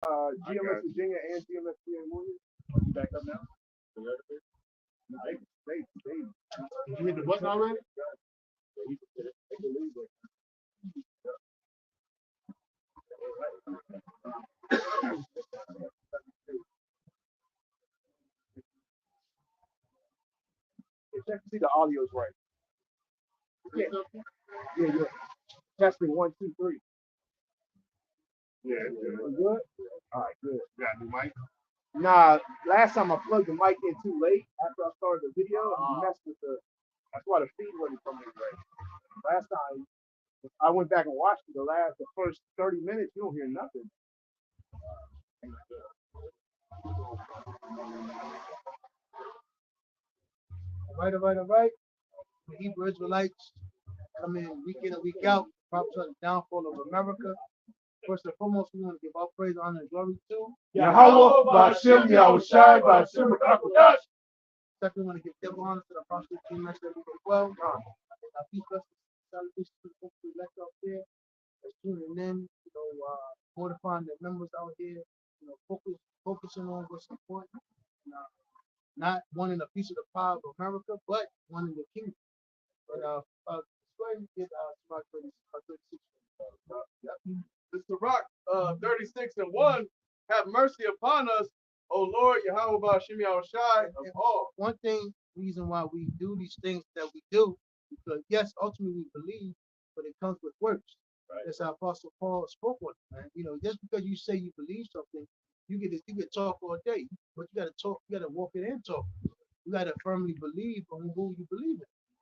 GMS Virginia and GMS Williams. Back up now. Did you hit the button already? Check to see the audio's right. Yeah. Testing 1, 2, 3. Yeah. Good? All right, good. You got a new mic? Nah, last time I plugged the mic in too late after I started the video, and messed with that's why the feed wasn't coming in right. Last time I went back and watched it, the first 30 minutes, you don't hear nothing. All right. The Hebrew Israelites come in week in and week out, prophesy the downfall of America. First and foremost, we want to give all praise, honor, and glory to Yahweh, Ba'ashem, Yahushai, Ba'ashem, Ba'akadosh. Second, we want to give double honor to the apostle GMS that we do well. Our feast celebration to the folks we left out there. That's tuning in, fortifying their members out here, focusing on what's important. Not wanting a piece of the pie of America, but wanting the kingdom. But go ahead and get Sirach 36. Mr. Rock 36 and 1, have mercy upon us, O Lord, Yahweh Ba'ashem Yahushai of all. One reason why we do these things that we do, because yes, ultimately we believe, but it comes with works. Right. That's how Apostle Paul spoke on it, man. Just because you say you believe something, you can talk all day, but you gotta talk, you gotta walk it and talk. You gotta firmly believe on who you believe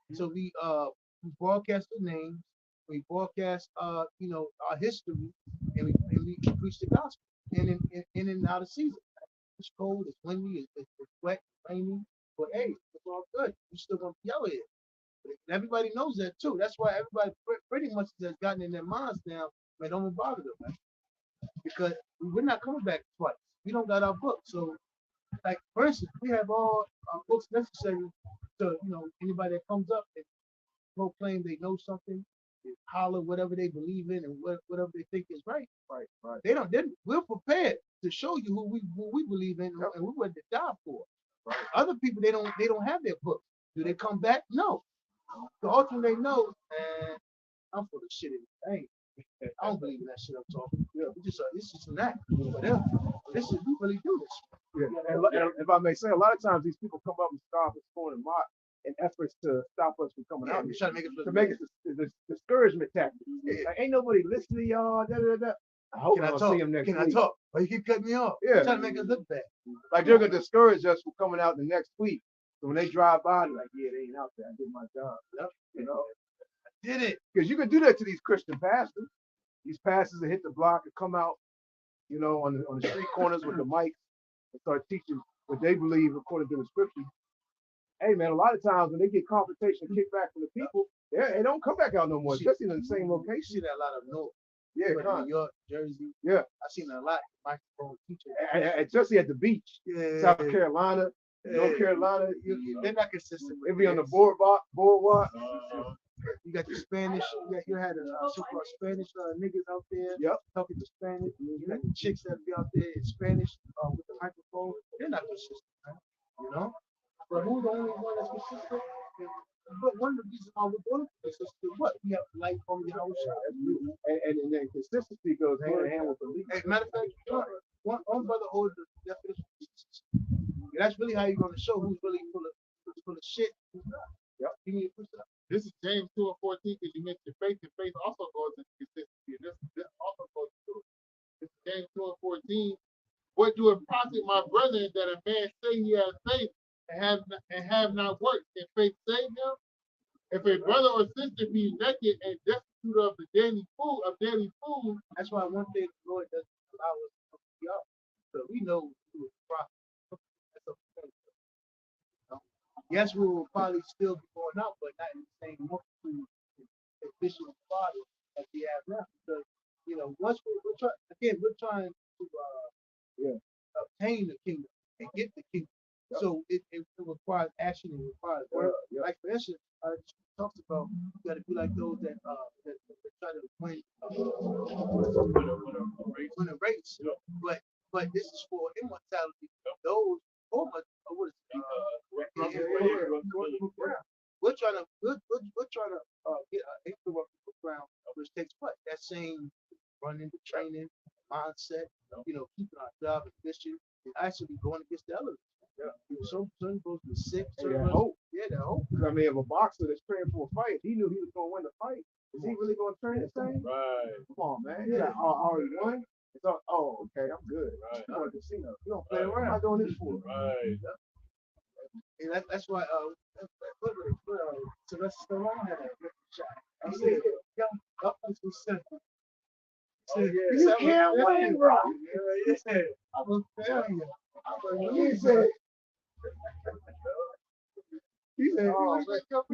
in. So we broadcast the names, we broadcast our history, and we preach the gospel in and out of season. It's cold, it's windy, it's wet, rainy, but hey, it's all good. We still gonna be out here. And everybody knows that too. That's why everybody pretty much has gotten in their minds now, man, don't bother them, man. Because we're not coming back twice. We don't got our books. So, like, for instance, we have all our books necessary to, anybody that comes up and proclaim they know something, and holler whatever they believe in and whatever they think is right. Right. We're prepared to show you who we believe in and we're ready to die for. Right. Other people, they don't have their books. Do they come back? No. The ultimate they know, man, I'm full of shit. I don't believe in that shit I'm talking. It's just an act. Whatever. We really do this. Yeah. And if I may say, a lot of times these people come up and stop us for and mock in efforts to stop us from coming out. Trying to make it this discouragement tactic. Yeah. Like, ain't nobody listening to y'all. I hope I see them next week. Can I talk? But you keep cutting me off. Yeah. Trying to make us look bad. Like they're gonna discourage us from coming out the next week. So when they drive by, they're like, yeah, they ain't out there. I did my job. Yep. I did it. Because you can do that to these Christian pastors. These pastors that hit the block and come out, on the street corners with the mic and start teaching what they believe according to the scriptures. Hey man, a lot of times when they get confrontation and kickback from the people, they don't come back out no more, especially in the same location. See that a lot of North. Yeah, New York, Jersey. Yeah. I've seen a lot of microphone teachers. Especially at the beach. Yeah. South Carolina. North Carolina, they're not consistent. They be on the boardwalk. You got the Spanish. You had a so-called Spanish niggas out there. Yep. Talking to Spanish. You got the chicks that be out there in Spanish with the microphone. They're not consistent, But who's the only one that's consistent? But one of the reasons why we're going to be consistent, what we have light from the house. And then consistency goes hand in hand with belief. As a matter of fact, one brother holds the definition of consistency. That's really how you're going to show who's really full of shit. Yep. Give me a push up. This is James 2 and 14 because you mentioned faith, and faith also goes into consistency. And this also goes into it. This is James 2 and 14. What do it profit, my brethren, that a man say he has faith and have not works? Can faith save him? If a brother or sister be naked and destitute of the daily food, that's why one thing the Lord doesn't allow us to be up. So we know who is the prophet. Yes, we will probably still be going out, but not in the same multitude and efficient body as we have now. Because once we're trying to obtain the kingdom and get the kingdom. So it requires action and requires work. Like for instance, it talks about you got to be like those that try to win a race. But but this is for immortality. Those what is it? We're trying to get an incorruptible crown, which takes what? That same running, the training, mindset, keeping our job and mission, and actually going against the elements. Yeah. Some supposed to be sick. Hey, that hope. Yeah, that hope. I mean, if a boxer that's training for a fight, he knew he was going to win the fight. Is he really going to train the same? Right. Come on, man. Yeah. I already won. It's all, oh, okay, I'm good. Right. I'm going to casino. You don't play around. I'm doing this for. Right. And that's why Sylvester Stallone had a shot. I said, yo, up until simple. You can't win, bro. Yeah. I'm a failure. He said, he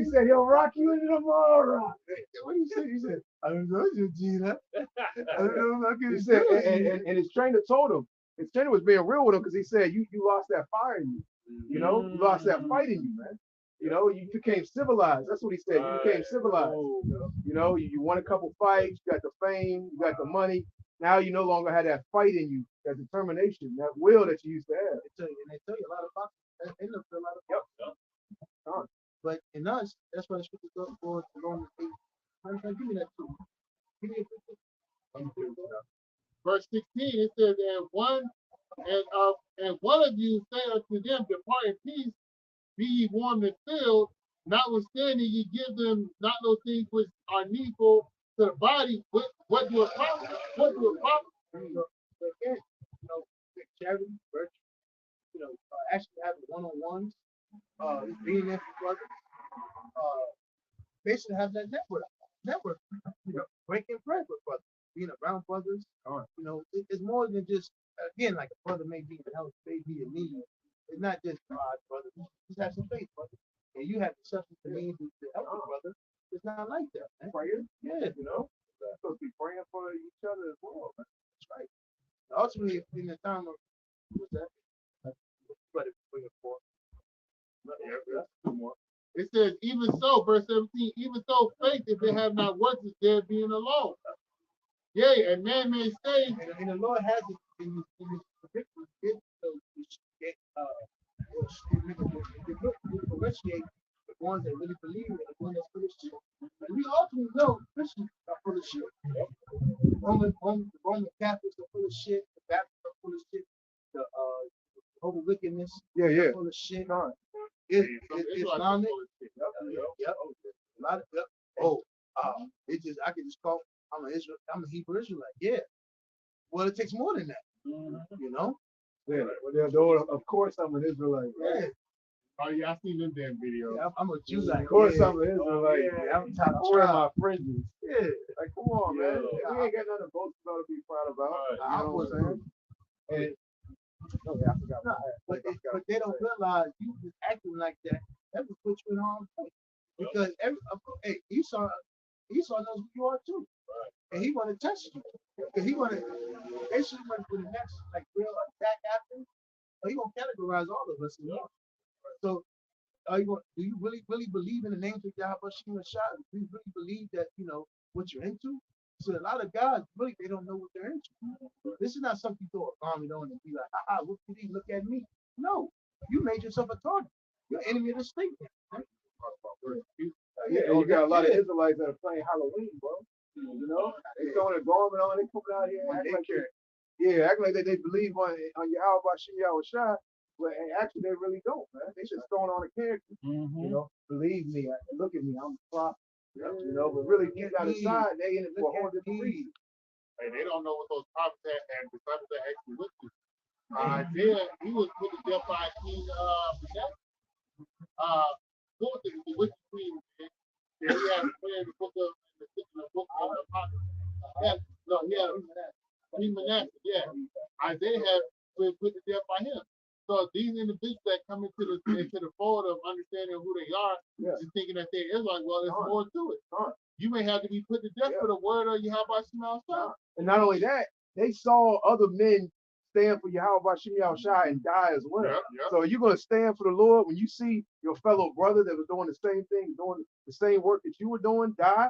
said, he'll rock you into tomorrow. What did he say? He said, I don't know you, Gina. I don't know if I can. He said, and his trainer told him, his trainer was being real with him because he said, you lost that fire in you. You know, you lost that fight in you, man. You know, you became civilized. That's what he said. You became civilized. You know, you won a couple fights, you got the fame, you got the money. Now you no longer have that fight in you, that determination, that will that you used to have. They tell you a lot of boxers. They look for a lot of boxers. But in us, that's why the scriptures go for Romans 8. Give me that too. Give me a Verse 16, it says, and one of you say unto them, depart in peace, be ye warmed and filled, notwithstanding ye give them not those things which are needful to the body. What do it profit? What do it profit? Again, charity, virtue, actually having one-on-ones, being there for brothers, basically have that network, breaking bread with brothers, being around brothers. It's more than just, again, like a brother may be in health, may be in need. It's not just brother. Just have some faith, brother. And you have the substance to mean to help your brother. It's not like that, man. Prayer? Yeah, We're supposed to be praying for each other as well, man. that's right. Ultimately, in the time of, what's that? But bring it forth. It says, even so, verse 17, even so faith, if they have not works, is dead being alone. Yea, a man may say, and the Lord has it in his predictions, differentiate the ones that really believe and the ones that's full of shit. And we ultimately know Christians are full of shit. Roman Catholics are full of shit. The Baptists are full of shit. The over wickedness are full of shit. Islamic. Yep. A lot of I can just call. I'm a Hebrew Israelite. Yeah. Well, it takes more than that. You know. Yeah. Well, of course, I'm an Israelite. Yeah. oh yeah, I seen them damn videos. Yeah, I'm a Jew. Like, of course, I'm an Israelite. Yeah, I'm top wearing my fringes. Yeah. Like, come on, man. We ain't got nothing to boast about to be proud about. I was saying. And I forgot. But they don't realize you just acting like that. That would put you in harm's way. Because Esau knows who you are too. And he want to test you. Because he want to basically went for the next real attack after. So he gonna categorize all of us. So do you really believe in the names of Yahweh Shem Shah? Do you really believe that what you're into? So a lot of guys really they don't know what they're into. This is not something you throw a garment on and be like, look at me, look at me. No, you made yourself a target. You're enemy of the state. You got a lot of Israelites that are playing Halloween, bro. They throwing a garment on, they coming out here acting like they believe on Yahweh Shem Shah. But actually, they really don't, man. They just throwing on a character. Believe me, look at me, I'm a prophet. But really, deep down inside, they in it for a whole different reason. Hey, they don't know what those prophets and disciples that actually went through. Isaiah, he was put to death by King what was the wicked queen? He had the book of Apocalypse. He had Queen Manasseh. Yeah, Isaiah had been put to death by him. So these individuals that come into the fold of understanding who they are, and thinking that they're Israelite, well, there's more to it. You may have to be put to death for the word of Yahweh Shem Shah. And not only that, they saw other men stand for Yahweh Shem Shah and die as well. So you're going to stand for the Lord when you see your fellow brother that was doing the same thing, doing the same work that you were doing, die,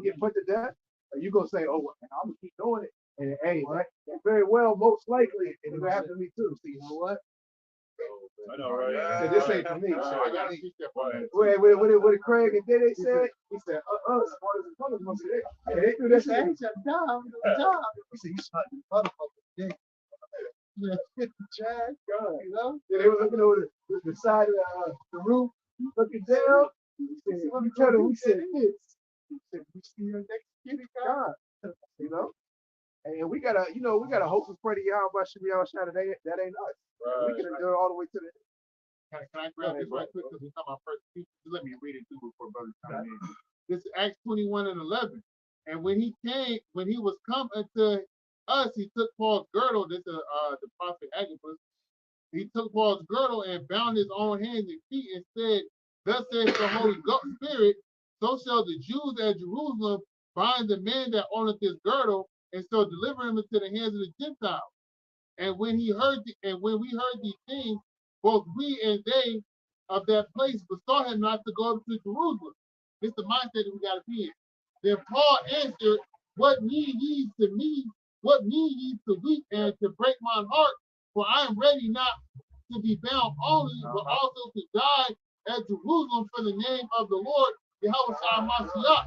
get put to death. Are you going to say, oh, I'm going to keep doing it? And hey, that very well, most likely, it's gonna happen to me too. So you know what? I know, right? He said, this ain't for me. I gotta teach that for me. What Craig and Diddy said, he said, smart as a motherfucker. They threw that shit. He said, job. He said, you smart as a motherfucker. Chad, you know? Then they were looking over the side of the roof, looking down. He said, you tell them we said this. He said, we see you next kitty God. You know? And we gotta hope and pray to y'all about Shimmy Shot. That ain't us. We can endure all the way to the Can I grab this right quick because we talking about persecution? Just let me read it too before brother come in. This is Acts 21:11. And when he was come unto us, he took Paul's girdle. This is the prophet Agabus. He took Paul's girdle and bound his own hands and feet and said, thus says the Holy Spirit, so shall the Jews at Jerusalem bind the man that owneth this girdle, and so deliver him into the hands of the Gentiles. And when we heard these things, both we and they of that place besought him not to go up to Jerusalem. This is the mindset that we got to be in. Then Paul answered, what need ye to me? What need ye to weep and to break my heart? For I am ready not to be bound only, but also to die at Jerusalem for the name of the Lord, Yahweh Mashiach.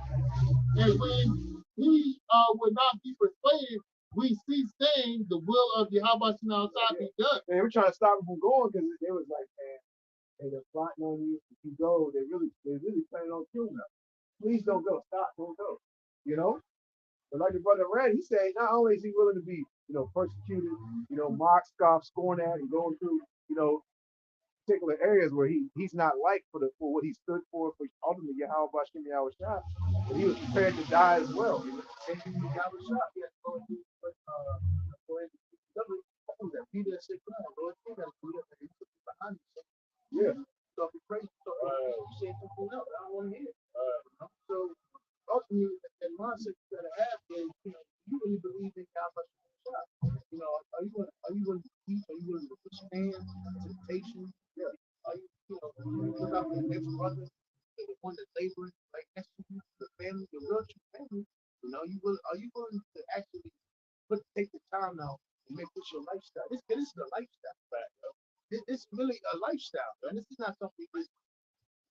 And when we would not be persuaded, we ceased saying the will of Yahweh Mashiach be done. they were trying to stop him from going because they was like, man, hey, they're plotting on you. If you go, they really planning on killing us. Please don't go. Stop. Don't go. You know? But like your brother Red, he said not only is he willing to be, persecuted, mocked, scoffed, scorned at, and going through, particular areas where he's not liked for what he stood for ultimately Yahweh Bashem Yahweh Shah, but he was prepared to die as well. And Yahweh Shah, he had to go into Peter said, Lord, you gotta do that, and he took it behind him. Yeah. So if you pray, you say something else, I don't want to hear it. So ultimately, that mindset you gotta have is, you really believe in Yahweh Shah. Are you going to teach? Are you going to withstand temptation? Yeah. Are you look out for your next brother, the one that's laboring right next to you, the family, the real true family? Are you willing to actually take the time now and make this your lifestyle? This is a lifestyle, right? It's really a lifestyle, and this is not something you just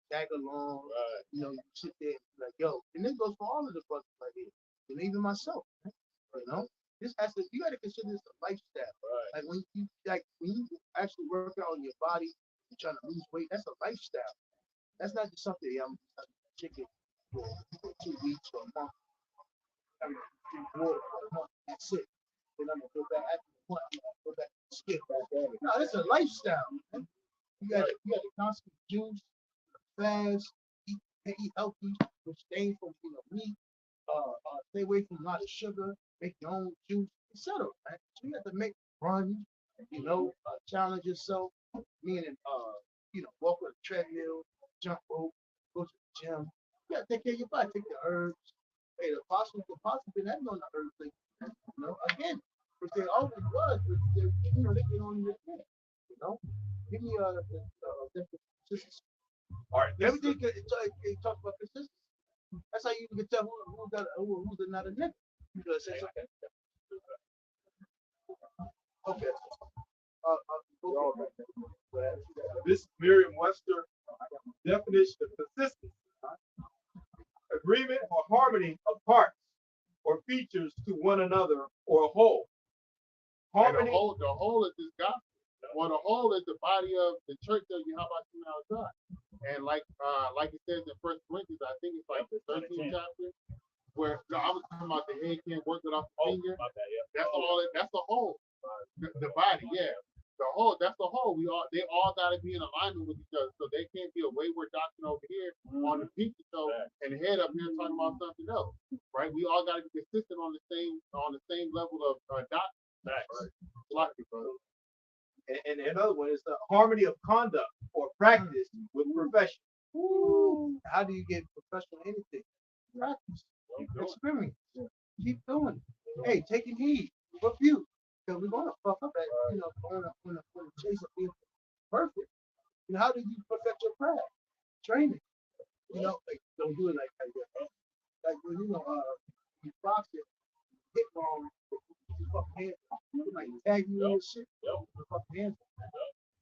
tag along. You sit there and be like, yo, and this goes for all of the brothers right here, and even myself. This has to, you got to consider this a lifestyle. Right. Like when you actually work out on your body, you're trying to lose weight, that's a lifestyle. That's not just something I'm chicken for 2 weeks or a month. I'm gonna drink water for a month. That's it. Then I'm gonna go back after the month. I'm gonna go back and skip back at it. No, it's a lifestyle, man. You got to constantly juice, fast, eat healthy, abstain from meat, stay away from a lot of sugar, make your own juice, etc. Right? So you have to run, challenge yourself, meaning walk on a treadmill, jump rope, go to the gym. You gotta take care of your body, take the herbs. Hey, the apostle been having on the herbs thing, again, which they always was, but they get on your head, Give me the consistency. All right. Everything it talks about consistency. That's how you can tell who's not a nigga. Okay. Okay. This Merriam-Webster definition of consistency: agreement or harmony of parts or features to one another or a whole. Harmony. The whole is this gospel. Well, the whole is the body of the church of Yahweh God. And like it says in First Corinthians, I think it's like the 13th chapter, where I was talking about the head can't work without the finger. That's all. That's the whole. The body, yeah. The whole. That's the whole. They all got to be in alignment with each other, so they can't be a wayward doctrine over here on the pinky toe and the head up here talking about something else, right? We all got to be consistent on the same level of doctrine. Right. Like it, brother. And another one is the harmony of conduct or practice with profession. How do you get professional in anything? Practice, experience, keep doing it. Hey, taking heed, review, because we're gonna fuck up at on the chase of being perfect. How do you perfect your craft? Training. Like don't do it like when you box it, hit wrong, tag you in your shit. Fucking hands up.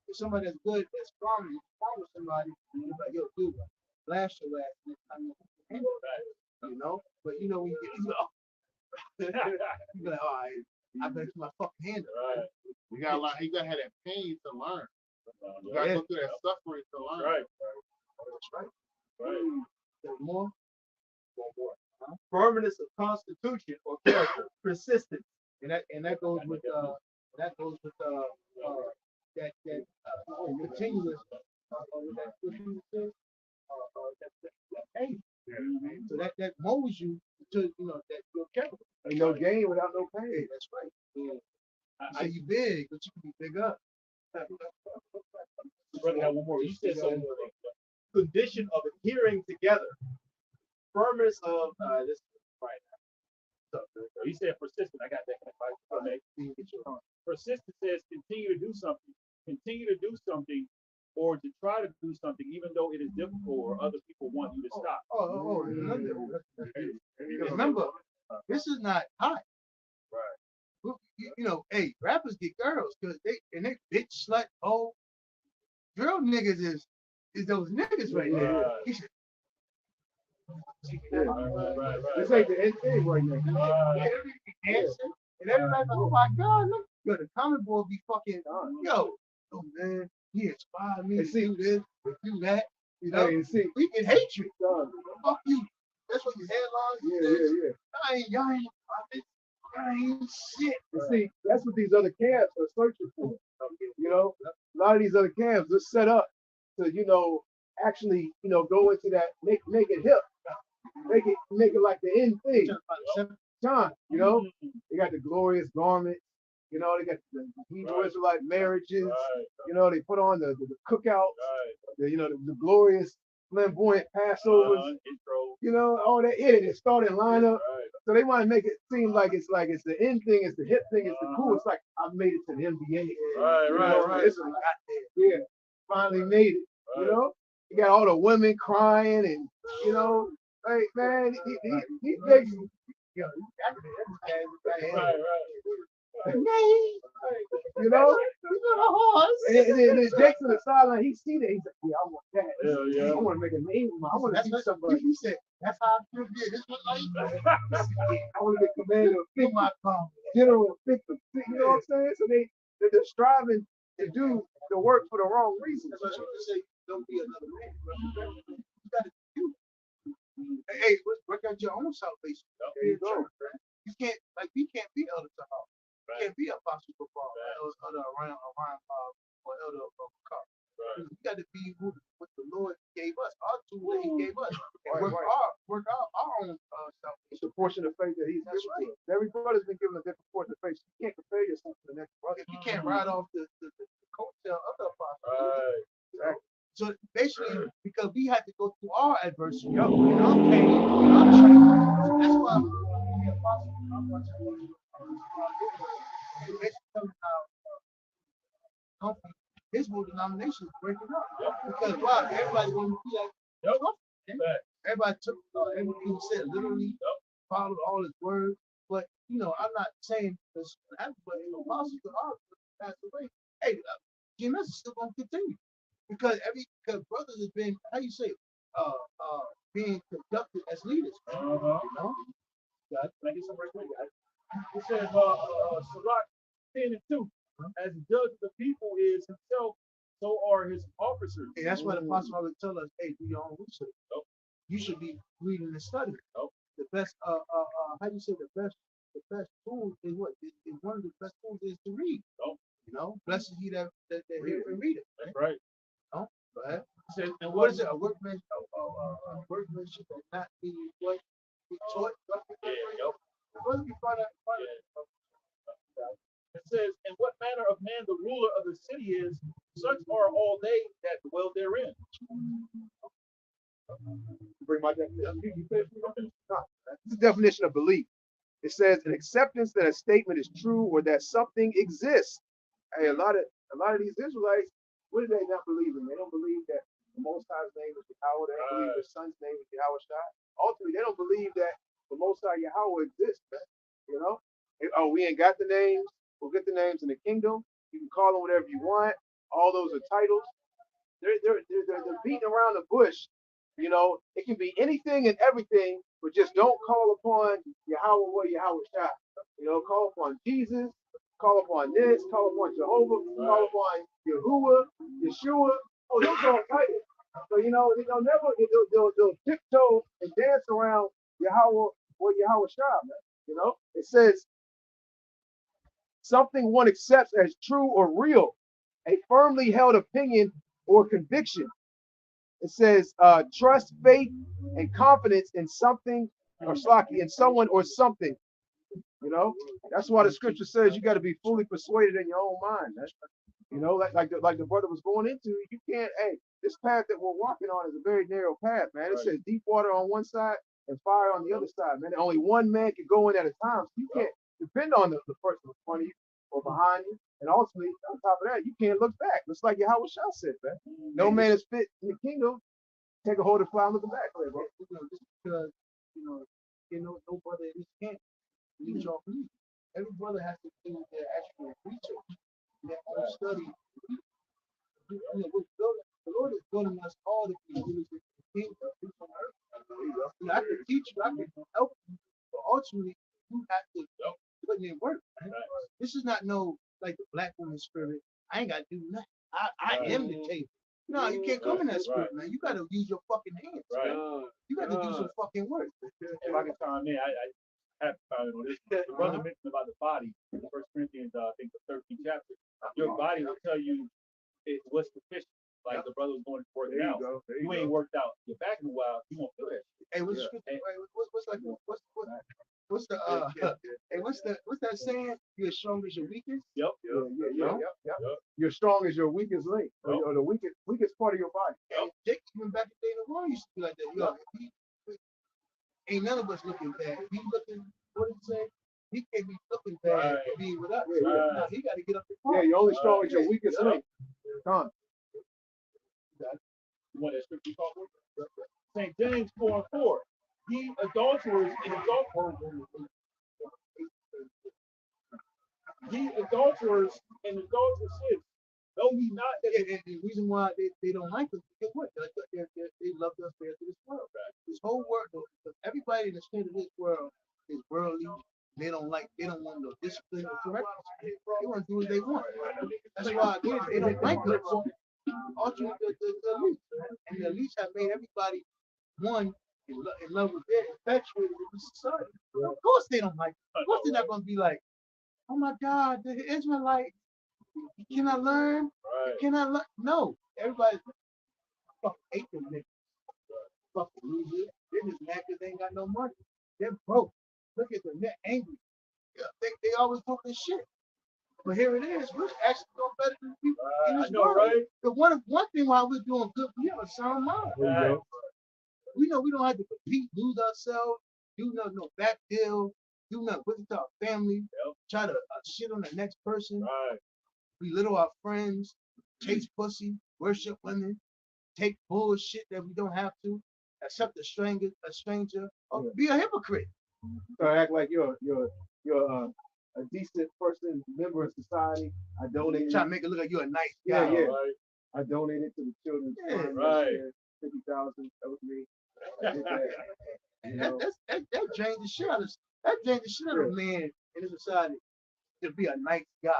If somebody that's good, that's strong, you follow somebody, and you're like, yo, dude, blast your ass next time you handle it. You know? But you know, when you get you be like, all right, I bet you my fucking hand up. Right. You gotta learn. You gotta have that pain to learn. You gotta go through that suffering to learn. Right. That's right. Right. There's more. Firmness of constitution or character, persistence. And that goes with that continuous that what you said, that pain. So that molds you to that you're capable. Ain't no gain without no pain. Hey, that's right. Yeah. You say you big, but you can be big up. Brother, have one more. You said something. Condition of adhering together. Firmness of this right. So you said persistent. I got that. Okay. Persistent says continue to do something. Continue to do something, or to try to do something, even though it is difficult or other people want you to stop. Remember, this is not hot. Right. Hey, rappers get girls because they bitch slut hoe. Girl niggas is those niggas right there. Right. This ain't the end thing right now. Dancing, and everybody's like, oh my god, look. Yo, the comic boy be fucking, oh man, he inspired me to do this, to do that. You know, we can hate you. Fuck you. That's what your headlines Yeah. Y'all ain't prophets. Y'all ain't shit. And see, that's what these other camps are searching for. You know, a lot of these other camps are set up to, actually, go into that, make it hip, make it like the end thing. John, they got the glorious garments, they got the Hebrew Israelite marriages, they put on the cookouts, the glorious flamboyant Passovers, all that. Yeah, they started lineup. So they want to make it seem like it's the end thing, it's the hip thing, it's the cool. It's like I've made it to the NBA. Right. It's like, yeah, finally made it. You got all the women crying and like man, he makes and then Jake's on the sideline, he see that, he's like, yeah, I want that. I want to make a name of I want to see somebody. He said, that's how I feel. Yeah, this what life. I want to be commander of 50, general of 50. You know what I'm saying? So they're striving to do the work for the wrong reasons. That's what you say. Don't be another man. You gotta do. Hey, work out your own salvation. There you go. We can't be Elder Tahar. We can't be Apostle Paul, Elder Orion, or Elder Makar. We got to be what the Lord gave us, our tool that He gave us, and work our own salvation. It's a portion of faith that He's given to us. Every brother's been given a different portion of faith. You can't compare yourself to the next brother. You can't ride off the coattail of the apostle. Exactly. So basically, because we had to go through our adversity, and our pain, and our trial. So that's why the apostle, his whole denomination is breaking up. Because why? Everybody want to be like, everybody took everything he said literally, followed all his words. But I'm not saying this, but apostles are passed away. Hey, GMS is still going to continue. Because brothers have been, how you say, being conducted as leaders. God, thank you so much. It says, Sirach 10:2, as the judge of the people is himself, so are his officers. And that's why the apostle always tell us, hey, do your own research. You should be reading and studying. The best, how you say, the best tool is what? Is one of the best tools is to read. Blessed is he that hear and read it. That's right. Right? Says, and what is it? A workmanship that not be what? Be taught? It says, in what manner of man the ruler of the city is, such are all they that dwell therein. Bring my definition. This is the definition of belief. It says an acceptance that a statement is true or that something exists. Hey, a lot of these Israelites, what do they not believe in? They don't believe that the Most High's name is Yahweh. They don't believe the Son's name is Yahweh Shai. Ultimately, they don't believe that the Most High Yahweh exists. Oh, we ain't got the names. Forget the names in the kingdom. You can call them whatever you want. All those are titles. They're beating around the bush. You know, it can be anything and everything, but just don't call upon Yahweh or Yahweh Shah. You know, call upon Jesus, call upon this, call upon Jehovah, call upon Yahuwah, Yeshua. Oh, those are all titles. So, you know, they'll never, they'll tiptoe and dance around Yahweh or Yahweh Shah, man. You know, it says something one accepts as true or real, a firmly held opinion or conviction. It says trust, faith, and confidence in something or slaki, in someone or something. You know, that's why the scripture says you got to be fully persuaded in your own mind. That's, you know, like the brother was going into, you can't, hey, this path that we're walking on is a very narrow path, man. It says deep water on one side and fire on the other side, man. Only one man can go in at a time. So you can't depend on the person in front of you or behind you. And ultimately, on top of that, you can't look back. Just like Yahweh Shah said, man. No man is fit in the kingdom. Take a hold of fly and looking back. Bro. You know, just because, no brother in this camp believes y'all believe. Every brother has to do their actual research, their own study. You know, the Lord is building us all to be rulers of the kingdom. You know, I can teach you, I can help you, but ultimately, you have to put in work. Man. This is not no like the black woman spirit. I ain't got to do nothing. I am the table. No, you can't come in that spirit, man. You got to use your fucking hands. Right. You got to do some fucking work. If I can chime in, I have to comment on this. The brother mentioned about the body in 1 Corinthians, I think the 13th chapter. Your body will tell you what's sufficient. Like the brother was going to work it out. You ain't worked out your back in a while. You won't feel that. Hey, what's the hey, what's that saying? You're as strong as your weakest. Yep. You're strong as your weakest link, or the weakest part of your body. Hey, Jake, even back in the day in the war used to be like that. Yo, ain't none of us looking bad. He looking, what did he say? He can't be looking bad for being with us. Nah, he got to get up and Yeah, you're only strong as your weakest link. Come on. You want that scripture talk with? St. James 4:4. Ye adulterers and adulteresses, know ye not that and the reason why they don't like us, because what? They love us there to this world. Right? This whole world, everybody in the state of this world is worldly. They don't want no discipline or correctness. They want to do what they want. That's why they don't like us. Ultimately, the elites, and the elites have made everybody one in love with their infatuated with the society. Of course they don't like it. Of course they're not going to be like, oh my God, the Israelite, can I learn? Can I learn? No, everybody fucking hate them niggas. Fucking losers. They're just mad because they ain't got no money. They're broke. Look at them, they're angry. They always talking shit. But here it is. We're actually doing better than people in this world. Right? The one thing why we're doing good, we have a sound mind. We know we don't have to compete, lose ourselves, do no back deal, do nothing with our family, try to shit on the next person, belittle our friends, chase pussy, worship women, take bullshit that we don't have to, accept a stranger, or be a hypocrite. So act like you're a decent person, member of society. I donated. Try to make it look like you're a nice guy. Yeah. Right. I donated to the children's fund. Right. 50,000. That was me. You know? that drains the shit out of a man in the society to be a nice guy.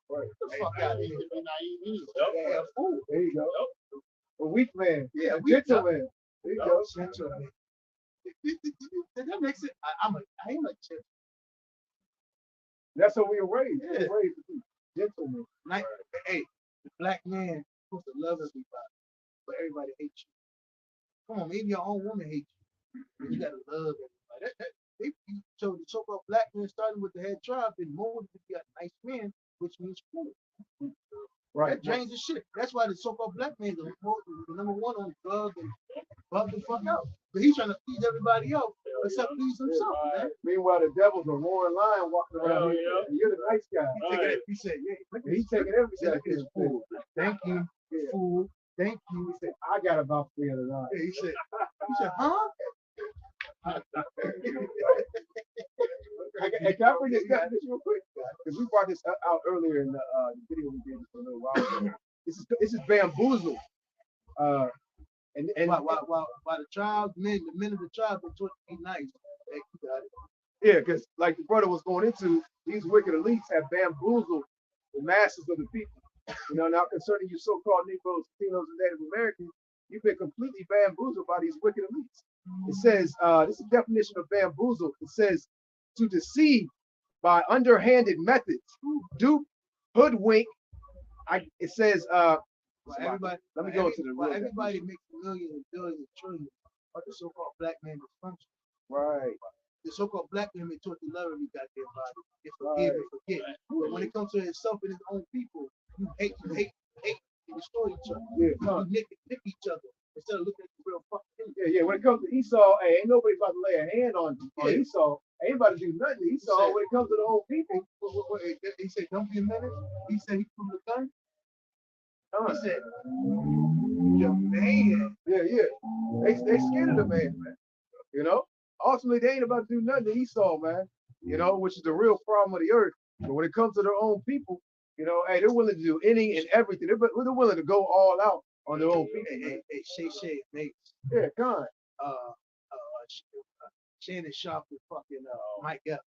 Right. Get the fuck out of here. Yeah, a fool. There you go. A weak man. Yeah, a gentleman. There you go. Gentleman. That makes it. I am a gentleman. That's how we were raised. Yeah. We were raised to be gentlemen. Like, hey, the black man is supposed to love everybody, but everybody hates you. Come on, maybe your own woman hates you. You gotta love everybody. So the so-called black man starting with the head tribe and molded to be a nice man, which means cool. Right. That drains the shit. That's why the so-called black man is the number one on drugs and bug the fuck out. But he's trying to please everybody else except please himself, man. Meanwhile, the devil's a roaring lion walking around here. And you're the nice guy. He said, he's taking everything. This fool. Thank you, fool. Thank you. He said, I got about $300. Yeah, he said, huh? Hey, can I bring this definition real quick? Because we brought this out earlier in the video we did a little while ago. This is bamboozle. And while the tribe, the men of the tribe were taught to be nice. Hey, you got it. yeah, because like the brother was going into, these wicked elites have bamboozled the masses of the people. You know, now concerning you so-called Negroes, Latinos, and Native Americans, you've been completely bamboozled by these wicked elites. It says, this is the definition of bamboozle. It says to deceive by underhanded methods, dupe, hoodwink. It says, Well, everybody, let me go into the real everybody makes millions and billions and trillions of the so-called black man dysfunction. Right. The so-called black man been taught to love every goddamn body. They forgive and forget. But when it comes to himself and his own people, you hate, and destroy each other. Yeah, You nick each other instead of looking at the real fucking thing. Yeah. When it comes to Esau, hey, ain't nobody about to lay a hand on Esau. Ain't about to do nothing to Esau. When it comes to the whole people, he said, "Don't be a menace." He said he threw the gun. He said, "Your man." Yeah. They scared of the man. You know, ultimately they ain't about to do nothing to Esau, man. You know, which is the real problem of the earth. But when it comes to their own people, you know, hey, they're willing to do any and everything. They're willing to go all out on their own people. Hey, Shay, mate. Yeah, con. Shannon Sharp with fucking Mike Epps.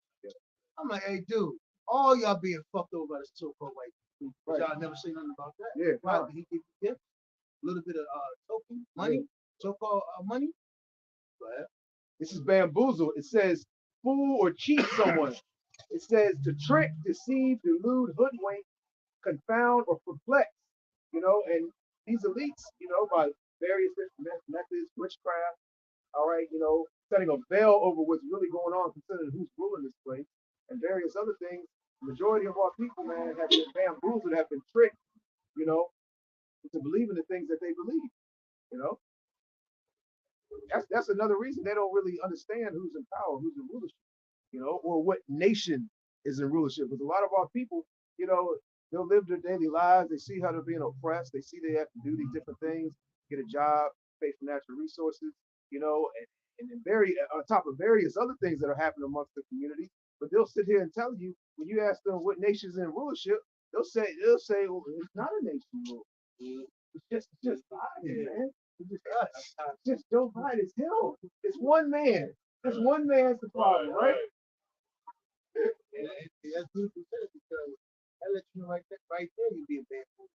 I'm like, hey, dude, all y'all being fucked over by the so-called white people. Right. Y'all never say nothing about that. Yeah, why did he give you gifts? A little bit of token money, so-called money. But this is bamboozle. It says fool or cheat someone. It says to trick, deceive, delude, hoodwink, confound, or perplex. You know, and these elites, you know, by various methods, witchcraft, all right, you know, setting a veil over what's really going on, considering who's ruling this place, and various other things. The majority of our people, man, have been bamboozled, have been tricked, you know, into believing the things that they believe, you know. That's another reason they don't really understand who's in power, who's in rulership, you know, or what nation is in rulership. Because a lot of our people, you know, they'll live their daily lives. They see how they're being oppressed. They see they have to do these different things, get a job, pay for natural resources, you know, and on top of various other things that are happening amongst the community. But they'll sit here and tell you, when you ask them what nation's in rulership, they'll say, well, it's not a nation rule. It's just Biden, man. It's just us. It's just Joe Biden. It's him. It's one man. It's one man's the problem, right? And that's beautiful because that lets you know right there you being bamboozled.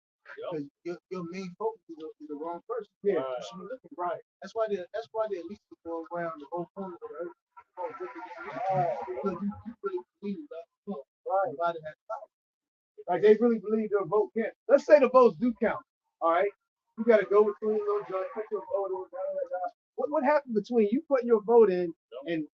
Because your main focus is the wrong person. Yeah, you should be looking right. That's why they at least go around the whole corner of the earth. Because you really believe that. Right. Like they really believe their vote can't. Let's say the votes do count. All right. You got to go between those judges, put your vote in. What happened between you putting your vote in and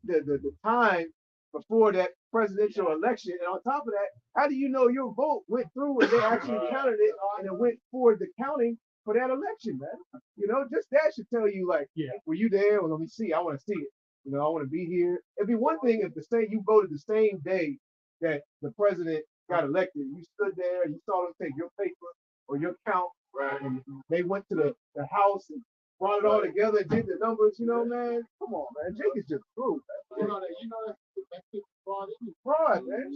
the time before that presidential election? And on top of that, how do you know your vote went through and they actually counted it and it went for the counting for that election, man? You know, just that should tell you, like, were you there? Well, let me see. I want to see it. You know, I want to be here. It'd be one thing if you voted the same day that the president got elected. You stood there and you saw them take your paper or your count, right? And they went to the house and brought it all together and did the numbers. You know, man, come on, man. Jake is just through. You know that fraud, man.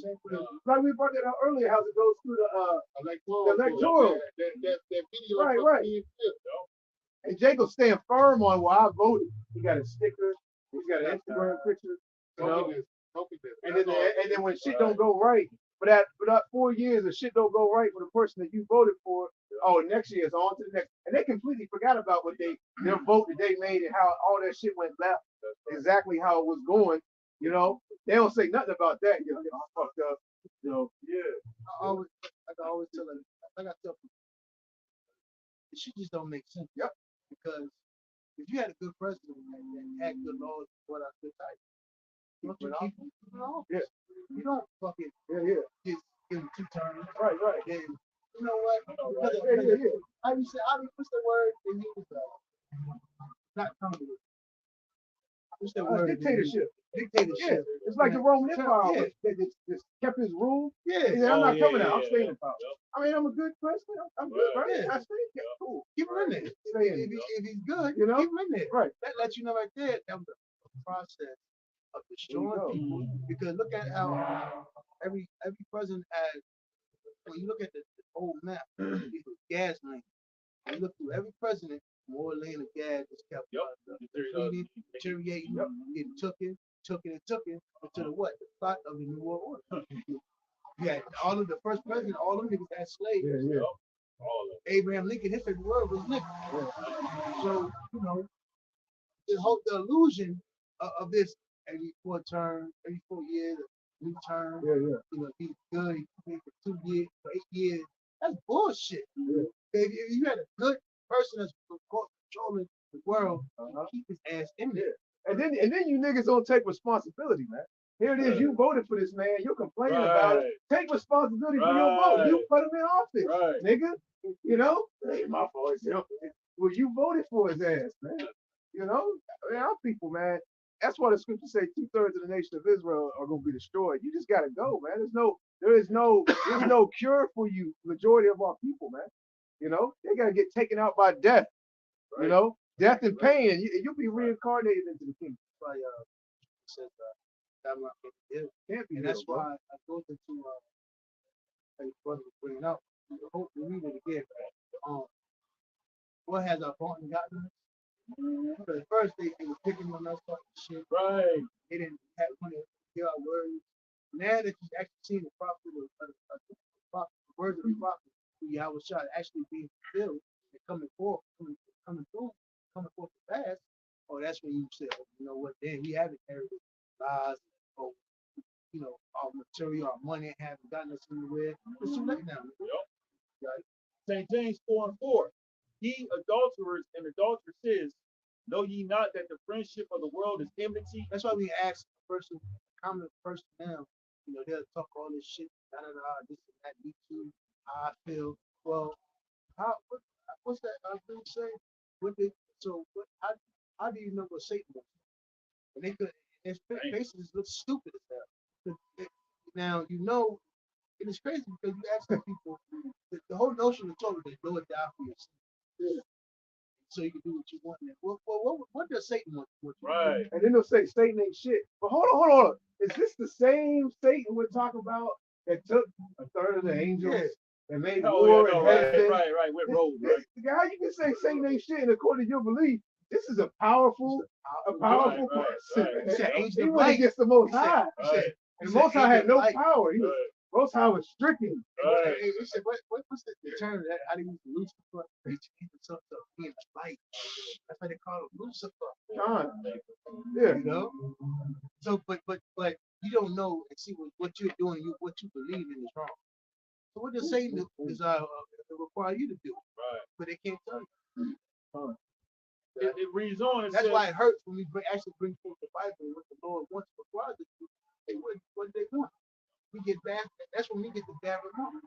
Like we brought that out earlier, how it goes through the electoral. That video, right. And Jake will stand firm on why I voted. He got a sticker. He's got an Instagram picture. You know. And then when shit don't go right, for that 4 years, if shit don't go right for the person that you voted for, next year it's on to the next. And they completely forgot about their vote that they made and how all that shit went left, exactly how it was going. You know, they don't say nothing about that. You know, I fucked up. You know, I always tell them, like I tell people, it shit just don't make sense. Yep. Because if you had a good president and had good laws, what I could type. Don't you keep him in office? Yeah. You don't fucking just give him 2 terms. Right. Then you know what? How you say? What's the word they use? Not communism. What's the word? Dictatorship. Dictatorship. Yeah. It's like the Roman Empire. They just kept his rule. Yeah. I'm not coming out. I'm staying in power. I mean, I'm a good president. I'm good, right? I stay. Yeah, cool. Keep him in there. If he's good, you know, keep him in there. Right. That lets you know right there that was a process of destroying people. Because look at how every president has. When you look at the old map, it was gas lane. When you look through every president, more lane of gas is kept depleting, deteriorating, getting took it until the what? The plot of the New World Order. Yeah, all of the first president, all them niggas had slaves. Yeah. Abraham Lincoln, his favorite word was nigga. So, you know, the illusion of this every 4 years, new term, you know, be good, for 2 years, for 8 years, that's bullshit. If you had a good person that's controlling the world, keep his ass in there. And then you niggas don't take responsibility, man. Here it is, you voted for this man, you're complaining about it. Take responsibility for your vote. You put him in office, nigga. You know? It ain't my fault. You know? Well, you voted for his ass, man. You know? I mean, our people, man. That's why the scriptures say 2/3 of the nation of Israel are gonna be destroyed. You just gotta go, man. There's no cure for you, majority of our people, man. You know, they gotta get taken out by death. You know, death and pain, and you'll be reincarnated into the kingdom. That's why it says can't be. And that's why I go into like brother was bringing up. I hope to read it again. What has our partner gotten us? Because first they were picking on us like shit. Right. They didn't have money to hear our words. Now that you've actually seen the prophet, the words of the prophet, Yahweh Shah actually being fulfilled and coming forth fast. Oh, that's when you say, oh, you know what? Then we haven't inherited lies, or you know, our material, our money haven't gotten us anywhere. It's too late now. Right. St. James 4:4. Ye adulterers and adulteresses, know ye not that the friendship of the world is enmity? That's why we ask a person, common person now, you know, they'll talk all this shit, this and that, me too, how I feel. Well, what's that thing say? How do you know what Satan was? And they could, their faces look stupid as hell. Now, you know, it is crazy because you ask the people, the whole notion of Torah is Lord die for your sin. So you can do what you want. What does Satan want? Right. And then they'll say Satan ain't shit. But hold on. Is this the same Satan we're talking about that took 1/3 of the angels and made war and heaven? Right. With road, right? How you can say Satan ain't shit, and according to your belief, this is a powerful person. He went against the Most High. And the Most High had no power. Most High was stricken. He said, what's the term that I didn't use Lucifer? He changed himself to being light. That's why they call him Lucifer. Yeah. You know? So, but you don't know and see what you're doing, what you believe in is wrong. So what does Satan is require you to do? Right. But they can't tell you. It reads on. That's why it hurts when we actually bring forth the Bible and what the Lord wants requires us to do. They wouldn't what they want. We get bad. That's when we get the bad remarks.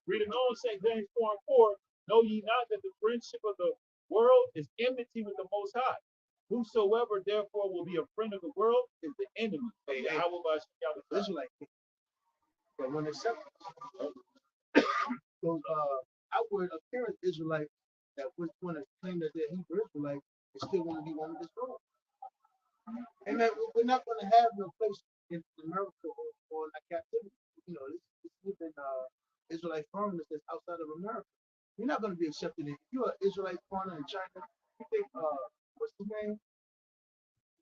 Reading on St. James 4:4. Know ye not that the friendship of the world is enmity with the Most High? Whosoever therefore will be a friend of the world is the enemy of Yahweh. Israelite. But when it's those outward appearance Israelites that would want to claim that they're Hebrew Israelite and still want to be one of this world. And that we're not going to have no place in America or in captivity. You know, this even Israelite foreigners that's outside of America. You're not going to be accepted. If you're an Israelite foreigner in China, you think what's his name?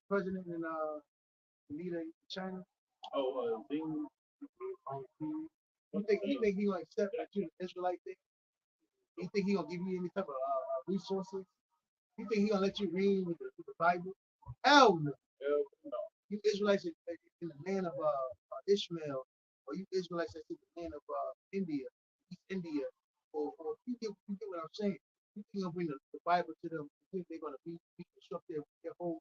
President and leader in China. You think he gonna accept that you an Israelite thing? You think he gonna give you any type of resources? You think he gonna let you read with the Bible? Hell no. You Israelites in the land of Ishmael, or you Israelites that's in the land of India, East India, or you get what I'm saying? You think you're gonna bring the Bible to them? You think they're gonna reconstruct their whole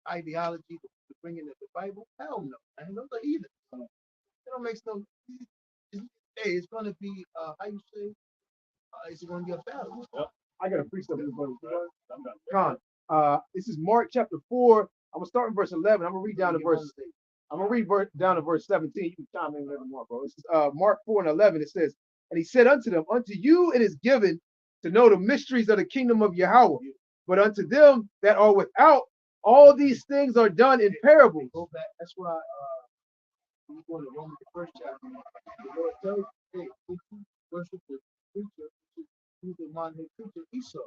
ideology to bring in the Bible? Hell no. And those are heathens. It don't make no. Hey, it's gonna be how you say? It's gonna be a battle. I got a precept in the book. Con. This is Mark chapter 4. I'm gonna start in verse 11. I'm gonna read down to verse. I'm gonna read down to verse 17. You can chime in a little more, bro. This is Mark 4:11. It says, and he said unto them, unto you it is given to know the mysteries of the kingdom of Yahweh, but unto them that are without, All these things are done in parables. Go back. That's why when you go to Romans the first chapter, the Lord tells you, hey, if you worship the creature, who's the modern day creature, Esau.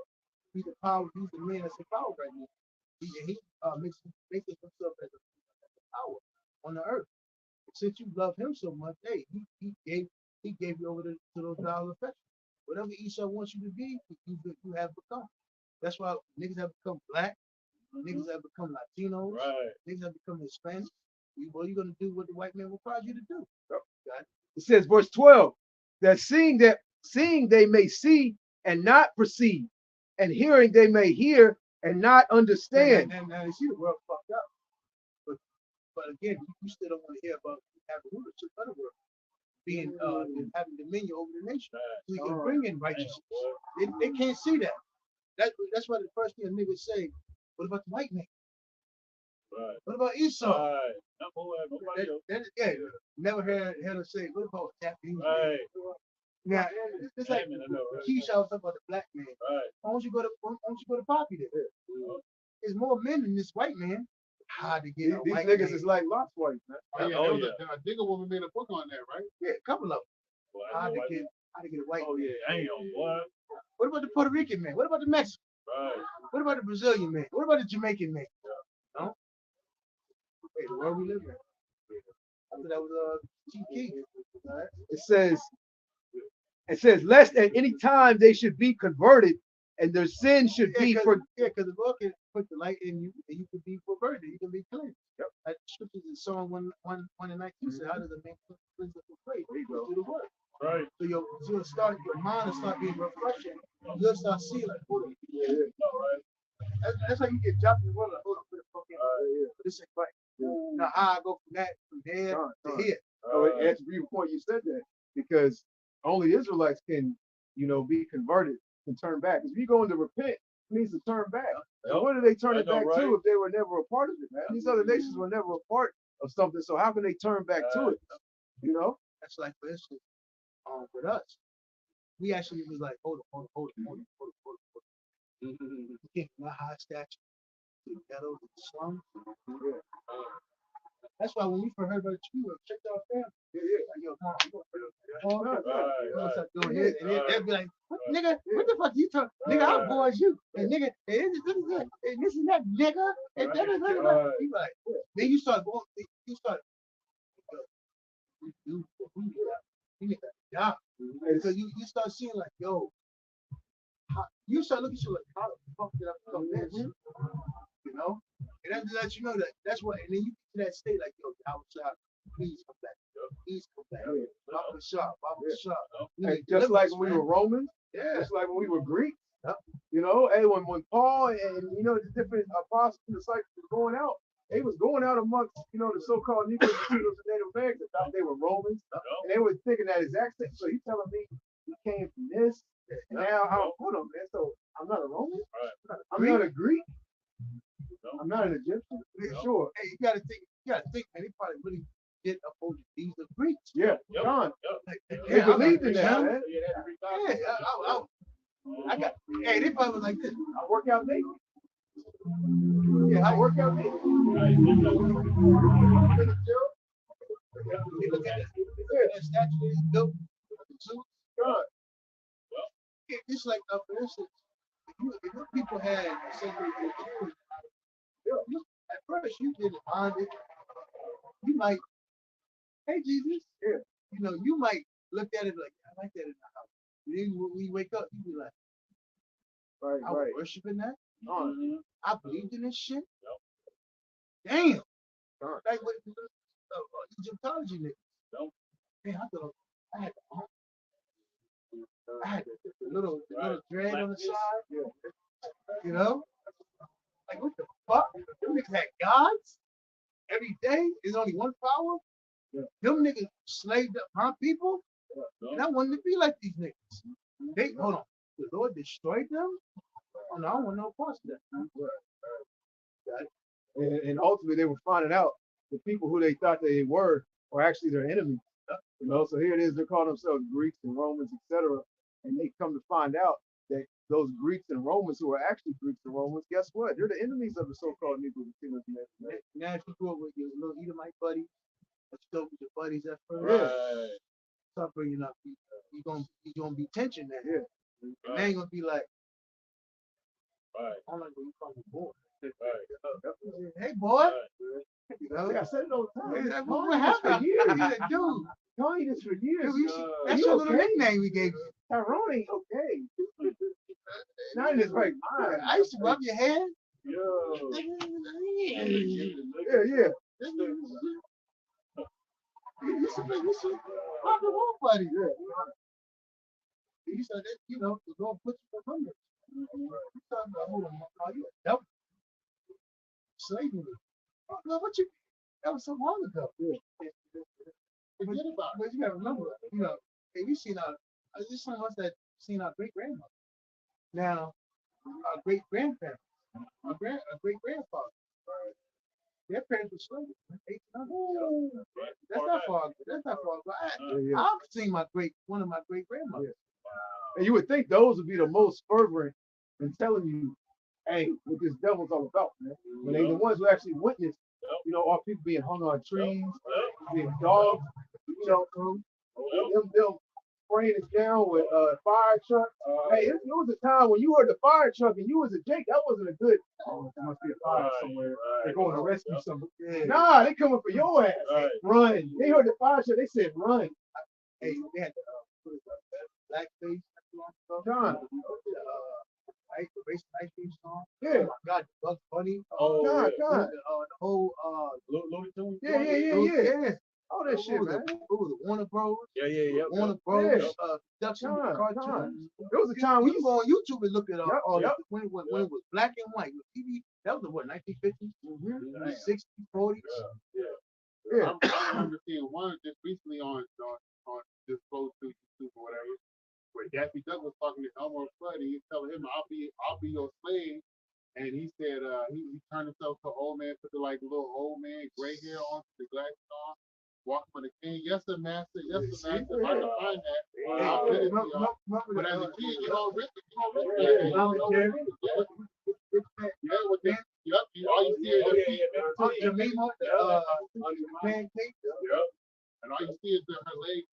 He's the power, he's the man that's in power right now. He makes himself as a power on the earth. Since you love him so much, hey, he gave you over to those dollar affections. Whatever Esau wants you to be, you have become. That's why niggas have become black, niggas have become Latinos, niggas have become Hispanic. What are you gonna do what the white man requires you to do? It says, verse 12, that seeing they may see and not perceive, and hearing they may hear and not understand. And you see the world fucked up. But again, you still don't want to hear about having rulership of the world, being having dominion over the nation. So you can bring in righteousness. They can't see that. That's why the first thing a nigga say, what about the white man? What about Esau? Never heard him say, what about Japanese? Now, it's like Keisha was talking about the black man. Why don't you go to Poppy then? There's more men than this white man. How to get These niggas is like Lot's wife, man. A Digger woman made a book on that, right? Yeah, a couple of them. How to get a white man. Damn, What about the Puerto Rican man? What about the Mexican? What about the Brazilian man? What about the Jamaican man? No? Hey, the world we live in. I thought that was Chief Keef. It says, lest at any time they should be converted and their sin should be for. Yeah, because the Lord can put the light in you and you can be converted. You can be cleansed. Yep. Like scriptures in Psalm 1 and 19 said, how does a man cleanse us from faith? Through the word. Right. So your mind will start being refreshed. You'll start seeing like, hold on. That's how you get jumped in the world. Like, hold on, put the fuck in. This ain't right. Now I go from there to here. That's a beautiful point you said that, because only Israelites can, be converted and turn back. Because if you go into repent, it means to turn back. So what do they turn it back to if they were never a part of it, man? These other nations were never a part of something, so how can they turn back to it? That's like, for instance, with us, we actually was like, hold on. You can't from a high statue to the ghetto, to the slums. That's why when we first heard about the tree, we checked our family. Like, yo, come on, start doing this. And they'd be like, what, nigga, what the fuck you talking? Nigga, how boy is you? And nigga, and this is that nigga. And you like, then you start going, you need a job. Because you start seeing like, yo, you start looking at you like, how the fuck did I become this? And that lets you know that's what, and then you get to that state like, yo, outside, please come back. Please come back. Baba Shah. Hey, just like when we were Romans, just like when we were Greeks, hey, when Paul and the different apostles and disciples were going out, they was going out amongst, the so-called Negroes and Native Americans that thought they were Romans, and they were thinking that exact thing. So you telling me he came from this, and now hold on, man. So I'm not a Roman? I'm not a Greek? I'm not an Egyptian? Sure. Hey, you gotta think, man, they probably really did uphold these are Greeks. Yeah, John. They believed in that, man. They probably was like this. I work out naked. Yeah, I work out naked. Look at that statue that he built. It's like, for instance, if your people had at first you didn't mind it. You might, hey Jesus, you might look at it like, I like that in the house. Then when you wake up, you be like, I was worshiping that. I believed in this shit. Damn. Like what Egyptology niggas. Man, I thought I had the little dread on the side. Like what the fuck? Them niggas had gods every day. There's only one power. Them niggas slaved up my people, and I wanted to be like these niggas. Hold on. The Lord destroyed them. Oh no, I want no parts of that. And ultimately, they were finding out the people who they thought they were actually their enemies. So here it is. They're calling themselves Greeks and Romans, etc. And they come to find out that those Greeks and Romans who are actually Greeks and Romans, guess what? They're the enemies of the so-called Negro Latino community. Now if you grew up with your little Edomite buddies, but you go with your buddies at first, Right. start bringing up, you gonna be tension there. Yeah. And they ain't gonna be like, Right. I'm like, you call me boy. Right. Hey boy. Right. You know? Yeah, I said it all the time. Hey, What happened? He's He's like, dude, telling you this for years. that's you your little okay? nickname we gave you. Tyrone ain't okay. Not in his right mind. I used to rub your head. Yo. Yeah, yeah. You should rock and roll buddy. Yeah. He said that, you know, to go put you for hunger. You talking about, hold on, you a devil. Slavery. No, what you, that was so long ago. Yeah. Forget about it. But you gotta remember, you know, hey, we seen this one of us that seen our great grandmother. Now, our great grandparents, our great grandfather, their parents were slaves. 1800. That's not far. That's not far. But I've seen one of my great grandmothers. And you would think those would be the most fervent in telling you, hey, what this devil's all about, man. When they the ones who actually witness, you know, all people being hung on trees, being dogs, you know, them spraying it down with fire trucks. Hey, it was a time when you heard the fire truck and you was a Jake, that wasn't a good, oh, there must be a fire somewhere. They're going to rescue somebody. Yeah. Nah, they coming for your ass. Run. They heard the fire truck, they said run. Hey, they had the blackface. John. The race ice cream song. Yeah. Oh my God, Bugs Bunny. Oh, God. The whole Looney Tunes. Yeah. All that shit, man. It was the Warner Bros. Yeah. Warner Bros. Yeah. Production cartoons. There was a time we used to go on YouTube and look at all yep. when it was black and white. TV, that was the what, 1950s, 60s, 40s. Yeah. I remember seeing one just recently on this close to YouTube or whatever, where Daffy Duck was talking to Elmer Fudd, and he's telling him, "I'll be your slave." And he said he turned himself to an old man, put the like little old man gray hair on, the glasses on, walking for the king. Yes, sir, master. Yes, sir, master. If I can find that, I'll get it to y'all. But as a kid, you don't risk it. All you see is the feet. Jemima, pancake. And all you see is her legs.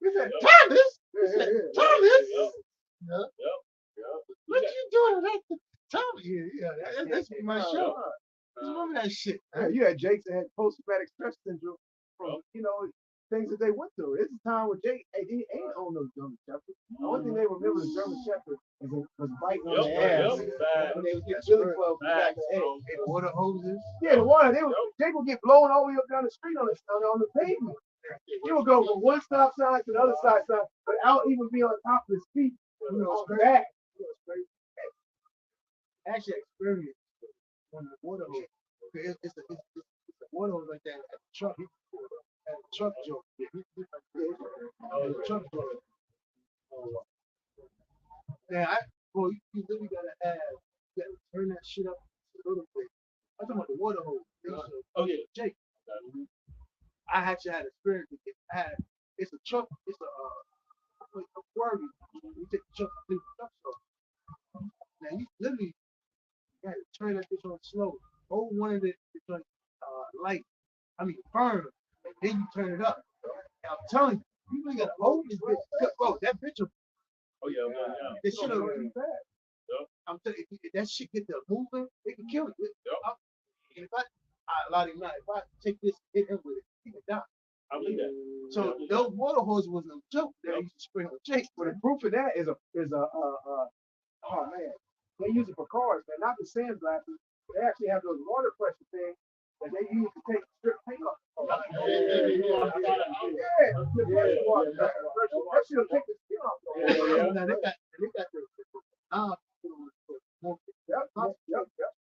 He said, Thomas! Thomas! What you doing? Thomas? Yeah, that's my show. Remember that shit. You had Jake that had post-traumatic stress syndrome from, you know, things that they went through. It's a time when Jake, hey, they ain't own those German Shepherds. The only thing they remember the German Shepherd was biting on the ass. When they would get Billy Club back to the water hoses. Yeah, the water. Jake would get blown all the way up down the street on the pavement. He would go from one stop sign to the other side without even being on top of his feet. You know, back. Actually, experience on the water hose. It's a water hose like that at the truck. At the truck joint. At the truck joint. Now, you literally gotta turn that shit up a little bit. I'm talking about the water hose. Oh yeah, Jake. I actually had experience with it. It's a truck. It's a quarry. You take the truck to the truck stop. Now you literally got to turn that bitch on slow. Hold one of the light. Burn. And then you turn it up. And I'm telling you, you really gotta hold this bitch. Bro, that bitch will. Oh yeah. It should have really bad. I'm telling you, if that shit get to moving, it can kill you. And if I take this, hit him with it, he can die. I believe that. So those water hoses was no joke that I used to spray on Jake. But the proof of that is oh man, they use it for cars, man, not the sandblasting. They actually have those water pressure things that they use to take strip paint off. That shit'll take the skin off. Now they got the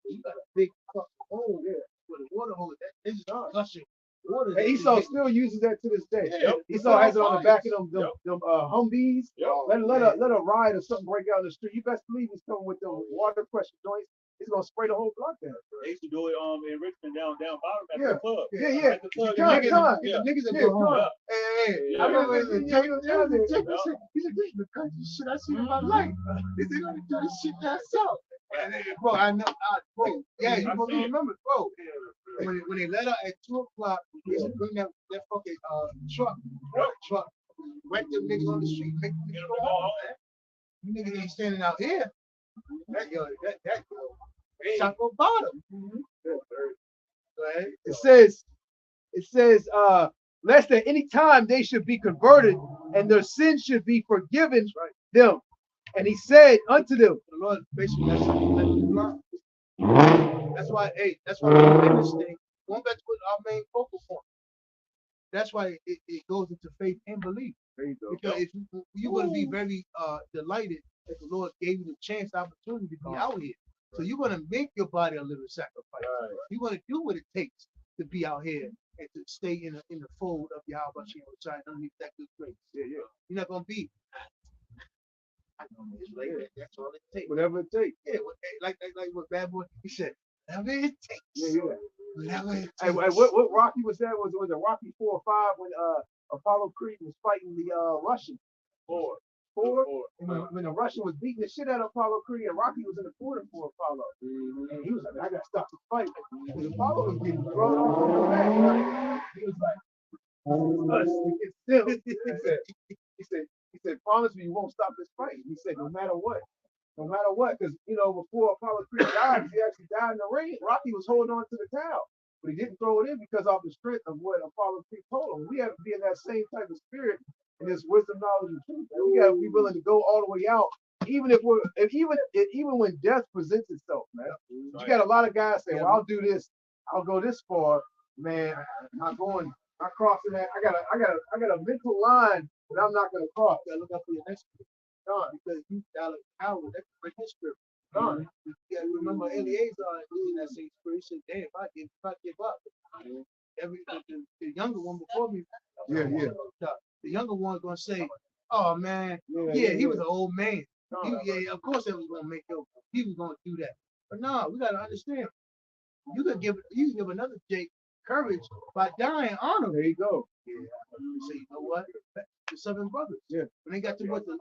you got a big cup hole with a water hose. That is gushing water. Hey, Esau still uses that to this day. Yeah. Esau has it on the back of them Humvees. Let a ride or something break out in the street. You best believe he's coming with them water pressure joints it's gonna spray the whole block down. They used to do it in Richmond down bottom at Yeah. the club. Yeah. At the club. John, Yeah. Niggas that Yeah, go home. John. Hey, Yeah. I remember the Yeah. tape. He said, "This is the country shit I seen in my life. They said, gonna do this shit down south." And then, bro, I know, bro, yeah, you supposed to remember, bro. When they let out at 2:00, they used to bring that fucking truck, wreck them niggas on the street, make them niggas go home, man. You niggas ain't standing out here. That Chaco bottom. Right? It says, lest at any time they should be converted and their sins should be forgiven them. And he said unto them, The Lord basically that's why, that's why we're in this thing. Going back to our main focal point. That's why it goes into faith and belief. there you go. Because if you're going to be very delighted that the Lord gave you the chance, opportunity to be out here. So you're going to make your body a living sacrifice. Right. You're going to do what it takes to be out here and to stay in the fold of Yahweh Shai underneath that good grace. Yeah. You're not going to be. It's like that. That's all it takes. Whatever it takes. Yeah, like what Bad Boy, he said, whatever it takes. Yeah. Whatever it takes. Hey, what Rocky was that? Was it Rocky 4 or 5 when Apollo Creed was fighting the Russian? Four. And when the Russian was beating the shit out of Apollo Creed, and Rocky was in the corner for Apollo. And he was like, I gotta stop the fight. And Apollo was getting thrown off in the back. He was like, it's still. He said, promise me you won't stop this fight. He said, no matter what. Because before Apollo Creed died, he actually died in the ring. Rocky was holding on to the towel, but he didn't throw it in because of the strength of what Apollo Creed told him. We have to be in that same type of spirit and this wisdom, knowledge, and truth. And we got to be willing to go all the way out, even when death presents itself, man. You got a lot of guys say, "Well, I'll do this. I'll go this far, man. I'm crossing that. I got a mental line that I'm not gonna cross. You gotta look out for your next spirit. Because you got a power that can break his spirit. You gotta remember Eleazar in that same spirit. He said, damn, if I give up. The younger one before me. Yeah. The younger one gonna say, oh man, he was an old man. Of course that was gonna make him. He was gonna do that. But no, we gotta understand. You can give another Jake courage by dying honorably. There you go. You say, you know what? The 7 brothers. Yeah. When they got to what the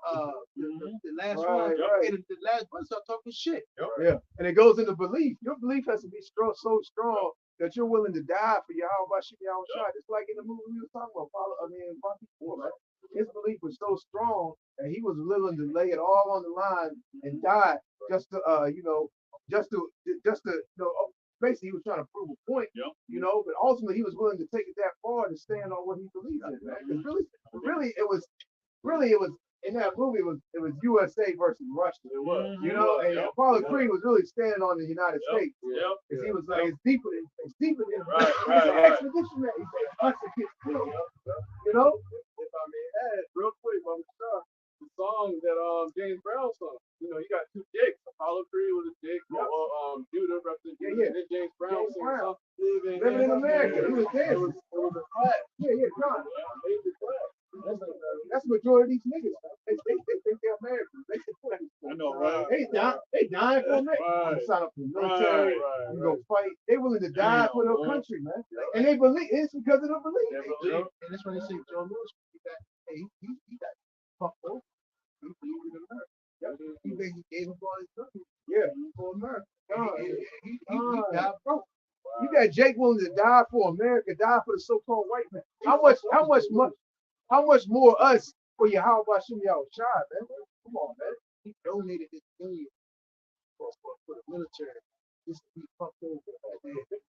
last Right, one, right. the last one start talking shit. Yeah. And it goes into belief. Your belief has to be so strong that you're willing to die for Yahweh Shai. Just like in the movie we were talking about, Rocky 4, right? His belief was so strong that he was willing to lay it all on the line and die just to basically he was trying to prove a point, but ultimately he was willing to take it that far to stand on what he believed in, man. Because really it was in that movie it was USA versus Russia. It was. And Apollo Creed was really standing on the United States. Because he was like, it's deeper than Right. He's an expedition man. He said, us against them. If I may add, real quick, Mama Star, the song that James Brown sung. You got 2 dicks. Apollo Creed was a dick, Judah represented Judah, and then James Brown sang song, Living in America. He was there. It was a class. John. Major class. That's the majority of these niggas. They think they're Americans. They support these I know, right? They dying for America. Right. You sign up for the military. Right. You go fight. They willing to die for their country, man. And they believe it's because of their belief. And that's why they say Joe Lewis, he got fucked over. He believed in America. He basically gave up all his money. Yeah. For America. He God. got broke. You got Jake willing to die for America, die for the so-called white man. How much more us for Yahweh Shai, man? Come on, man. He donated his million for the military just to be fucked over.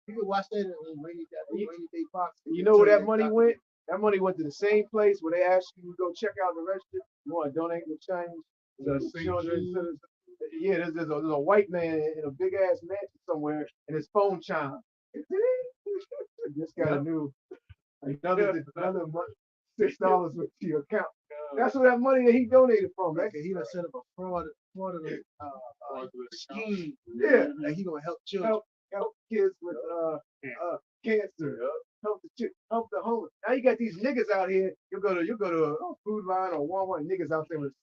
You can watch that on rainy day boxing. You know where that money went? That money went to the same place where they asked you to go check out the register. You want to donate the change? There's a white man in a big ass mansion somewhere, and his phone chimed. Just got a new another $6 with your account. That's where that money that he donated from, man. He done set up a fraud scheme. Yeah. That he gonna help children. Help kids with cancer. Help the homeless. Now you got these niggas out here. You go to a Food Line or Walmart. Niggas out there with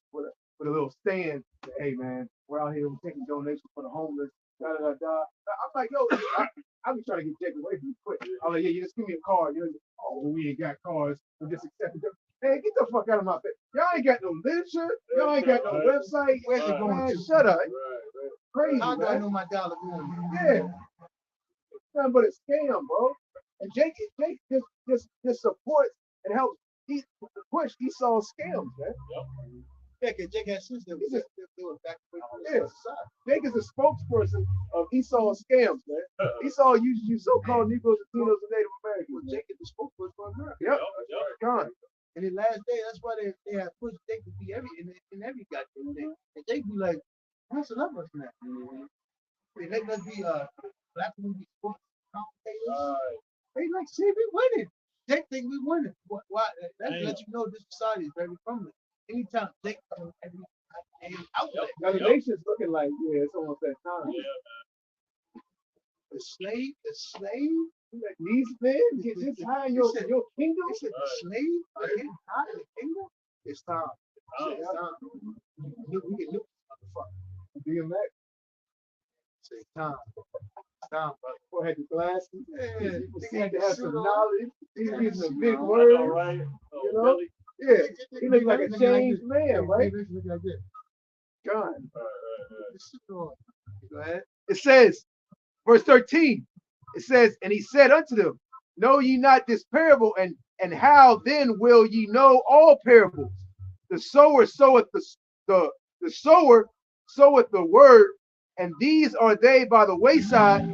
a little stand. Hey man, we're out here taking donations for the homeless. Da, da, da, da. I'm like, yo, I be trying to get Jake away from me quick. I'm like, yeah, you just give me a card. You know, oh, well, we ain't got cards. We just accept it. Hey, get the fuck out of my face. Y'all ain't got no literature. Y'all ain't got no website. Where's it going Man, to? shut up. Right. Crazy, How do I man. know my dollar going? Yeah. Nothing but a scam, bro. And Jake just supports and helps push Esau scams, man. Yeah, because Jake had since they were back Yeah. Jake is a spokesperson of Esau scams, man. Esau uses you so-called Negroes, Latinos, and Native Americans. Well, Jake is the spokesperson for America. Yep. Gone. In the last day, that's why they have pushed Jake to be in every goddamn thing. And Jake be like, what's the number from that? They let us be black women be sports commentators. They like, see, we winning. Jake think we winning. Why? That lets you know this society is very friendly. Anytime Jake comes every outlet. Now the nation's looking like, yeah, it's almost that time. The slave. Like, these men get this high in your kingdom. They said the slave are getting high in the kingdom. It's time. It's time. We can look motherfucker. DMX. Say time. It's time, brother. Boy had the glasses. Yeah, People they seem got to the have suit some on. knowledge. He's using a big All word. right. You know? Yeah. He looks like a changed man, right? Look like this. God. The suit on. Go ahead. It says, verse 13, it says, and he said unto them, know ye not this parable, and how then will ye know all parables? The sower soweth the sower soweth the word, and these are they by the wayside,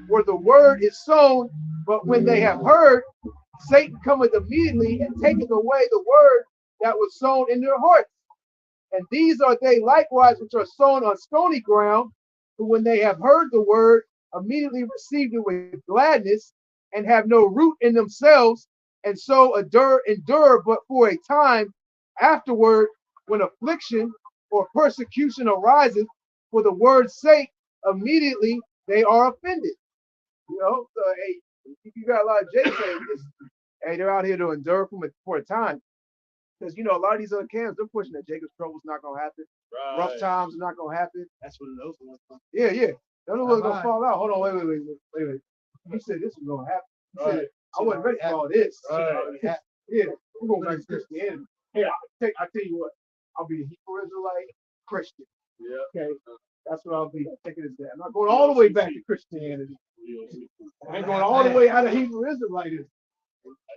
where the word is sown, but when they have heard, Satan cometh immediately and taketh away the word that was sown in their hearts. And these are they likewise which are sown on stony ground, who when they have heard the word, immediately received it with gladness, and have no root in themselves, and so endure but for a time. Afterward, when affliction or persecution arises for the word's sake, immediately they are offended. You know, so hey, you got a lot of J saying this. Hey, they're out here to endure for a time. Because you know, a lot of these other camps, they're pushing that Jacob's trouble's not gonna happen. Right. Rough times are not gonna happen. That's what those ones come. Yeah, yeah. Those ones gonna Right. fall out. Hold on, wait. You said this was gonna happen. You said Right. I wasn't ready for all this. Right. Yeah, we're going back to Christianity. Hey, I tell you what, I'll be a Hebrew Israelite Christian. Yeah. Okay, that's what I'll be. Take it as that. I'm not going all the way back to Christianity. I ain't going all the way out of Hebrew Israelitism.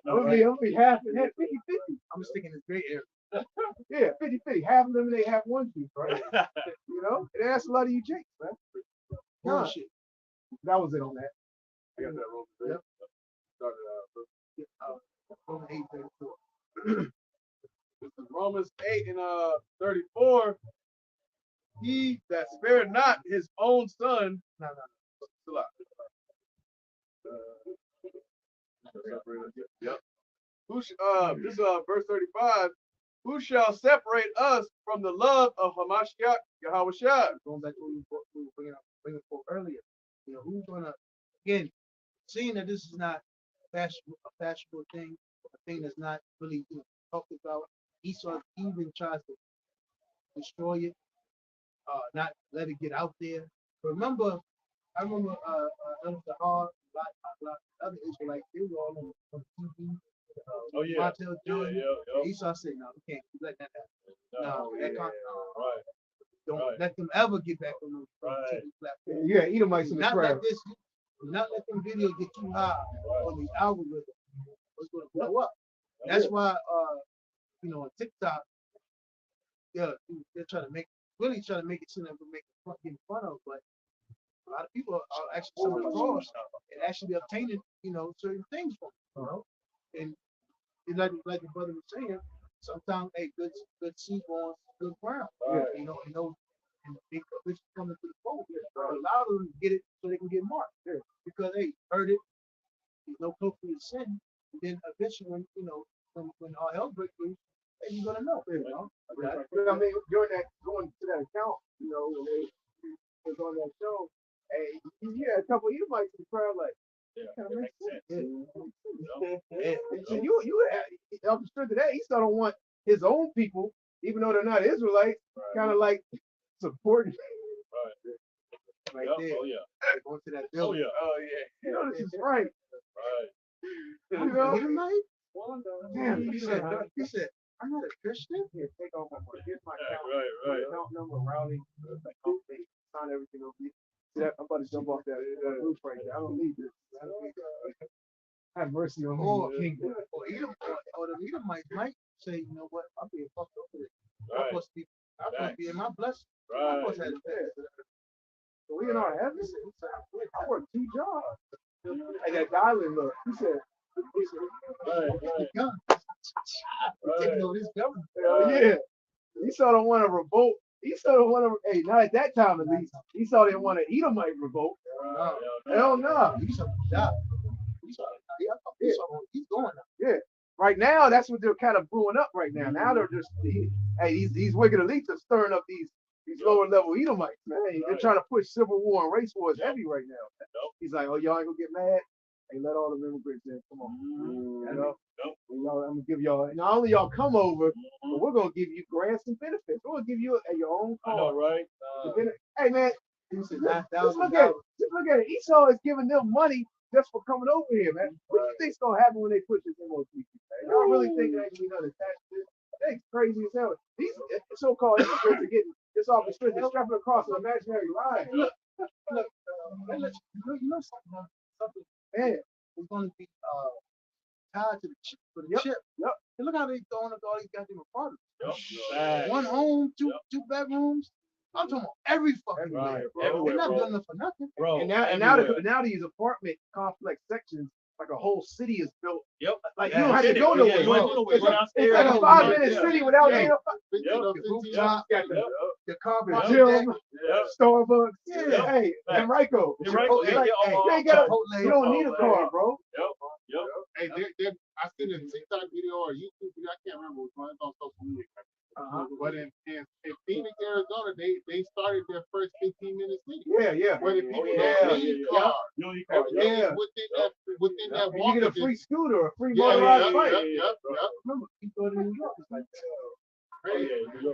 I'm gonna be half and half, 50-50. I'm sticking this gray area. Yeah, 50-50. Half of them they have one piece, right? You know, and that's a lot of you Jakes, man. Bullshit. That was it on that. I got that wrong. Yep. Started Romans 8:34. This is Romans 8 and 34. He that spared not his own son. No. Still out. Yep. This verse 35. Who shall separate us from the love of Hamashiach Yahweh Shai? Going back to what we were bringing forth earlier. You know, who's gonna again, seeing that this is not a fashionable thing, a thing that's not really talked about. Esau even tries to destroy it, not let it get out there. But I remember Elder Sahar, a lot of other Israelites, they were all on TV. Oh yeah. Montel Jordan. Yeah. Esau said, "No, we can't let that happen. No, that can't. Right. Don't Right. let them ever get back on those Right. TV platforms. Yeah, Edomites in the Not crowd. let this. Not let them videos get too high on these algorithms. It's going to blow up. That's why, on TikTok, they're trying to make it seem like we're getting fun of, but a lot of people are actually coming across and actually obtaining, certain things from it. And it's like the brother was saying, sometimes good seed on good ground. Right. And big fish coming to the fold. Allow them to get it so they can get marked. Because they heard it, there's no closer to sin. And then eventually when all hell breaks loose, then you're gonna know. But I mean, during that going to that account, when they was on that show, hey, you had a couple of Edomites in the crowd like, kind of makes sense. And so you understood that Esau don't want his own people, even though they're not Israelites, kind of like supporting. right Yep. there. Oh yeah. They're going to that Oh building. yeah. Oh yeah. You know this is right. Right. You know? Edomite? Damn, He said, I'm not a Christian. Here, take off my money. Here's my Right. account. Right. Account number, routing, company, sign everything over here. See that? I'm about to jump off that roof right there. I don't need this. I don't need this. Have mercy on Or, me, kingdom. or the Edomites might say, you know what, I'm being fucked over this. I'm Right. supposed to be in my blessing. I'm Right. supposed to have this. So we in our heaven. I work 2 jobs. Like that dialing look. He said, Right. Taking over this government. hell yeah. He saw them want to revolt. He saw them want to, hey, not at that time at least. He saw they want to Edomite revolt. Hell no. He's going to die. He's going now. Yeah. Right now, that's what they're kind of brewing up right now. Now they're just, these wicked elites are stirring up these lower level Edomites, man. They're trying to push civil war and race wars heavy right now. He's like, oh, y'all ain't gonna get mad? Hey, let all the immigrants in. Come on. You know? I'm gonna give y'all, not only y'all come over, but we're gonna give you grants and benefits. We're gonna give you your own I know, car. right? Hey man, He said, just look at it. Just look at it. Esau is giving them money just for coming over here, man. What do you think's gonna happen when they push this MOT? Y'all really think that you know the taxes? That's crazy as hell. These so-called immigrants are getting this off the street. They're strapping across an imaginary line. Look, you know something Man, is going to be tied to the chip. For the Yep, chip. yep. And look how they throwing up all these goddamn apartments. Yep. One home, two bedrooms. I'm talking about every fucking Right. way. Everywhere, They're not bro. building it for nothing. Bro. and now these apartment complex sections, like a whole city is built. Yep. Like you don't have to go nowhere. You ain't go nowhere. It's Go like downstairs. a 5-minute city without Yeah. being Yep. got the carpet Yep. gym, Yep. Starbucks. Yeah. Hey, and Rico. You're right. It's like, Yeah, you ain't got Chipotle. you don't need a car, bro. Yep. Hey, I seen a TikTok video or YouTube video. I can't remember which one. It's on social media. But in Phoenix, Arizona, they started their first 15-minute city. Yeah. Where the people Yeah. don't need cars. You don't need cars. Everything Yeah. is within that And you get a walking free scooter, a free distance. motorized bike. Yep. Remember, you go to New York. It's like, Oh, yeah. You go.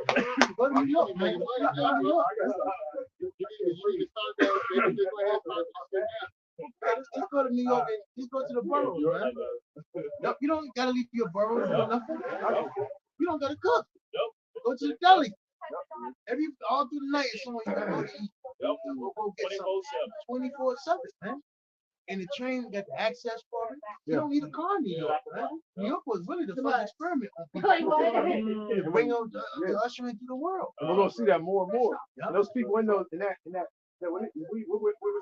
go to New York, man. You Go to New York. need to start that. They can just go ahead and start that. Just go to New York and just go to the boroughs, man. Nope, you don't gotta leave your borough for nothing. You don't gotta cook. Go to the deli. All through the night, if someone you can go to eat. Go get something. 24/7, man. And the train got the access for it. You don't need a car in New York, man. New York was really the first experiment on people. To bring them to usher into the world. And we're gonna see that more and more. Yep. And those people in that what was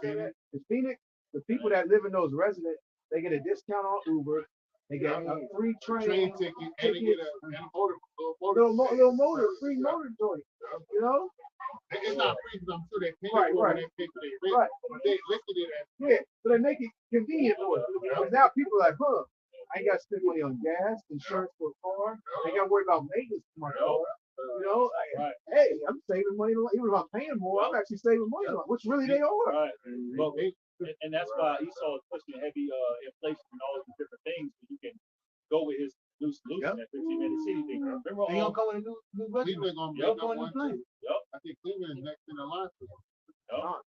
that? In Phoenix, the people that live in those residents, they get a discount on Uber. They get a free Train ticket and they get a little motor, free motor joint. You know? It's not free because I'm sure they pay Right, for right. it and they pay for their rent. Right. But they listed it as Yeah. So they make it convenient for us. Because now people are like, I ain't got to spend money on gas, insurance for a car. I ain't got to worry about maintenance for my car. You know, hey, I'm saving money. Even if I'm paying more, I'm actually saving money, which really they are. Right. Well, and that's why Esau is pushing heavy inflation and all these different things. You can go with his new solution, that 15-minute city thing. Remember They gonna come with a new restaurant. Cleveland gonna They'll make go up in the one plane. too. I think Cleveland is next in the line for them.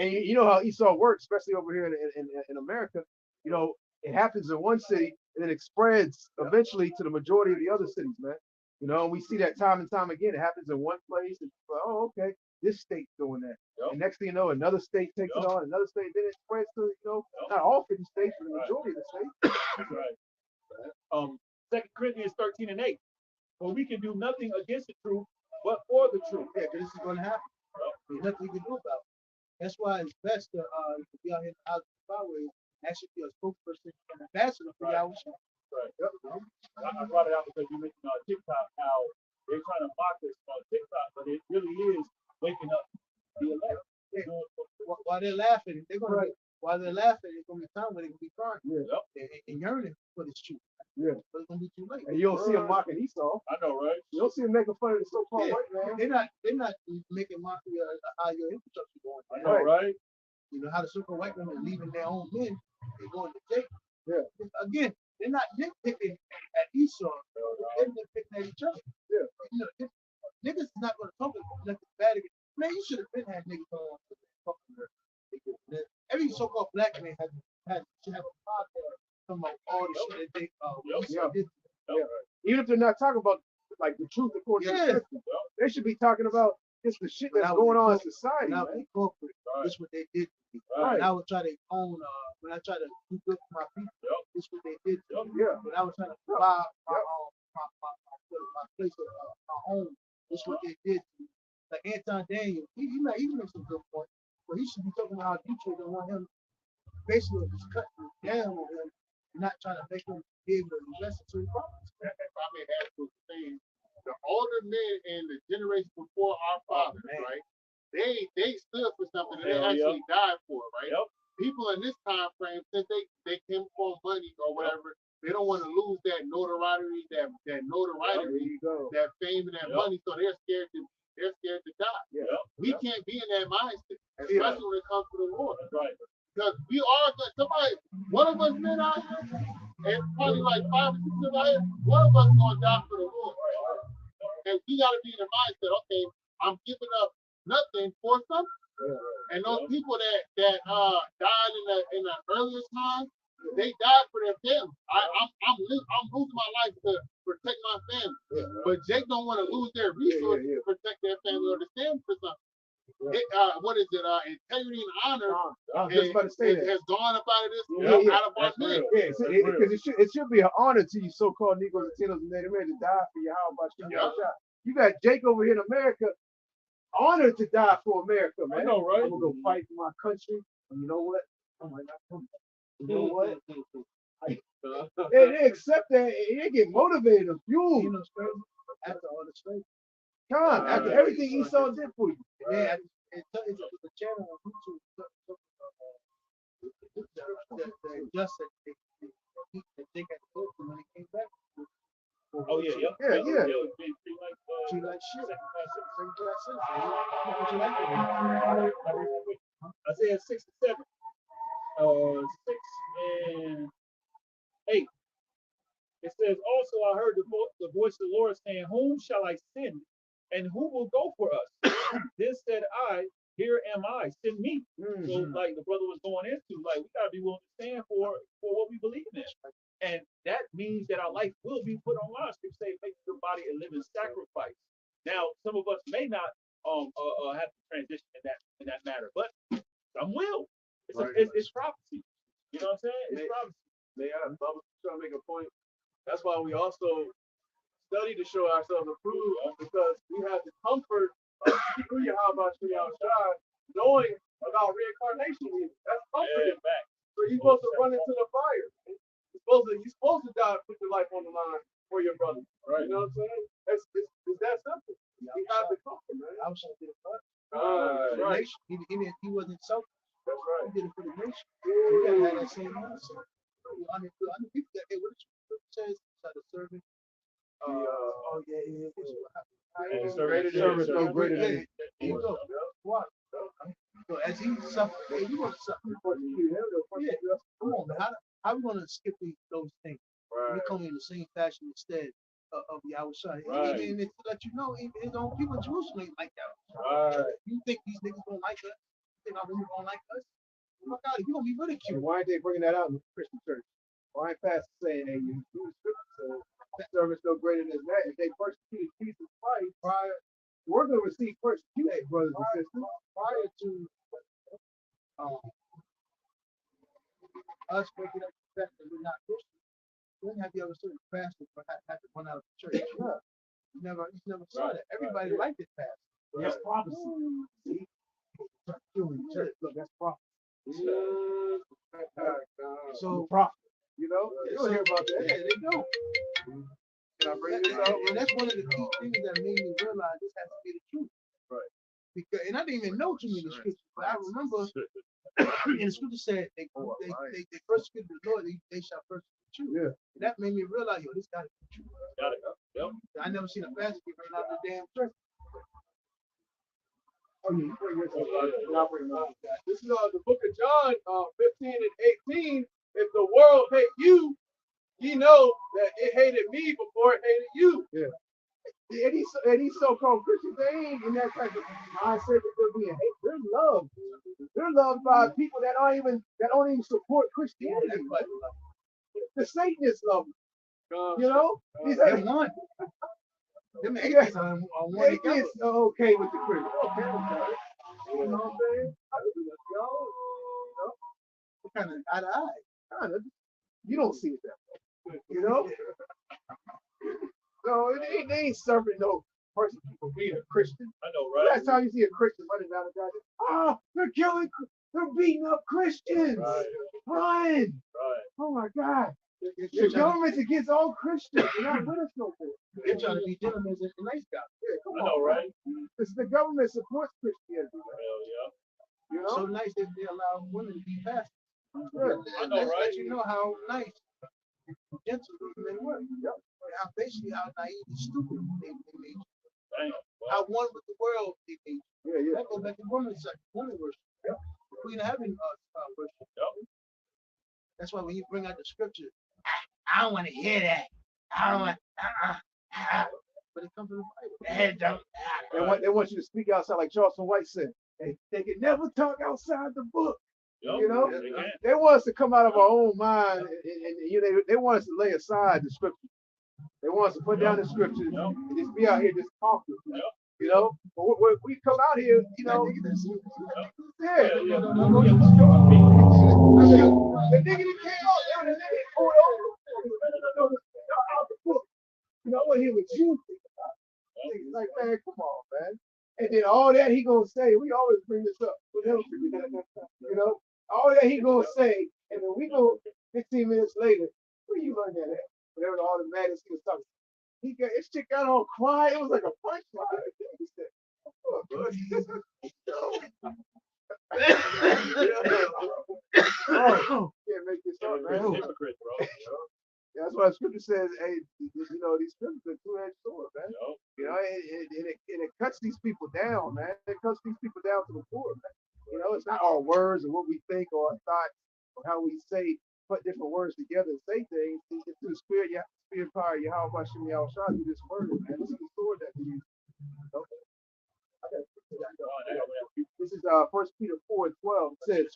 And you know how Esau works, especially over here in America. You know, it happens in one city and then it spreads eventually to the majority of the other cities, man. You know, and we see that time and time again. It happens in one place, and okay, this state's doing that. And next thing you know, another state takes it on, another state, then it spreads to, not all 50 states, but the majority of the states. Right. 2 Corinthians 13:8. For we can do nothing against the truth, but for the truth. Yeah, this is gonna happen. There's nothing you can do about it. That's why it's best to be out here in the house of byways, actually be a spokesperson and ambassador for Yahweh. Right. I brought it out because you mentioned on TikTok how they're trying to mock this on TikTok, but it really is waking up the elect. Yeah. While they're laughing, while they're laughing, it's gonna be time when they're gonna be crying and yearning for this truth. Yeah. But it's gonna be too late. And you'll see them mocking Esau. I know, right? You'll see them making fun of the so-called Yeah. white man. They're not making mockery of how your infrastructure going. I know, right? You know how the super white women are leaving their own men, they're going to jail. Yeah. Again, they're not nitpicking at Esau, they're nitpicking at each other. Yeah. You know, niggas is not gonna talk nothing bad again. Man, you should have been had niggas on fuck so-called black man should have a podcast talking about all the shit that they did. Yeah. Even if they're not talking about like the truth according to the scripture, they should be talking about just the shit that's going on in society. When I was in corporate, this is what they did to me. Right. When I was trying to own, when I try to do good for my people, this is what they did to me. Yeah. When I was trying to buy my place, my home, this is what they did to me. Like Anton Daniel, he makes some good points, but he should be talking about how Detroit don't want him, basically just cutting down on him, not trying to make him be able to invest into the property. If I may add to the thing, the older men in the generation before our fathers, right? They stood for something and they actually died for it, right? People in this time frame, since they came for money or whatever, they don't want to lose that notoriety, that fame and that money, so they're scared to die. We can't be in that mindset, especially when it comes to the Lord. Right. Because we are one of us men out here, and probably like 5 or 6 of us out here, one of us gonna die for the Lord. And we gotta be in the mindset, okay, I'm giving up nothing for something. And those people that died in the earliest times, they died for their family. I'm losing my life to protect my family. But Jake don't want to lose their resources to protect their family or to stand for something. Integrity and honor I was just about to say that. has gone up out of this, out of our men. Yeah, because it should be an honor to you so-called Negroes, Latinos, and Native Americans to die for your how about you. You got Jake over here in America, honored to die for America, man. I know, right? I'm gonna go fight for my country. And you know what? I'm like, you know what? They accept that and they get motivated and fueled. You know, after all the slavery. Come after everything Esau did for you. And then it's a channel on YouTube just that they got to go to when they came back. Oh yeah. She like shit. Isaiah 6 and 7. 6 and 8. It says, also I heard the voice of the Lord saying, whom shall I send? And who will go for us? Then said I, here am I, send me. So like the brother was going into, like we gotta be willing to stand for what we believe in. And that means that our life will be put on line. People say make your body a living sacrifice. Now some of us may not have to transition in that matter, but some will. It's prophecy. You know what I'm saying? It's prophecy. I was trying to make a point. That's why we also study to show ourselves approved, because we have the comfort of through Yahweh Shai, knowing about reincarnation. That's comforting. So you're supposed to run into the fire. You're supposed to die and put your life on the line for your brother. Right? You know what I'm saying? It's that simple. We have the comfort, man. I was thinking first. Right. He wasn't selfish. That's right. He did it for the nation. You gotta have that same mindset. People that what it says about the servant. Service no greater than you know what? So as he suffered, you gonna suffer. Yeah, come on, man. How we gonna skip those things? We come in the same fashion instead of Yahweh Shai. And to let you know, his own people in Jerusalem ain't like that. You think these niggas don't like us? You think our women don't like us? Oh my God, you gonna be ridiculed. Why ain't they bringing that out in the Christian church? Why ain't Pastor saying, hey, you do the scripture, so service no greater than that? If they persecuted Jesus Christ, we're going to receive persecution, brothers and sisters. Prior to us waking up to the fact that we're not Christians, then have you ever seen a pastor have to run out of the church? You never saw that. Everybody liked it pastor. That's prophecy. See? Look, that's prophecy. So prophet, you know, you don't hear about that. Yeah, they don't. Can I bring this out? And that's one of the key things that made me realize this has to be the truth. Right. Because, and I didn't even know too many scriptures, but I remember in the scripture said they persecuted the Lord, they shall persecute you. Yeah. And that made me realize, yo, this gotta be true. I never seen a pastor get ran out of the damn church. Oh, yeah, you bring yourself. This is the book of John, 15 and 18. If the world hate you, ye know that it hated me before it hated you. Yeah. and these so-called Christians, they ain't in that type of mindset that they're being hate. They're loved. They're loved by people that don't even support Christianity. The Satanists love them. You know? They want. Them atheists are one together. Atheists are okay with the Christians. Okay with that. You know what I'm saying? Kind of eye to eye. Kind of. You don't see it that way. You know? No, they ain't serving no person for being a Christian. I know, right? Last time you see a Christian running down the guy, they're beating up Christians. Right. Run. Right. Oh my God. The government's against all Christians. They're not with us no more. They're trying to be gentlemen and nice guys. Yeah, come I know, on, right? Because the government supports Christianity. Hell yeah. You know? So nice that they allow women to be pastors. Yeah. I know, right? Let you know how nice and gentle they were. How basically how naive and stupid they made you. Damn. How one with the world they made you. Yeah. That goes back to women worship. Yep. Queen of Heaven worship. Yep. That's why when you bring out the scripture, I don't want to hear that. I don't want. But it comes from the Bible. They want you to speak outside, like Charleston White said. They can never talk outside the book. Yep. You know, They can. they want us to come out of our own mind, and you know, they want us to lay aside the scripture. They want us to put down the scriptures and just be out here just talking. You know, but when we come out here, you know, yeah. The nigga that came out there, the nigga pulled over. You know, I want to hear what you think about it. Like, man, come on, man. And then all that he gonna say, we always bring this up with him, you know, all that he gonna say, and then we go 15 minutes later, where you learn that at? Whatever all the madness he was talking. He got his chick got all quiet. It was like a punchline. He said, oh, can't make this up, man. Hypocrite, bro. Yeah, that's why the scripture says, hey, you know, these scriptures are two-edged sword, man. Yep. You know, it cuts these people down, man. It cuts these people down to the core, man. You know, it's not our words or what we think or our thoughts or how we say, put different words together and say things. It's through the spirit, spirit power, Yahweh Hashem Yahushua, through this word, man. This is the sword that we use. Okay. This is 1 Peter 4:12. It says,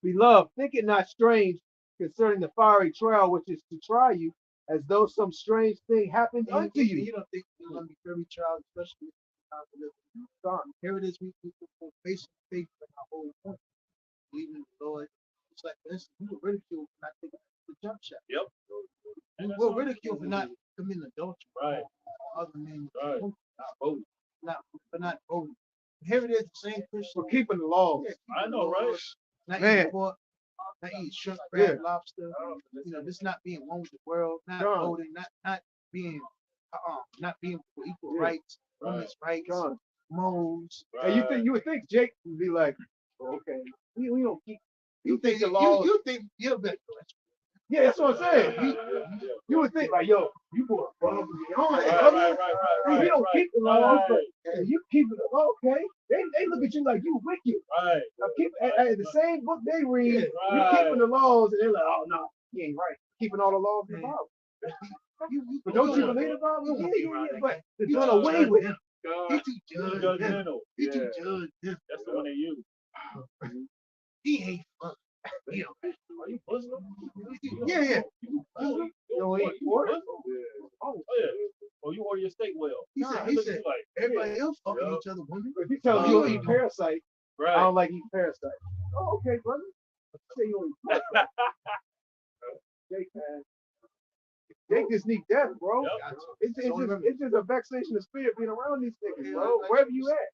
Beloved, think it not strange concerning the fiery trial which is to try you, as though some strange thing happened unto you. You don't think you're going to be very child, especially here it is, we will face faith in our whole point. Believing in the Lord. It's like, for instance, we were ridiculed for not taking the jump shot. Yep. We were ridiculed for not committing adultery. Right. Other men, Right. for not voting. Here it is, the same Christian. For keeping the law. Yeah, I know, right? Not Man. eating pork, not eating shrimp, crab, lobster. You know, this not being one with the world, not John. voting, not being for equal Yeah. rights, Right. women's rights, John. moles. And you would think Jake would be like, okay, we don't keep. You think the law? you think you're better. Yeah, that's what I'm saying. You would think like, yo, you going above and beyond. We don't keep the law, but you keep it. Okay, they look at you like you wicked. Right. Now, the same book they read, you Right. keeping the laws, and they're like, oh no, he ain't right. Keeping all the laws in the Bible. But don't you believe the Bible? Yeah. But they're done away with it. He too judgmental. Judgmental. He too Yeah. judgmental. That's the one they use. He ain't fun. He don't. Are you Muslim? Yeah. You know, ain't for it. Oh yeah. Oh, you order your steak well. He said, like everybody else fucking each other women. If you tell me you don't eat parasite, I right. don't like eating parasite. Oh, okay, brother. Say you don't eat parasite. Jake, man. Jake just need death, bro. Yep. It's just a vexation of spirit being around these niggas, bro. Wherever you at.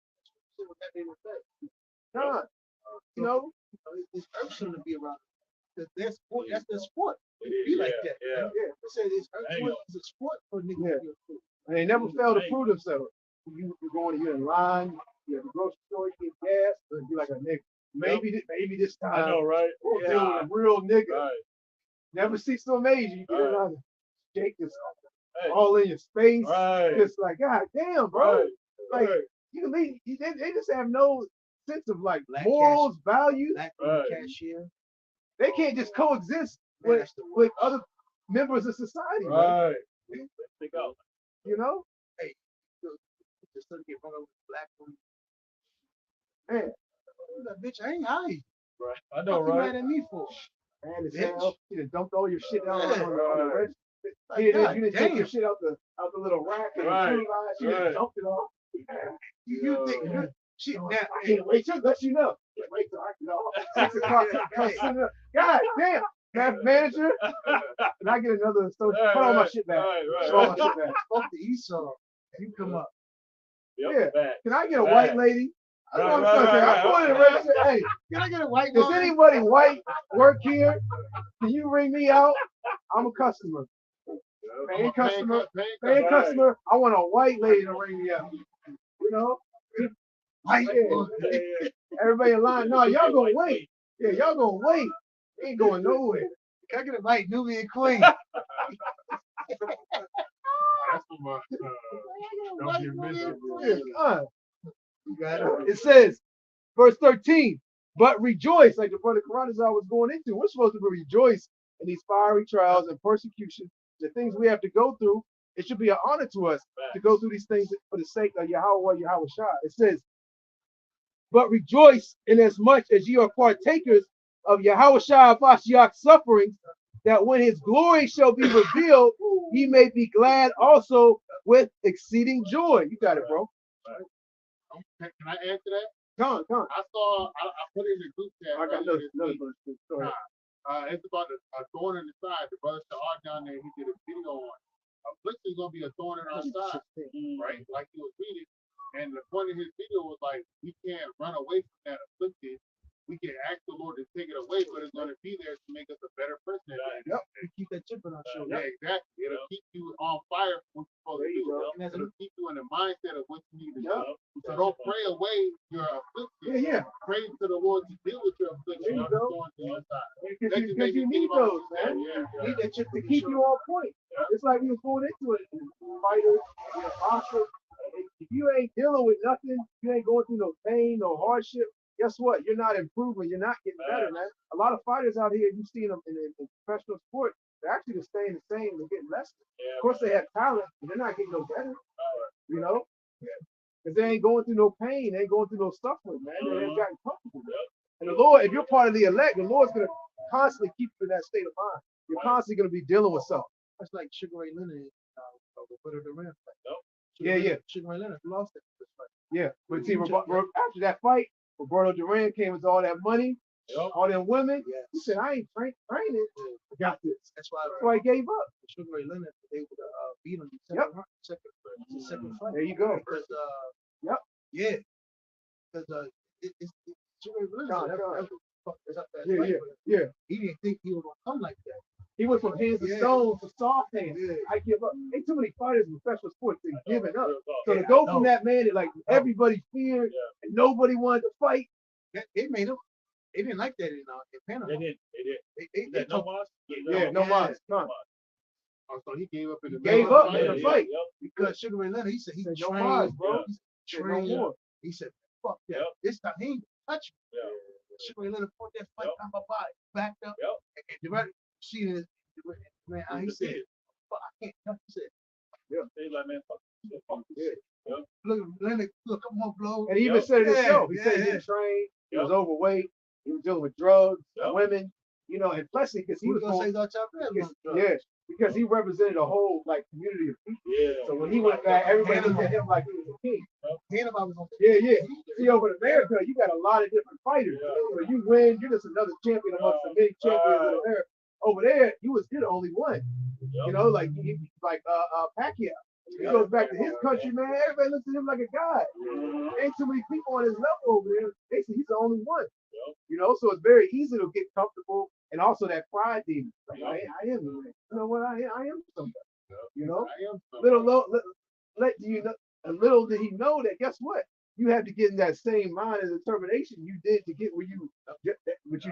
John, you know? It's irksome to be around. That's sport. That's their sport. Be like that. Yeah. Yeah. They say it's irksome. It's a sport for niggas. Yeah. To be a fool. And they never fail to prove themselves. You're in line, you're at the grocery store, you get gas, and be like a nigga. Maybe this time. I know, right? We'll deal with a real nigga. Right. Never see some Asian. You get Right. around Jake is Hey. all in your space. Right. Just like, God damn, bro. Right. Like, Right. you leave, they just have no sense of like Black morals, values. Black Right. cashier. They can't just coexist Man, with, that's the with other members of society, man. Right. Stick out. You know? sudden get run over with a black woman. Man, You like, bitch, I ain't high. Right. I What know, you right? mad at me for? man, it's Bitch. you done dumped all your shit down Yeah. on the register. Like, Here it is, God you didn't take your damn. shit out the little rack and Right, the food line. She right. done dumped it off. You think shit now? I can't wait till let you know. Can't wait till I know. 6 o'clock. God damn, manager. And I get another store. Right, Put all my right, shit back. right, right. Put all my shit back. Fuck the Esau. You come up. Yep, Yeah. back. Can I get a Right. white lady? Right, I'm right, right, I'm going to the right. register. Hey, Can I get a white does woman? anybody white work here? Can you ring me out? I'm a customer. Paying customer. Paying customer. I want a white lady to ring me out. You know? White Yeah. woman. Everybody in line. No, y'all gonna wait. Yeah, y'all gonna wait. Ain't going nowhere. Can I get a white Nubian queen? That's what my White get Nubian mentioned. Yeah, queen. You got it. It says, verse 13, but rejoice, like the brother Karanazar was going into. We're supposed to rejoice in these fiery trials and persecution, the things we have to go through. It should be an honor to us to go through these things for the sake of Yahweh, Yahweh Shah. It says, but rejoice inasmuch as ye are partakers of Yahweh Shah Mashiach's sufferings, that when his glory shall be revealed, ye may be glad also with exceeding joy. You got it, bro. Can I add to that? Come on. I put it in the group chat. I got earlier another this week. story. It's about a thorn in the side. The brother Shahar down there, he did a video on affliction is gonna be a thorn in our side, right? Like he was reading, and the point of his video was like, we can't run away from that affliction. We can ask the Lord to take it away, but it's gonna be there to make us a better person. Yep. Keep that chip on our shoulder. Yeah, exactly. It'll keep you on fire for what you're supposed to do. It'll keep you in the mindset of what you need to do. So don't pray away your affliction. Yeah. Pray to the Lord to deal with your affliction There you on the go. thorns in your side. Because you need those, man. You need that chip to keep you on point. It's like we was going into it. Fighters, boxers. If you ain't dealing with nothing, you ain't going through no pain, no hardship. Guess what? You're not improving. You're not getting better, man. A lot of fighters out here, you see them in professional sport, they're actually just staying the same and getting less. Of course, they have talent, but they're not getting no better. You know, because they ain't going through no pain, they ain't going through no suffering, man. They ain't gotten comfortable. And the Lord, if you're part of the elect, the Lord's gonna constantly keep you in that state of mind. You're constantly gonna be dealing with something. That's like Sugar Ray Leonard with the Ram fight. Yeah. Sugar Ray Leonard lost it. Yeah, but see, after that fight, Roberto Duran came with all that money, all them women. Yes. He said, "I ain't training. I got this." That's why he gave up. Sugar Ray Leonard was able to beat him the second fight. There you go. Because Yep. Yeah. Because it's Sugar Ray Leonard. Yeah. He didn't think he was gonna come like that. He went from hands of stone to soft hands. Yeah. I give up. Ain't too many fighters in professional sports that giving up. So to go from that man that like everybody feared and nobody wanted to fight. It made him. They didn't like that in Panama. They did. They No mas? No mas. Oh, so he gave up in the Gave up in the fight. Because Sugar Ray Leonard, he said he No trained, mas, bro. He No trained. more. He said, "Fuck that! This time he ain't gonna touch me." Sugar Ray Leonard fought that fight on my body, backed up, and the right see this man. He said, "Fuck, I can't touch." He said, They like, man, fuck this shit. "Look, Leonard, look, come on, blow." And he even said it himself. He Yeah, said he yeah. didn't train. He was overweight. He was dealing with drugs, women. You know, and plus because he was going. Yeah, because he represented a whole like community of people. Yeah. So when he went back, everybody looked at him like he was a king. Yeah. See, over in America, you got a lot of different fighters. So you win, you're just another champion amongst the many champions in America. Over there, you're the only one. You know, like Pacquiao. He goes back to his country, man. Everybody looks at him like a god. Ain't too many people on his level over there. They say he's the only one. You know, so it's very easy to get comfortable, and also that pride demon. Like, I am the man. You know what? I am somebody. You know, little did he know that. Guess what? You have to get in that same mind and determination you did to get what you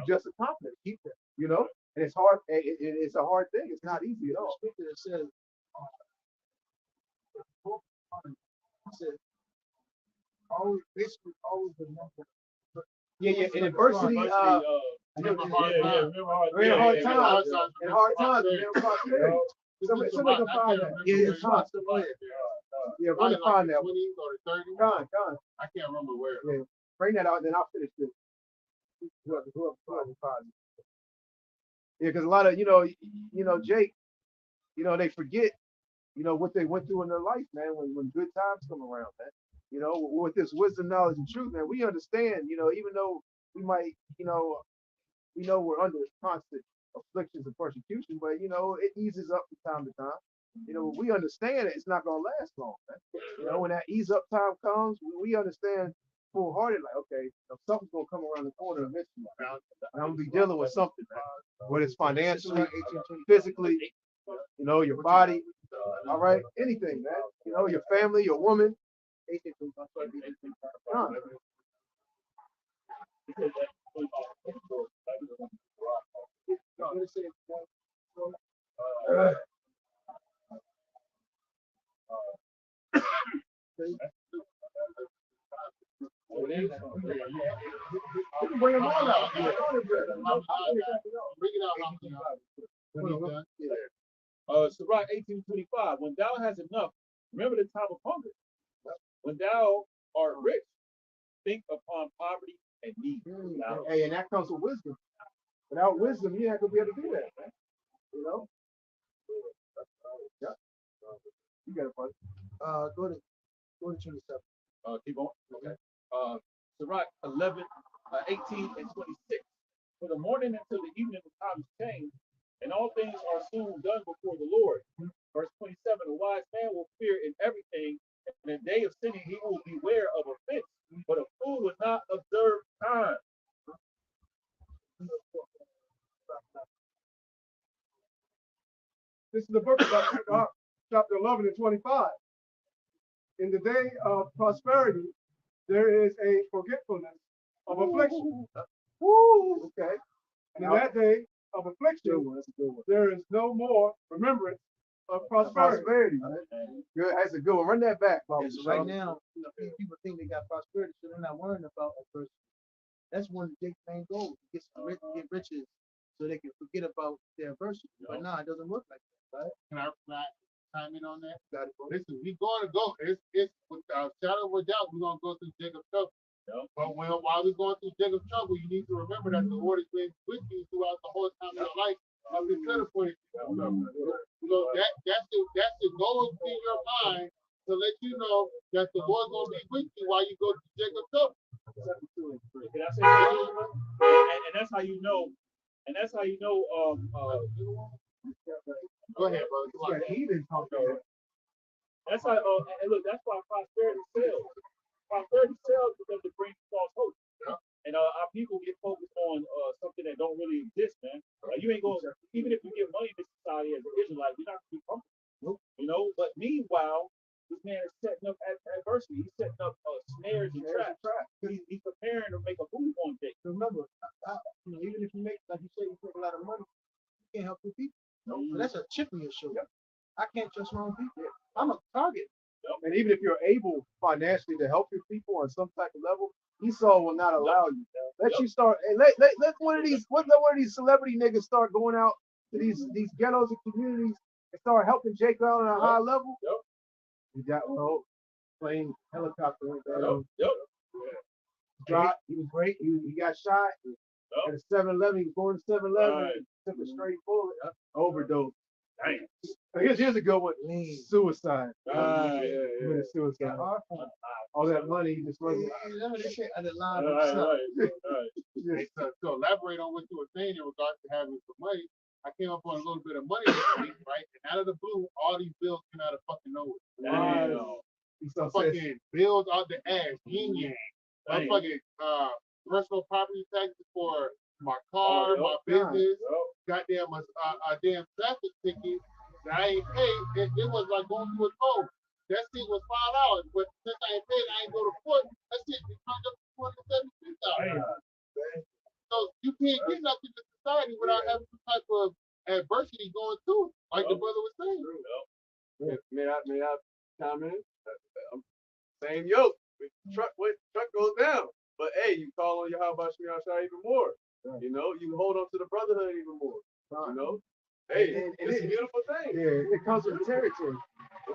just accomplished. Keep that. You know, and it's hard. It's a hard thing. It's not easy at all. It says, he said, always remember. Yeah. In adversity, Remember hard times. Somebody can find that. Yeah, Yeah, run probably the pond the that 20s or the 30s. Con. I can't remember where. Yeah. Bring that out, then I'll finish this. Whoever finds it. Yeah, because a lot of Jake, they forget, what they went through in their life, man. When good times come around, man. With this wisdom, knowledge, and truth, man, we understand. Even though we might, we know we're under constant afflictions and persecution, but it eases up from time to time. We understand that it's not gonna last long, man. When that ease up time comes, we understand full hearted, like, okay, something's gonna come around the corner eventually. And I'm gonna be dealing with something, man. Whether it's financially, physically, your body, all right, anything, man. Your family, your woman. Bring them all out. Bring it out. Sirach 18:25. When thou hast enough, remember the time of hunger. When thou art rich, think upon poverty and need. Hey, and that comes with wisdom. Without wisdom, you're not gonna be able to do that, man. Yeah. You got it, buddy. Go to 27. Keep on. Okay. Sirach 18 and 26. For the morning until the evening the times change, and all things are soon done before the Lord. Verse 27, a wise man will fear in everything, and in the day of sinning he will beware of offense, but a fool will not observe time. This is the book about chapter 11 and 25. In the day of prosperity, there is a forgetfulness of affliction. Woo! Okay. And in that day of affliction, there is no more remembrance of prosperity. Good. That's a good one. Run that back, Bob. So right now, people think they got prosperity, so they're not worrying about adversity. That's one of Jake's main goals: get riches, so they can forget about their adversity. But no, it doesn't work like that, right? Can I chime in on that? Listen, we're going to go. It's without shadow of a doubt, we're going to go through Jacob's trouble. But while we're going through Jacob's trouble, you need to remember that the Lord has been with you throughout the whole time of your life up until the point. That's the goal in your mind to let you know that the Lord's going to be with you while you go through Jacob's trouble. Can I say that? And that's how you know. And that's how you know. Go ahead, brother. That's how. And look, that's why prosperity sells. Prosperity sells because it brings false hope. And our people get focused on something that don't really exist, man. You ain't going, even if you get money in this society as an Israelite, you're not going to be comfortable. But meanwhile, this man is setting up adversity. He's setting up snares and traps. He's preparing to make a move on things. Remember, even if you make, like you say, you make a lot of money, you can't help your people. So that's a chip in your shoulder. I can't trust my own people. I'm a target. And even if you're able financially to help your people on some type of level, Esau will not allow you. Let you start. Let one of these celebrity niggas start going out to these ghettos and communities and start helping Jake out on a high level. He got plane helicopter. Dropped. He was great. He got shot at a 7-Eleven. He was going to 7-Eleven. Took a straight bullet. Overdose. Damn. Here's a good one. Suicide. Suicide. All that money he just wasn't. To elaborate on what you were saying in regards to having some money, I came up on a little bit of money this week, right? And out of the blue, all these bills came out of fucking nowhere. Fucking bills out the ass, yin yang. Fucking personal property taxes for my car, my business, goddamn a damn traffic ticket that I ain't paid. It was like going through a toll. That shit was $5, but since I ain't paid, I ain't go to court. That shit turned up to $273,000. So you can't get nothing to society without having some type of adversity going through it, like the brother was saying. May I chime in? Same yoke. Truck goes down. But hey, you call on your how about Shemiyah even more. You hold on to the brotherhood even more. Hey, it's a beautiful thing. Yeah, it comes with the territory.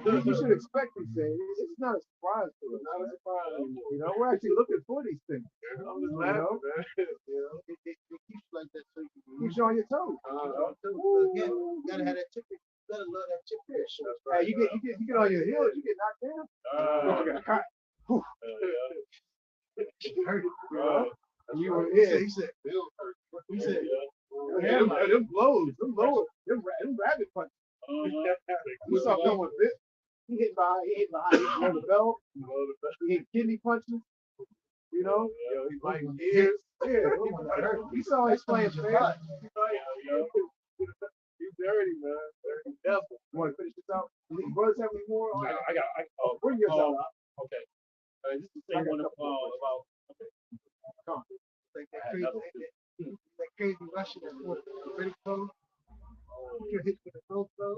You should expect these things. It's not a surprise to us. Not a surprise anymore. You know, we're actually looking for these things. I'm just You laughing, know? man. You know? It keeps like that so you can Keep you on your toes. again, you gotta have that chip. You gotta love that chip fish. Hey, you get on your heels, you get knocked down. You got caught. Whew. Hurt. You know? And you were He said, Bill hurt. he said, them blows, them rabbit punches. You saw him with this. He hit behind, he hit below the belt. He hit kidney punches. You know? Yo, he's like ears. Yeah, he saw his playing fair. He's dirty, man. Dirty devil. You want to finish this out? Brothers have any more? Bring yours out. Okay. This is the same one about. like that crazy Russian that wore the ready clothes. You hit with a low blow.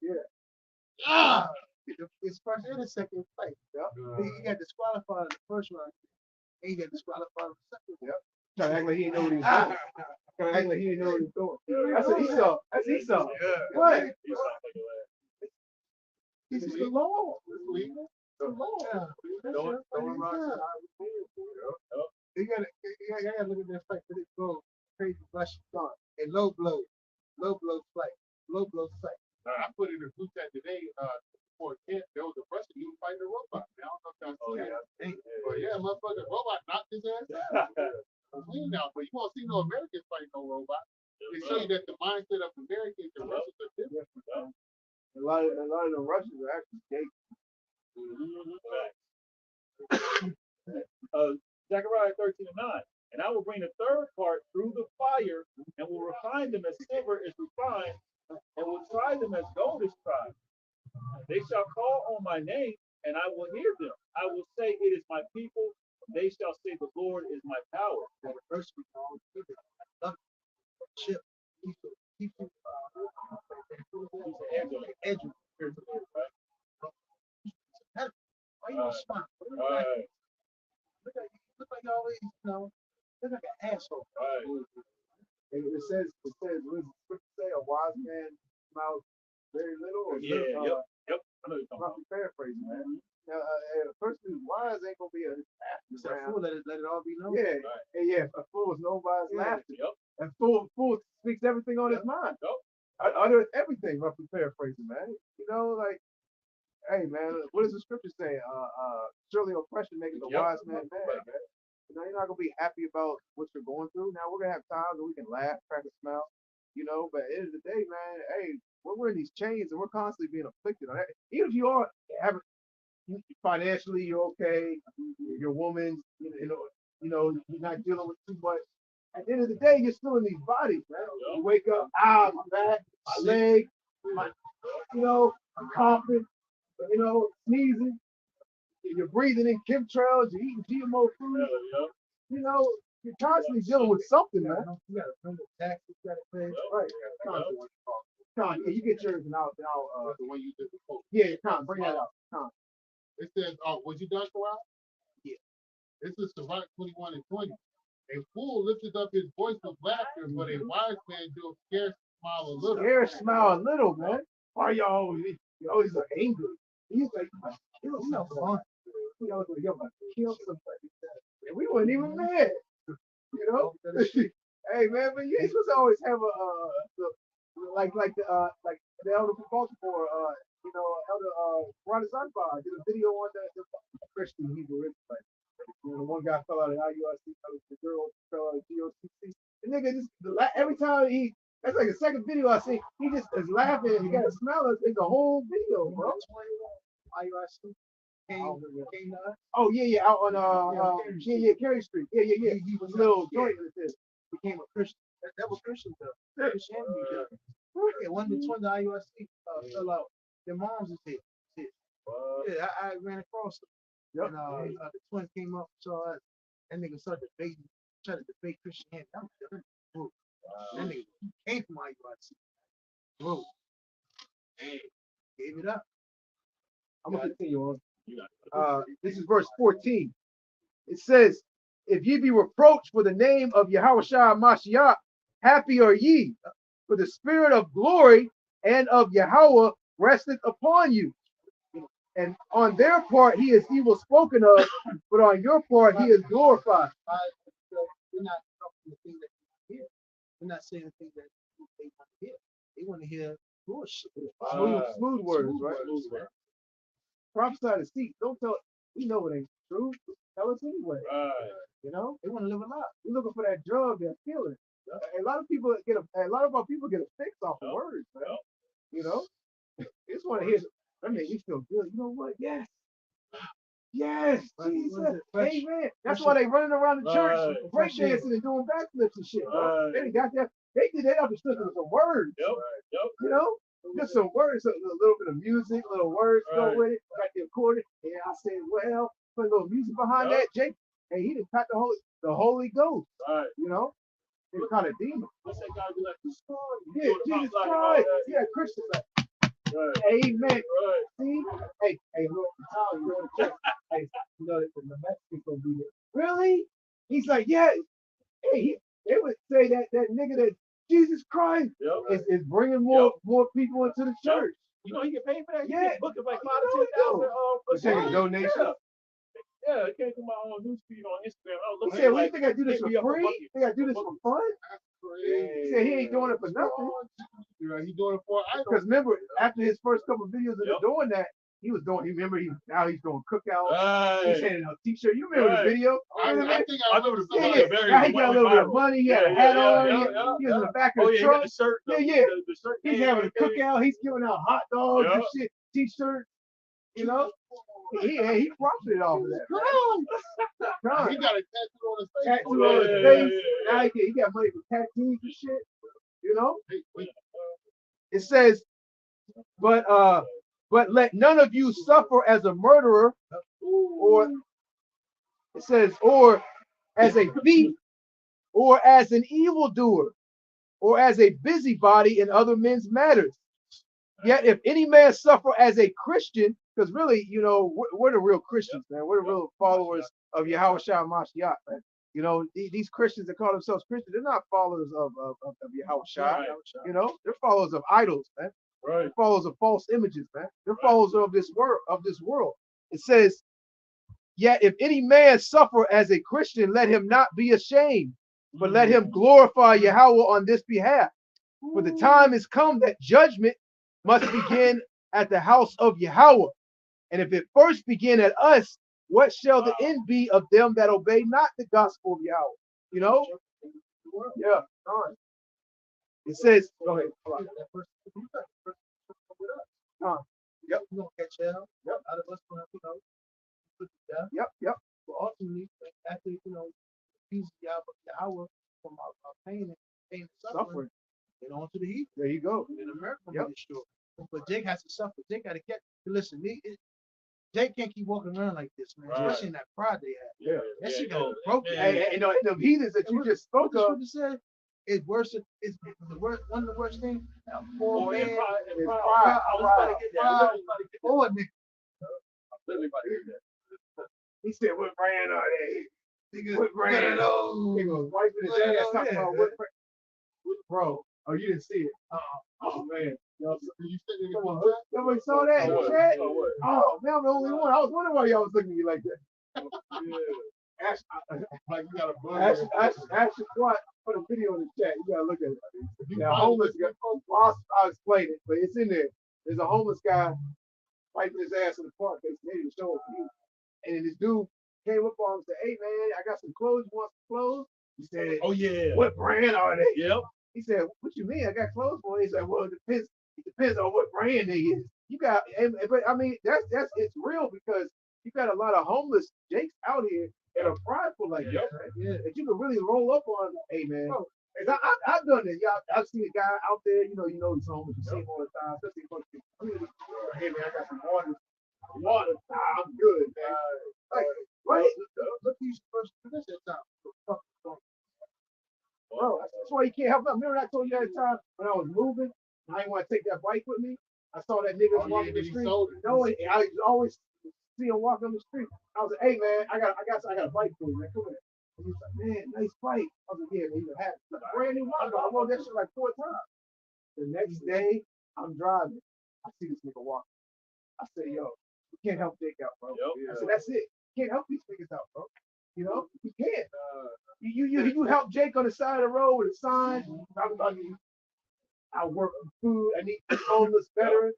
Yeah. Ah! His first and his second fight. He got disqualified in the first round. And he got disqualified in the second round. Trying to act like he didn't know what he was doing. Trying to act like he didn't know what he was doing. That's what he saw. That's what he saw. What? This is the law. The law. You gotta look at that fight for this goal. Crazy Russian thought. And low blow fight. Low blow fight. I put in a group chat today, before Kent, there was a Russian dude fighting a robot. Now, I don't know if y'all see that. But yeah, motherfucker, robot knocked his ass out. Now, but you won't see no Americans fighting no robot. They show you that the mindset of Americans and Russians are different. A lot of the Russians are actually gay. Zechariah 13:9. And I will bring the third part through the fire and will refine them as silver is refined and will try them as gold is tried. They shall call on my name and I will hear them. I will say it is my people. They shall say the Lord is my power. And the first we all chip. He's Andrew. Why you don't smile? Look like you always, look like an asshole. And it says, what does the scripture say? A wise man smiles very little. Or Yep. I know you're talking about. I'm paraphrasing, man. Now, a person who's wise ain't gonna be a You said, fool, let it all be known. Yeah, and yeah. A fool is known by his laughter. Yep. A fool speaks everything on his mind. Utter everything, roughly paraphrasing, man. You know, like, hey, man, what does the scripture say? Surely oppression makes a wise man mad, man. You know, you're not gonna be happy about what you're going through. Now we're gonna have times where we can laugh, crack a smile, you know. But at the end of the day, man, hey, we're in these chains and we're constantly being afflicted on that. Even if you are having financially, you're okay. Your woman, you know, you're not dealing with too much. At the end of the day, you're still in these bodies, man. You wake up, my back, my leg, I'm coughing, sneezing. You're breathing in chemtrails, you're eating GMO food. You know, you're constantly dealing with something, man. You gotta bring the taxes, you gotta pay. Right. Con, yeah, you get yours and I'll The one you did before. yeah, Con, bring that out. Con. It says, was you done for a while? Yeah. This is Sirach 21 and 20. A fool lifted up his voice with laughter, but a wise man doeth scarce smile a little. Scared smile a little, man. Why y'all always are angry? He's like, kill someone. He always like, yo, I'm gonna kill somebody. And we weren't even mad. You know? Hey man, but you ain't supposed to always have like the elder from Baltimore, Elder Ron Zanbar did a video on the Christian Hebrew Israelite. The one guy fell out of IUIC, the girl fell out of GOCC. The nigga every time that's like the second video I see, he just is laughing and he got a smile. It's a whole video, bro. IUIC came to us. Oh yeah, out on Carey Street. Yeah. He was a little joint with this. Became a Christian. That was Christian though. Christianity. Yeah, one of the twins of IUIC fell out. Their moms is here. Yeah, I ran across them. Yep. And the twin came up, saw us. That nigga started debating, trying to debate Christianity. That nigga came from IUIC. Bro. Hey, gave it up. I'm gonna continue on. This is verse 14. It says, if ye be reproached for the name of Yahushua Mashiach, happy are ye, for the spirit of glory and of Yahweh resteth upon you. And on their part he is evil spoken of, but on your part he is glorified. They're not talking the thing that you hear. They're not saying the thing that they want to hear. They want to hear bullshit. Smooth words, right? Smooth words. Prophesy to seek. Don't tell. We know it ain't true. Tell us anyway. You know, They want to live a lie. we're looking for that drug, that feeling. A lot of people get a lot of our people get a fix off of words, man. You know, they just want to hear. That make me feel good. You know what? Yes. Yes, Jesus. Amen. That's why they running around the church, breakdancing and doing backflips and shit. Bro. They got that. They did that after listening to some words. You know, just some words, a little bit of music, little words go with it. Got the accordion. And I said, well, put a little music behind that. Jake, hey, he didn't pack the Holy Ghost. You know, it's kind of demon. Yeah, Jesus Christ. Yeah, Christians. Like, amen. See? Hey, look, you know the church. Hey, you know the Mexicans gonna be there. Really? He's like, yeah. Hey, they would say that nigga that Jesus Christ is bringing more people into the church. You know he get paid for that. Yeah, book is like you 5,000 to 10,000. taking donation. Yeah, it came to my news feed on Instagram. I was He looking said, at "We like, think I do this for free? Think I do this for fun?" He said he ain't doing it for nothing. He's doing it for Because remember, after his first couple of videos of doing that, he was doing. Now he's doing cookouts. He's handing out T-shirt. You remember the video? I think I remember the Yeah. Now he got a little bit of money. He had a hat on. He was in the back of the truck. The shirt, the shirt He's having a cookout. He's giving out hot dogs and shit, T-shirts. You know, he profited off of that. He got a tattoo on his face. Tattoo on his face. Now he got money for tattoos and shit. You know, it says, but let none of you suffer as a murderer, or it says, or as a thief, or as an evildoer, or as a busybody in other men's matters. Yet if any man suffer as a Christian, because really, you know, we're the real Christians, man. We're the real followers of Yahweh Shah Mashiach, man. You know, these Christians that call themselves Christians, they're not followers of Yahweh Shah. You know, they're followers of idols, man. They're followers of false images, man. They're followers of this world. It says, yet if any man suffer as a Christian, let him not be ashamed, but let him glorify Yahweh on this behalf. For the time is come that judgment must begin at the house of Yahweh. And if it first begin at us, what shall the end be of them that obey not the gospel of Yahweh? You know? Yeah. All right. It says, go ahead. Yep. We're gonna catch hell. Yep. Out of us, you know, put to death. Yep. But ultimately, after peace Yahweh from our pain and suffering, and on to the heat. There you go. In America, be destroyed. But Jake has to suffer. Jake got to get. Listen, Jake can't keep walking around like this, man. Especially in that pride they have. Yeah. That shit got broken. And the heathens that you just spoke of. Said, it's worse. It's the worst. One of the worst things. Poor man. Pride. I was about to get that. Poor nigga. He said, "What brand are they? What brand? He was wiping his ass talking about what brand." Bro, oh, you didn't see it. Oh man. Somebody saw that in the chat? Oh, man, I'm the only one. I was wondering why y'all was looking at me like that. Ash, like you got a bug. Ash Squat put a video in the chat. You gotta look at it. Now, homeless guy, I'll explain it, but it's in there. There's a homeless guy wiping his ass in the park. They didn't show it. And then this dude came up on him and said, "Hey man, I got some clothes. You want some clothes?" He said, "Oh yeah." "What brand are they?" Yep. He said, "What you mean? I got clothes for you." He said, "Well, it depends on what brand they is. You got, but I mean, that's it's real because you got a lot of homeless Jakes out here that are prideful like that, right? Yeah. That you can really roll up on. Hey man, I've done it. Y'all, I've seen a guy out there. You know he's homeless. You see him all the time. Hey man, I got some water. I'm good, man. Like, right? Look, these first position time. Bro, that's why you can't help it. Remember I told you that time when I was moving, and I didn't want to take that bike with me. I saw that nigga walking the street. No, I always see him walking on the street. I was like, "Hey man, I got a bike for you, man. Come here." And he's like, "Man, nice bike." I was like, "Yeah, man, you have it." Brand new bike. I rode that shit like 4 times. The next day, I'm driving. I see this nigga walking. I say, yo, you can't help Jake out, bro. Yep. I said, that's it. You can't help these niggas out, bro. You know, you can't. You help Jake on the side of the road with a sign. Talking about you. I work for food. I need homeless veterans.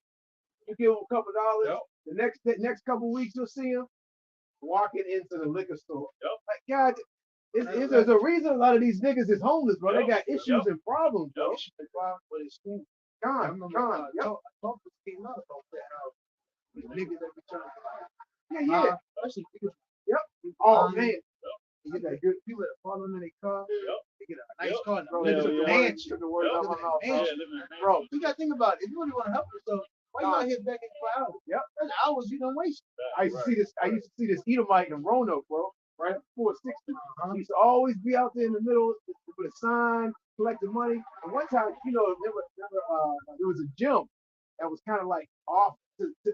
You give him a couple dollars. Yep. The next couple weeks, you'll see him walking into the liquor store. Yep. Like, God, there's a reason a lot of these niggas is homeless, bro. They got issues and problems, bro. Issues and problems with his school. Gone. I talked to Steve Miller about that, how the niggas that be trying to Yeah. especially niggas. Yep. Oh, man. You get that good people that follow in their car. Yep. They get a nice Yep. car. Bro, Live they in took a the mansion. words, took the words out of my mouth, Yeah, bro. living in a Bro, You gotta think about it. If you really want to help yourself, why you out here begging for hours? Yep. That's hours you don't waste. I used to see this. I used to see this Edomite in Roanoke, bro. Right before 60. He used to always be out there in the middle with a sign, collecting money. And one time, there was a gym that was kind of like off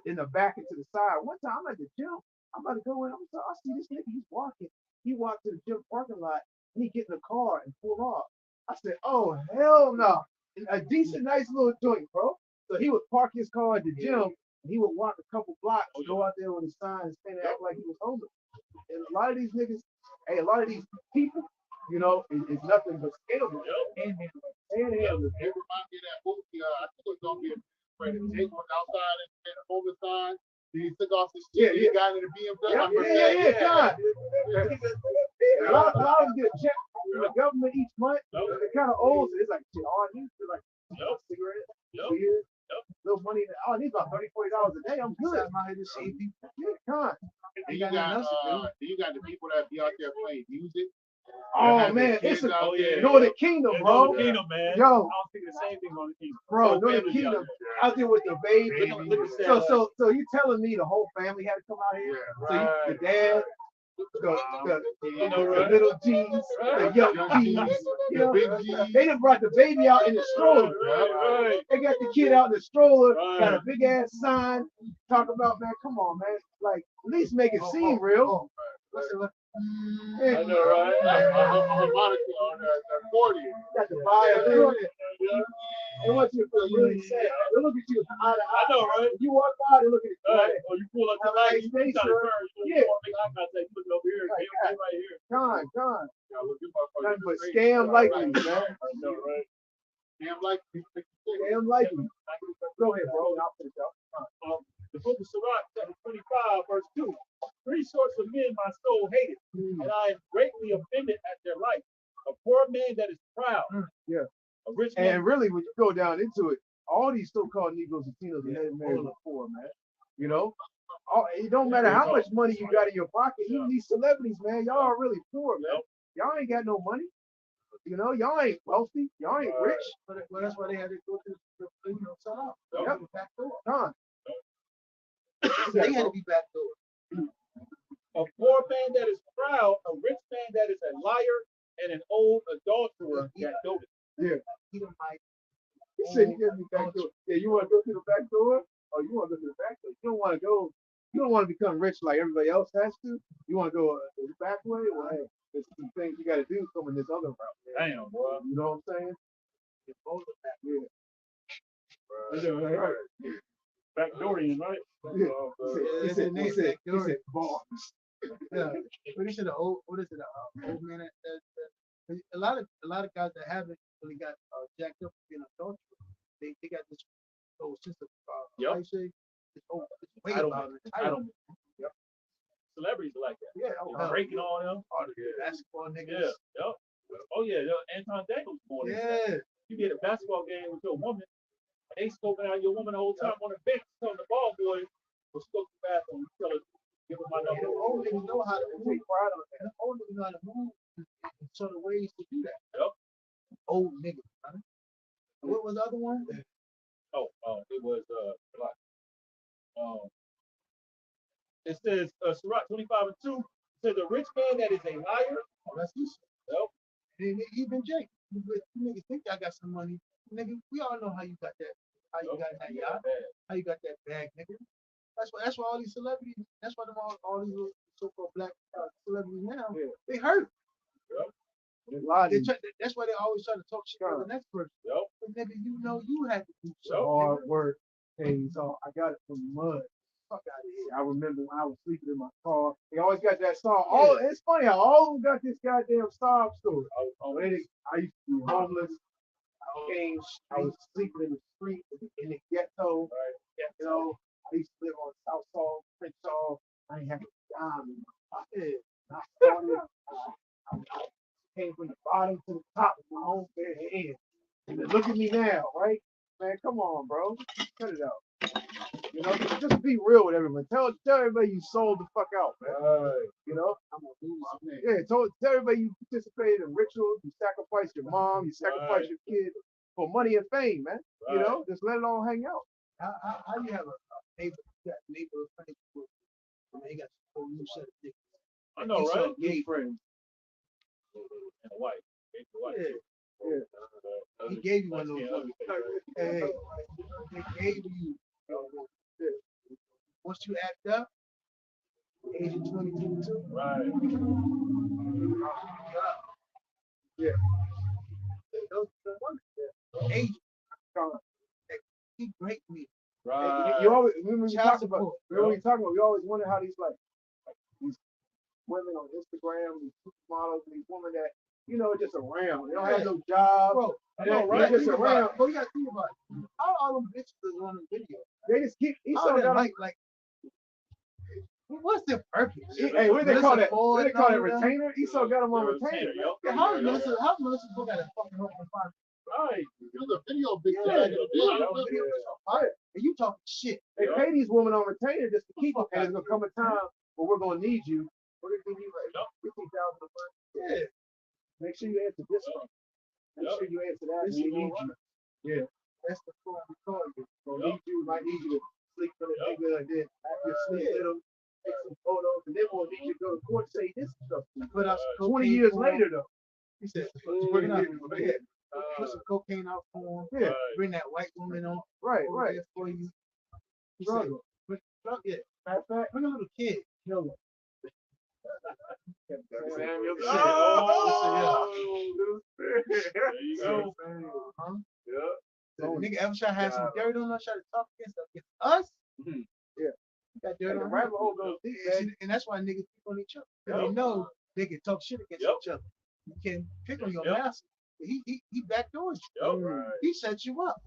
in the back and to the side. One time, I'm at the gym. I'm about to go in. I see this nigga. He's walking. He walked to the gym parking lot. And he get in the car and pull off. I said, "Oh hell no!" A decent, nice little joint, bro. So he would park his car at the gym. And he would walk a couple blocks, go out there with a sign and stand there act like he was homeless. And a lot of these niggas, a lot of these people, is nothing but scandalous. It reminds me of that movie. I think it was gonna be where Jake was outside and hold the sign. Then he took off his shit. He got in the BMW. God. A lot of them get a check from the government each month. They're kind of old, so it's like, shit, all I need is like a cigarette, beer, little money. All I need is about $30, $40 a day. I'm good. I'm out here to see people. Yeah, God. Then you got the people that be out there playing music. Oh man, it's a Northern Kingdom, bro. Northern Kingdom, man. Yo. I was thinking the same thing on the Kingdom. Bro, Whole Northern family Kingdom out out there with the baby. Baby. So you telling me the whole family had to come out here? So the dad, the little G's, the young G's, they done brought the baby out in the stroller. They got the kid out in the stroller, got a big ass sign, talk about, man, come on, man, like at least make it seem real. I know, right? Harmonica on the accordion. Got the violin. They want you to feel really sad. They look at you eye to eye. I know, right? You walk by, they look at you. Right. Or you pull up to light, you try to turn, Yeah. you want to make eye contact, you look over here, Right, right here. Gone. Nothing but Straight. scam likely, man. I know, right? Damn like Scam likely. Go ahead, bro. I'll finish up. The book of Sirach, chapter 25, verse 2. 3 sorts of men my soul hated, and I am greatly offended at their life. A poor man that is proud. Yeah. A rich man. And really, when you go down into it, all these so-called Negroes and Latinos and Native Americans are poor, man. It don't matter how much money you got in your pocket. Even these celebrities, man, y'all are really poor, man. Y'all ain't got no money. Y'all ain't wealthy. Y'all ain't rich. Well, that's why they had to go to the sell out. Yep. Back door. Gone. They had to be back door. A poor man that is proud, a rich man that is a liar, and an old adulterer that doeth. Yeah. He don't like. He said he gives me back door. Yeah, you want to go through the back door? Oh, you want to go through the back door? You don't want to go. You don't want to become rich like everybody else has to. You want to go the back way? Well, hey, there's some things you got to do coming this other route. Man. Damn, boy. You know what I'm saying? Yeah. Backdoorian, right? He said, bombs. Yeah. But he said the old. What is it? Old man. A lot of guys that haven't really got jacked up being adulterous. They got this whole sense of how you say this whole way about it. I don't. Yep. Celebrities are like that. Yeah. Breaking all them. All the basketball niggas. Yeah. Yep. Oh yeah. Anton Daniels born. Yeah. You get a basketball game with your woman. They scoping out your woman the whole time on the bench, telling the ball boy, "Let's go to the bathroom." You tell her, "Give her my number." The old niggas know how to move. The old niggas know how to move in sort of ways to do that. Yep. Old niggas. Huh? What was the other one? It was it says Sirach 25 and 2 says a rich man that is a liar. That's this. Yep. Even Jake. You niggas think y'all got some money. Nigga, we all know how you got that. How you got that yacht. How you got that bag, nigga. That's why all these celebrities, that's why all these so-called black celebrities now, they hurt. That's why they always try to talk shit to the next person. Yep. But nigga, you know you had to do something. Hard work. Hey, so I got it from Mud. Fuck out of here. I remember when I was sleeping in my car. They always got that song. Oh, it's funny how all of them got this goddamn sob story. I used to be homeless. I was sleeping in the street in the ghetto. You know, I used to live on South Side, Crenshaw. I ain't have a dime in my pocket. I started. I came from the bottom to the top with my own bare hands. And then look at me now, right? Man, come on, bro. Cut it out. You know, just be real with everyone. Tell everybody you sold the fuck out, man. You know? Tell everybody you participated in rituals, you sacrificed your mom, you sacrificed your kid for money and fame, man. You know, just let it all hang out. How do you have a neighbor, friends with, and they got a whole new set of things? I know, right? Gay friends. And a wife. Yeah. He gave you one of those. Hey, he gave you. Once you act up, age of 22. Right. Yeah. Those age. He great me. Right. You always remember we Child talked about. support. Remember we talked about. We always wonder how these these women on Instagram, these supermodels, these women that just around. They don't have no job. Bro, I know, They're right? just around. Bro, you gotta think about it. How all them bitches is on the video? They just keep. How they like. What's their purpose? Hey, what do they call that? What do they call it? Melissa Retainer? Esau got them on retainer. Yeah, how Melissa go got a fucking home and find Right. There's a video big Yeah, thing. and you talking shit. They pay these women on retainer just to keep them. And there's gonna come a time where we're gonna need you. We're gonna give you like 50,000 a month. Yeah. Make sure you answer this one. Make sure you answer that. We need you. Yeah. That's the phone we call you. Gonna need you. Might need you to sleep for the nigga and then after you sleep with him, take some photos, and then we'll need you to go to court and say this stuff. Put out some 20 cocaine years for him. later though. He said, bring it out. Put some cocaine out for him. Yeah. Bring that white woman on. Right, over right. there for you. He Drug said, her. yeah. Matter of fact, Bring a little kid. Kill him. Samuel There you go. Huh? Yeah. So nigga ever try to have some dirt on us, try to talk against us? Mhm. Yeah. Got Yeah, dirt the on rabbit him. hole goes deep, man. And that's why niggas pick on each other. 'Cause Yep. they know they can talk shit against Yep. each other. You can pick on your Yep. master. He backdoors you. Yep. Right. He set you up.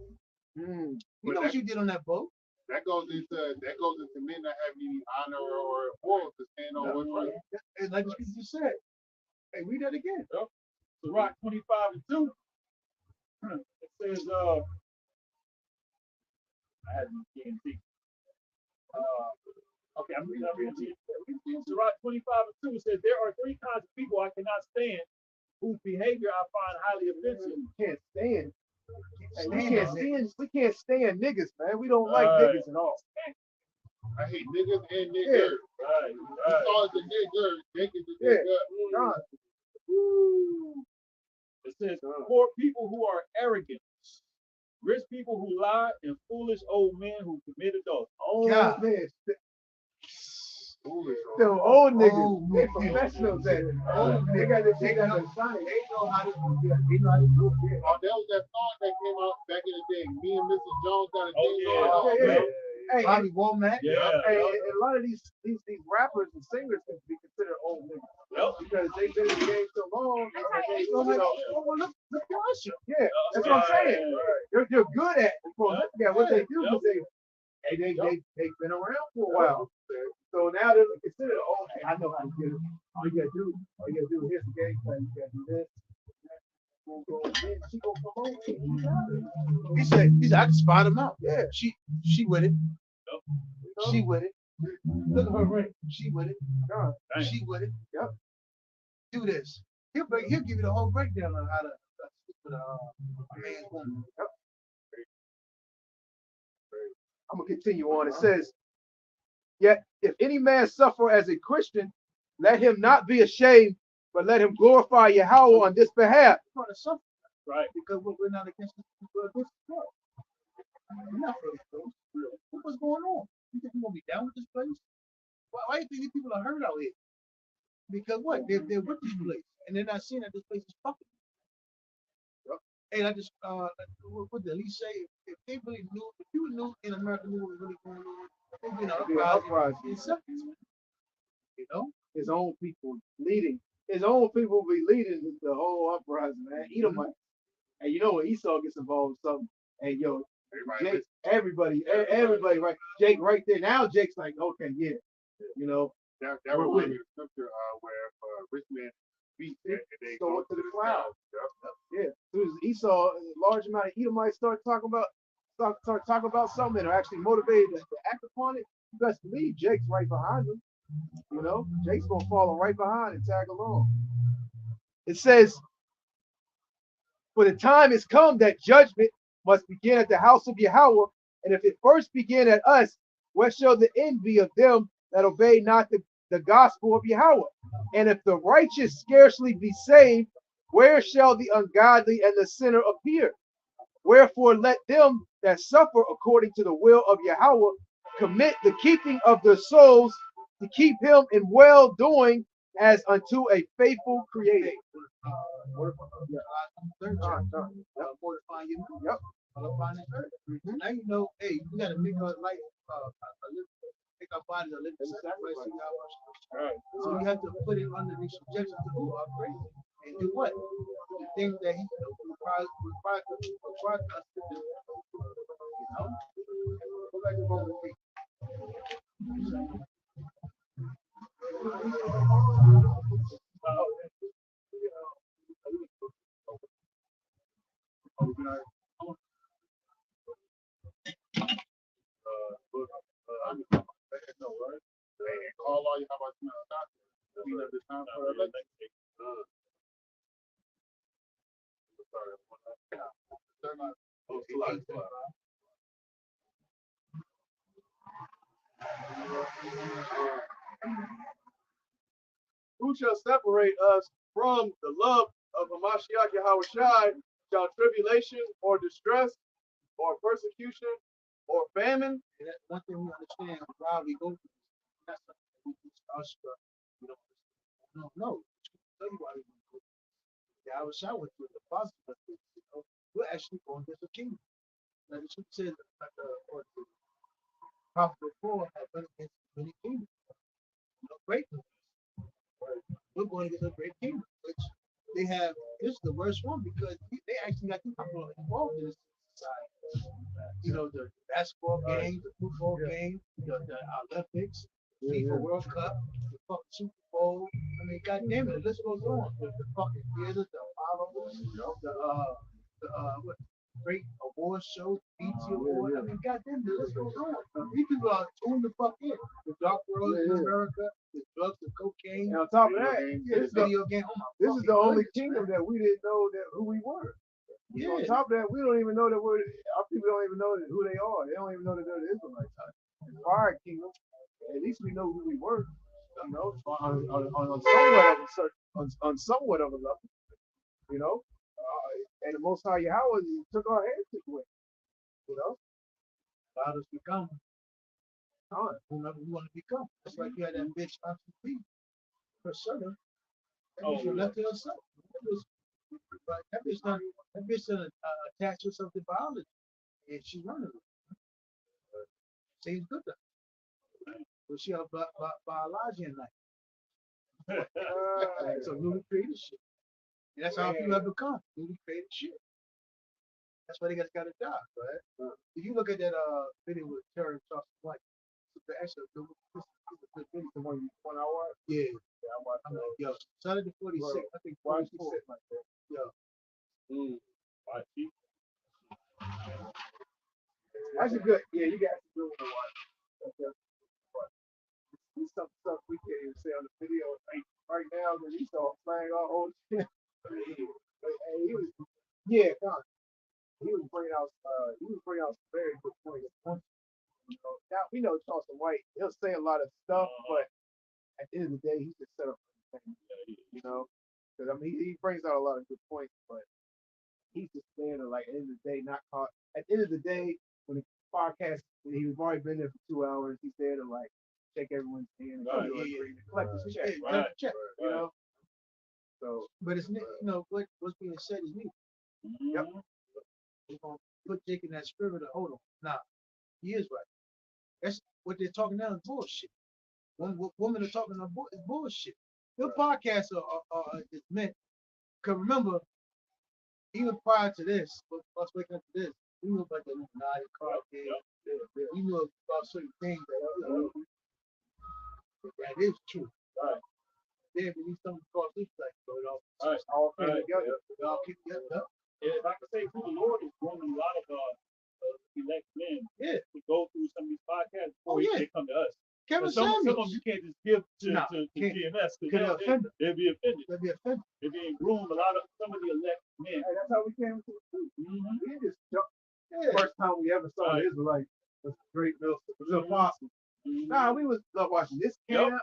Mm. You know what you did on that boat. That goes into men not having any honor or morals to stand on what's right. And like you just said, hey, read that again. So Rock 25:2. It says, I had TNT. Okay, I'm reading to you. Sirach 25:2 says, there are three kinds of people I cannot stand, whose behavior I find highly offensive. Can't stand. Hey, we Stand can't on stand. We can't stand niggas, man. We don't like Right. niggas at all. I hate niggas and Yeah. niggers. Right, He right. calls the nigger, niggas the Yeah. nigger. God. It says, poor people who are arrogant, rich people who lie, and foolish old men who commit adultery. Oh God. man. Foolish. Them old niggas. Old They niggas. professionals at it. They got this. They got the science. They know how to do it. They know how to do it. Oh, that was that song that came out back in the day. Me and Mrs. Jones got a Oh, thing yeah. going. Yeah, yeah. Hey, Bobby Womack. Yeah. Hey, and a lot of these rappers and singers can be considered old niggas Yep. because they've been in the game so long. Well, look at Usher. Yeah, that's what I'm saying. They're good at it. Well, look at what they do because they've been around for a while. So now they're considered, oh, hey, I know how to get it. All you gotta do, here's the game plan. You gotta do this. She gonna come over. He said, I can spot him out. Yeah. She with it. Yep. She with it. Look at her ring. She with it. God. She with it. Yep. Do this. He'll give you the whole breakdown on how to sleep with a man's woman. Yep. I'm gonna continue on. It says, yet if any man suffer as a Christian, let him not be ashamed, but let him glorify Yahweh on this behalf. We're going to suffer. Right. Because we're not against we're against God. We're not for this place. What's going on? You think we're gonna be down with this place? Why do you think these people are hurt out here? Because what? They're with this place and they're not seeing that this place is fucking. Hey, I just what did Lee say? If they really knew, if you knew in America knew what was really going on, they'd be in an It'd be an uprising uprising. in seconds, you know? His own people leading. His own people be leading the whole uprising, man. Edomite. And you know when Esau gets involved with something, and yo, Jake, everybody, right? Jake right there. Now Jake's like, okay, yeah, you know, That we're with reminds me it. of scripture where rich man beat and they So go up to to the the clouds. clouds. Yeah. As soon as Esau, a large amount of Edomites start talking about something or actually motivated to act upon it, you best believe Jake's right behind them. You know, Jake's gonna follow right behind and tag along. It says, for the time has come that judgment must begin at the house of Yahweh, and if it first begin at us, where shall the end be of them that obey not the gospel of Yahweh? And if the righteous scarcely be saved, where shall the ungodly and the sinner appear? Wherefore let them that suffer according to the will of Yahweh commit the keeping of their souls to keep him in well doing as unto a faithful creator. Fortifying your mind. Yep. Fortifying the earth. Now you know, hey, we gotta make our life make our bodies a living sacrifice to God. Right. So you have to put it under the subjection to who our grace and do what? The things that he requires us to do. You know? Go back to Romans 8. Call all you, how about you stop? Clean up the time for the next day. Who shall separate us from the love of Hamashiach Yahushai? Shall tribulation or distress or persecution or famine? And that's one thing we understand why we go through this. That's something that we just starstruck. We don't know. Tell you why we go through this. Yeah, I was shot with the positive of this, you know. We're actually going against the kingdom. Like the scripture says, or the prophet before had been against many kingdoms. You know, great ones. We're going against a great kingdom, which they have. This is the worst one because they actually got people involved in this society. You know, the basketball game, the football game, the Olympics, the FIFA World Cup, the fucking Super Bowl. I mean, goddamn it, the list goes on. The fucking theater, the Apollo, what great award shows, BT Award. I mean, goddamn, the list goes on. These people are tuned the fuck in. The dark world in America, the drugs, the cocaine. And on top of that, The video game. Oh my this is the only goodness, kingdom man. that we didn't know that who we were. Yeah. On top of that, we don't even know that our people don't even know who they are. They don't even know that they're the Israelites. The fire kingdom, at least we know who we were. You know, on somewhat of a level. You know, and the Most High Yahweh took our heritage away. You know, Allowed us to become whomever we want to become. Just like you had that bitch off the feet. For certain. She left it herself. That bitch done attached herself to biology. And she's running with it. Seems good though. But she have biology in life. So newly created shit. And that's how people have become. Newly created shit. That's why they got to die, right? If you look at that video with Terry Charles White, actually, this is a good video. the one you want to watch. Yeah. I'm like, yo, Saturday 46, I think Why is she 44. sitting like that? Yo, That's a good. Yeah, you guys do want to watch. Okay. But there's some stuff we can't even say on the video right now because he's all playing our whole shit. And he was, yeah, God, he was bringing out some very good points. You know, now we know Charleston White. He'll say a lot of stuff, but at the end of the day, he's just set up for the thing. You know, because I mean, he brings out a lot of good points, but he's just there to like at the end of the day not caught. At the end of the day, when the podcast, he's already been there for 2 hours. He's there to like shake everyone's hand and collect his check, check, you know. So, but it's, you know, what's being said is me. Yep. They're gonna put Jake in that spirit of hold on. Nah, he is right. That's what they're talking now is bullshit. Women are talking about is bullshit. Your podcasts are is meant. Cause remember, even prior to this, us waking up to this, we knew about the Illuminati card game. We knew about certain things that is true. Right. Then when you come across this, like, All came together. y'all keep together. Yeah, like I say, through the Lord is growing a lot of elect men to go through some of these podcasts before they come to us. Kevin Some of Samuels. them you can't just give to GMS because they'll be offended. They're being groomed. A lot of some of the elect men. Hey, that's how we came into the truth. We just jumped. First time we ever saw an Israelite was a great little apostle. Nah, we was watching this camp.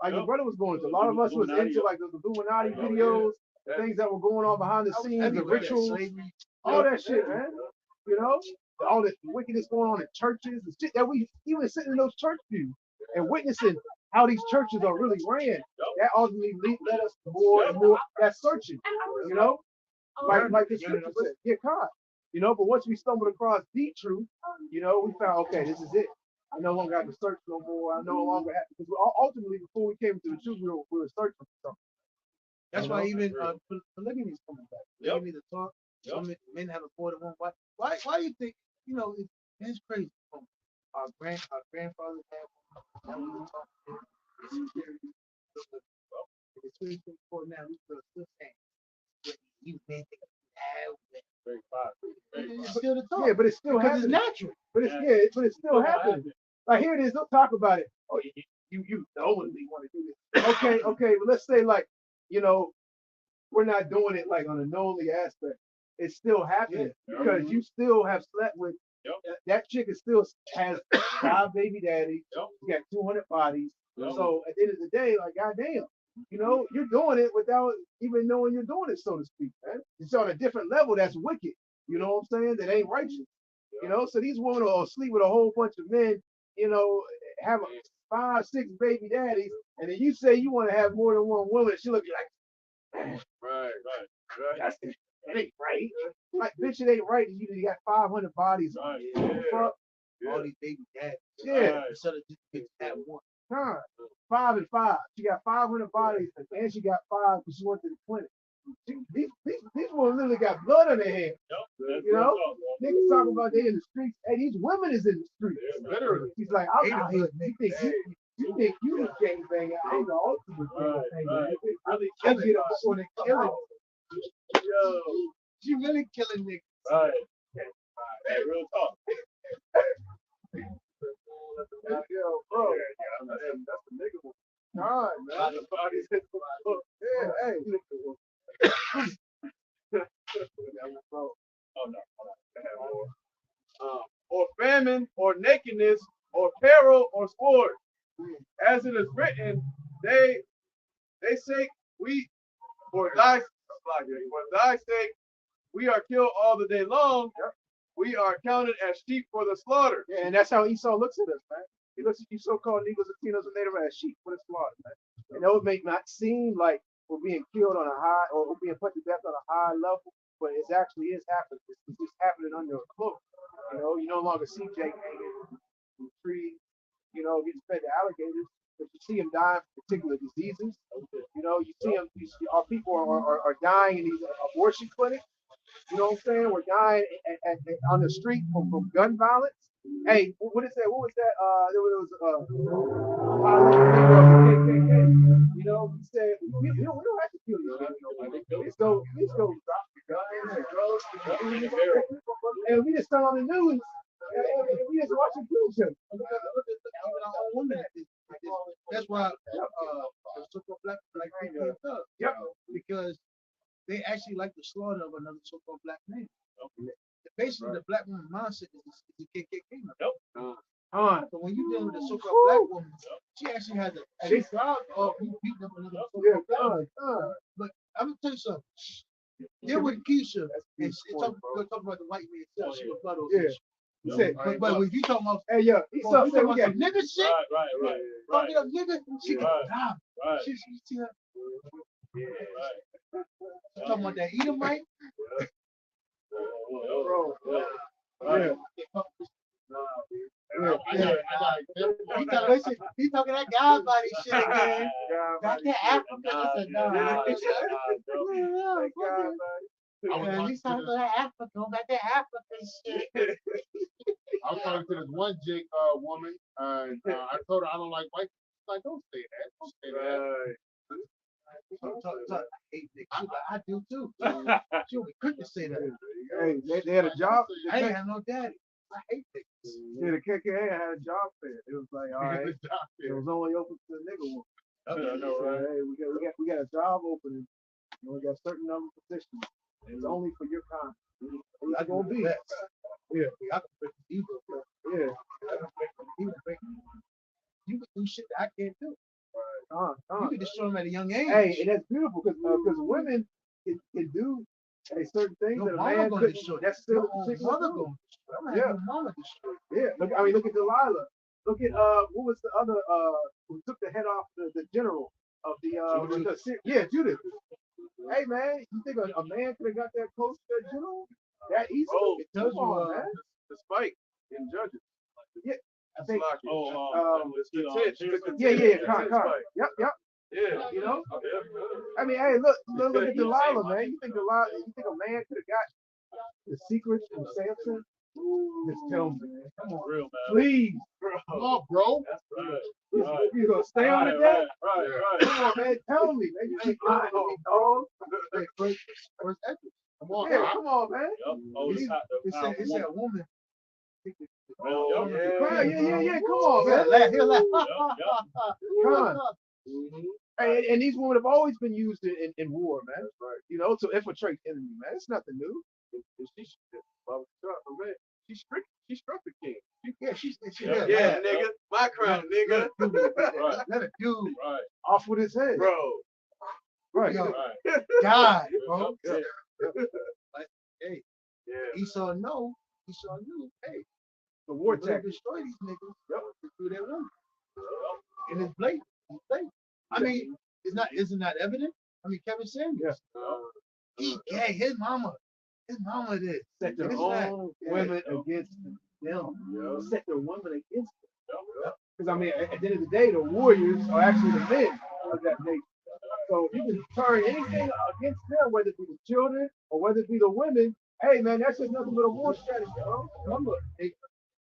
Like the brother was going to. A lot of us was into like the Illuminati videos, the things that were going on behind the scenes, the rituals, all that shit, man. You know, all this wickedness going on in churches, the shit that we even sitting in those church pews and witnessing how these churches are really ran. That ultimately led us to more and more that searching. You know, like the scripture said, get caught. You know, but once we stumbled across the truth, you know, we found, okay, this is it. I no longer have to search no more. I no longer have, because ultimately, before we came to the truth, we were searching for something. That's why even polygamy is coming back. Polygamy to talk. Some men have a more than one wife. Why do you think, you know, it's crazy. Our grandfathers had one. It's 2024 now. We still saying you men think it's still the talk. Yeah, but it's still happening. It's natural. But it's still happening. Like here it is. Don't talk about it. Oh, you knowingly want to do this. Okay. But let's say like, you know, we're not doing it like on a knowingly aspect. It's still happening because you still have slept with that chick. Is still has 5 baby daddies. You got 200 bodies. So at the end of the day, like goddamn, you know, you're doing it without even knowing you're doing it, so to speak. Man. It's on a different level. That's wicked. You know what I'm saying? That ain't righteous. You know, so these women will sleep with a whole bunch of men. You know, have 5, 6 baby daddies, and then you say you want to have more than one woman. She look like, right. That ain't right. Like, bitch, it ain't right. You got 500 bodies. Right. All these baby daddies. Yeah. Instead of just that one. 5 and 5. She got 500 bodies, and she got 5 because she went to the clinic. These women literally got blood on their hands. You know, niggas talking about they in the streets. Hey, these women is in the streets. Literally. He's like, I'm out here. You think you gang bang? I'm the ultimate gang banger. Really killing it before they kill it. Yo, she really killing niggas. Right. Hey, real talk. Yo, bro. That's the nigga one. God, man. The body's hit the book. Yeah, hey. Or famine, or nakedness, or peril, or sword. As it is written, they say we for thy sake we are killed all the day long. We are counted as sheep for the slaughter. Yeah, and that's how Esau looks at us, man. He looks at you so-called Negroes, Latinos, and Native as sheep for the slaughter, man. And it may not seem like we're being killed on a high or we're being put to death on a high level, but it actually is happening. It's just happening under a cloak. You know, you no longer see Jake hanging from trees, you know, getting fed to alligators, but you see him dying from particular diseases. You know, you see our people are dying in these abortion clinics. You know what I'm saying? We're dying on the street from gun violence. Hey, what is that? What was that? There was KKK. You know, he said we don't have to kill you. Let's go drop the guns and drugs. And we just turn on the news. And we just watch them kill each other. That's why the so-called black people came up. Yep. Because they actually like the slaughter of another so-called black man. Basically, the black woman mindset is the KKK. So when you deal with a so-called black woman, she actually has a proud of you beating up another so-called black woman. But I'm gonna tell you something. Deal with Keisha and talk about the white man. She was blood over. But when you talking about, hey, yeah, Esau said we got nigga shit. Right. Talking about nigga, she can die. She see her. Talking about that Edomite. bro. Yeah. Yeah. He talking that guy body shit again. God, Got buddy. that African. I said, nah. I was He's talking talking to that African. Got that African shit. I was talking to this one Jake woman, and I told her I don't like white people. She's like, don't say that. Don't say that. I hate niggas. She like, I do too. She would be quick to say that. Hey, they had a job. I ain't have no daddy. I hate niggas. Yeah, the KKA had a job fair. It was like, all right, it was only open to the nigga one. I know, right? Hey, we got a job opening. You know, we got a certain number of positions. It's only for your kind. I It's gonna be. Yeah, I can break the ego. Yeah. You can do shit that I can't do. You Uh. can destroy them at a young age. Hey, and that's beautiful because women can do certain things Your that a mama man gonna couldn't. destroy. That's still Your own mother gonna destroy. I'm gonna have your mama destroy. Yeah. Look at Delilah. Look at what was the other who took the head off the general of Judith. Hey man, you think a man could have got that close to that general that easy? Oh, It tells Come you, on, man. The spike in Judges. Yeah, I think. The Yeah. Con. Yep. Yeah. You know. Yeah. I mean, hey, look at Delilah, man. You think a man could have got the secrets from Samson? Just tell me, man. Come on, Real man. please. Come on, bro. That's right. You gonna stay on the deck? Right. Come on, man. Tell me, man. You ain't lying to me, dog. first ethics. Come on, Yeah, bro. come on, man. Yep. Oh, It said a woman. Oh, Yeah. Come on, man. He'll laugh. Con. And these women have always been used in war, man. Right. You know, to infiltrate enemy, man. It's nothing new. She struck the king. Yeah. Nigga. My crown, nigga. Let a dude Right. Off with his head. Bro. Right. Yo, Right. die, bro. Yeah. Hey, Yeah. Esau knew, hey, The war we're gonna tactic. destroy these niggas through their women. And it's blatant. It's blatant. I mean, isn't that evident? I mean, Kevin Samuels. He gagged his mama. His mama did. Set their It's own women against them. Set their women against them. Because I mean, at the end of the day, the warriors are actually the men of that nation. So if you can turn anything against them, whether it be the children or whether it be the women, hey man, that's just nothing but a war strategy, bro. Remember,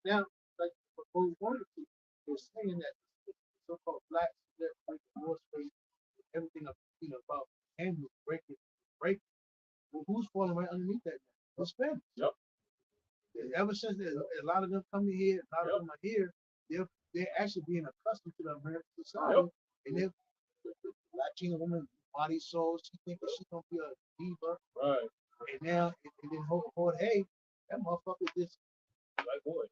now, like what we wanted to, they're saying that the so-called blacks that break the war space, everything about and breaking. Well, who's falling right underneath that? The Spanish. Yep. Ever since a lot of them coming here, a lot of them are here, they're actually being accustomed to the American society, and they're Latina woman, body soul, she thinking she's gonna be a diva, Right. and now and then hold hey, that motherfucker just Like boy.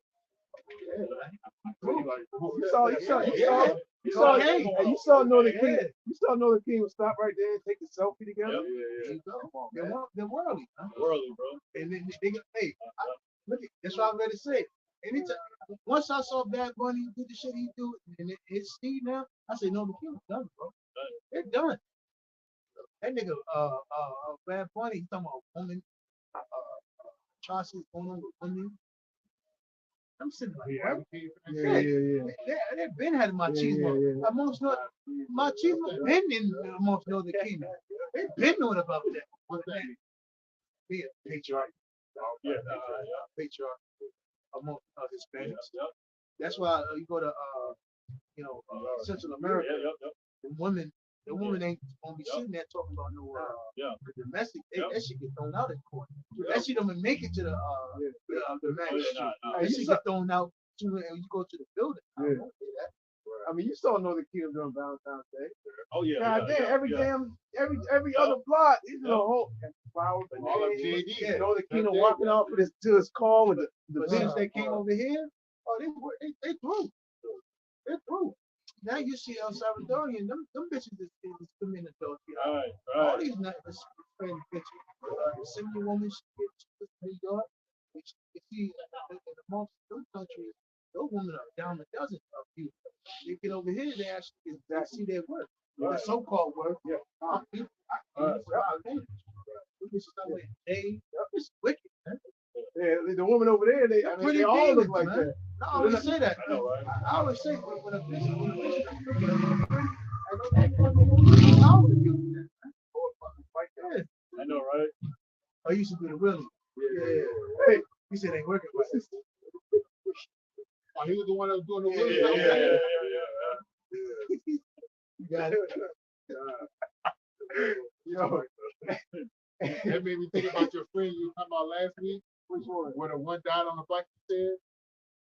You saw Northern King. You saw Northern King would stop right there and take a selfie together. Yeah. Come on, man. they're worldly, huh? Worldly, bro. And then they go, hey, look, that's what I'm ready to say. Anytime, once I saw Bad Bunny do the shit he do, and it's Steve now, I say, no, the king's done, bro. They're done. That nigga, Bad Bunny, he talking about women, atrocities going on with women. I'm sitting like, what? They've been had machismo. Yeah. Amongst machismo been in amongst Northern Kingdom. They've been knowing about that. What's that? Be a patriarch. Patriarch among Hispanics. That's why you go to Central America. The women ain't gonna be sitting there talking about no domestic. That shit get thrown out in court. That shit don't even make it to the magistrate. That shit get thrown out to when you go to the building. I mean, you saw Northern Kingdom during Valentine's Day. Oh yeah. God damn, every other block, you know, flowers, All of JD. Northern Kingdom walking off with to his car with the But since they came over here, they through. They're through. Now you see El Salvadorian, them bitches is committing adultery. All these Hispanic bitches. The similar woman she gets to New York. You see, in amongst those countries, those women are down a dozen of you. They get over here, they actually see their work. The so-called work. It's wicked, man. Yeah, the woman over there, they Pretty all demons, look like man. that. I always say that. I know, right? I always say when a bishop is looking at me, I know that I would do that. Yeah. I know, right? I used to do the Willie. Yeah. Hey, He said ain't working right. Oh, he was the one that was doing the Yeah, Willie. yeah. You got it. yo, That made me think about your friend you were talking about last week. which one? Where the one died on the bike, you said?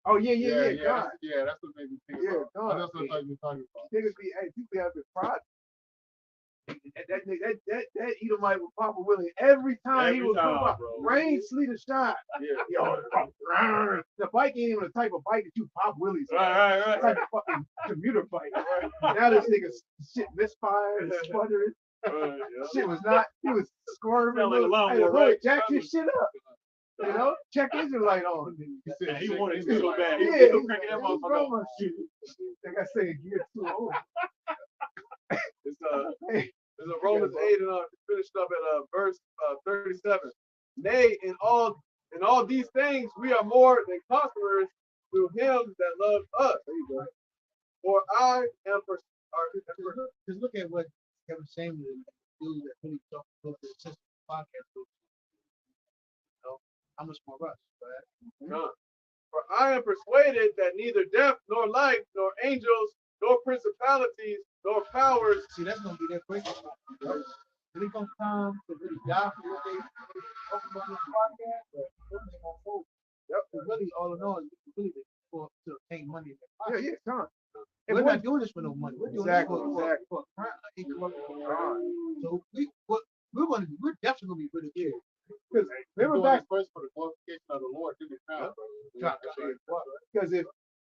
Oh yeah. God. That's what made me think Yeah, about. God. That's what I thought you were talking about. Niggas be, hey, people have been proud. That Edomite with Papa Willie every time he Every would come time, by, bro. rain, sleet, or shine. Yeah. Yo, the bike ain't even the type of bike that you pop Willies. Right. It's like a fucking commuter bike. Now this nigga shit misfiring and sputtering. Shit was not. He was squirming. Sound like a lawnmower, Hey, the boy right? jack his shit up. You know, check engine light on. He said He check wanted his to so light. bad. Yeah, He was cranking that he's motherfucker from up. my shit. Like I say, gear 2 It's Hey, There's a Romans 8 and finished up at verse 37. Nay, in all these things we are more than conquerors through him that loved us. there you go. For I am Just look at what Kevin Samuel do that really talk about the system podcast. You know, how much more rush, right? for I am persuaded that neither death nor life nor angels nor principalities nor powers. See, that's gonna be their breaking point. Really gonna come to really die for what they talk about in the podcast, but what they gonna hold. Yep. Really, all in all, it's really to obtain money in their pocket. Yeah, come on. We're not doing this for no money. We're doing Exactly, this for incorruptible crime. So we're definitely gonna be ridiculed. Because remember Doing back, it first for the glorification of the Lord to be found. because if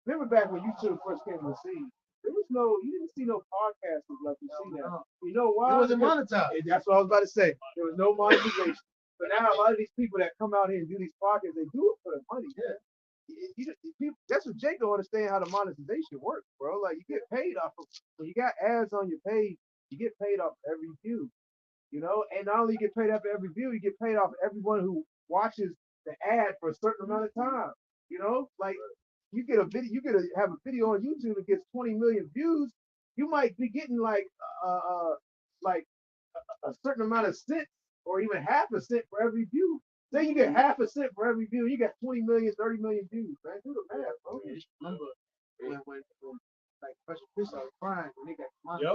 remember back when YouTube first came on the scene, you didn't see no podcasters like you see now. You know why? It wasn't Because- monetized. That's what I was about to say. There was no monetization. But now a lot of these people that come out here and do these podcasts, they do it for the money. Yeah. That's what Jake don't understand how the monetization works, bro. Like you get paid off of when you got ads on your page, you get paid off every view. You know, and not only you get paid off every view, you get paid off everyone who watches the ad for a certain amount of time. You know, like you get a video, have a video on YouTube that gets 20 million views, you might be getting like a certain amount of cents or even half a cent for every view. Say you get half a cent for every view, you got 20 million, 30 million views, man. Do the math, bro. Yeah, just remember when like Special Chris was crying when they got monetized.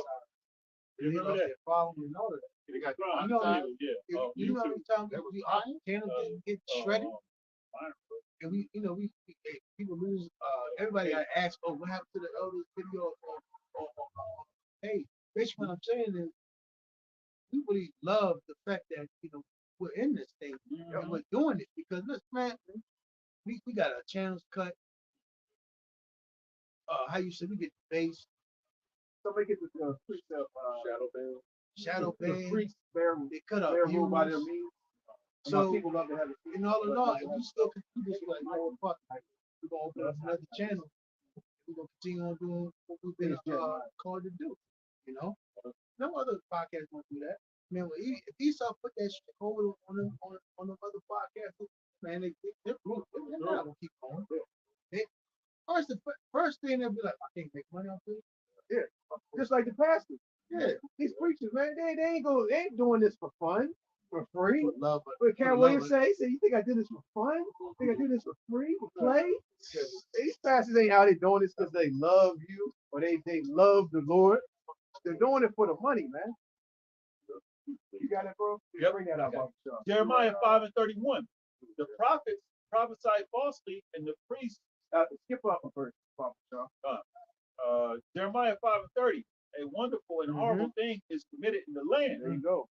You They remember lost that? their following and all of that. They got You know, monetized. You know how many times our channel didn't get shredded? And we people lose. Everybody got asked, "Oh, what happened to the elders video?" Hey, basically, what I'm saying is, we really love the fact that we're in this thing and we're doing it because look, man, we got our channels cut. How you said we get the base, Somebody get the precept, shadow the band. priest bear They cut out their rule by their views. means. So people love to have it. in all in all, if we still continue this like, fuck, we're gonna open up another channel. We're gonna continue on doing what we've been called to do. You know, no other podcast won't do that. Man, if Esau put that shit over on them other podcasts, man, they're not gonna keep going. First thing they'll be like, I can't make money off this. Yeah, just like the pastors. Yeah, These preachers, man, they ain't doing this for fun, for free. but love, What Cat Williams say? He said, "You think I did this for fun? Think I do this for free, for play?" These pastors ain't out here doing this because they love you or they love the Lord. They're doing it for the money, man. You got it, bro? Yep. Bring that up, Uncle Sean. Jeremiah 5:31. The prophets prophesied falsely, and the priests. Skip up a verse, Uncle Sean. Jeremiah 5:30. A wonderful and horrible thing is committed in the land. There you go.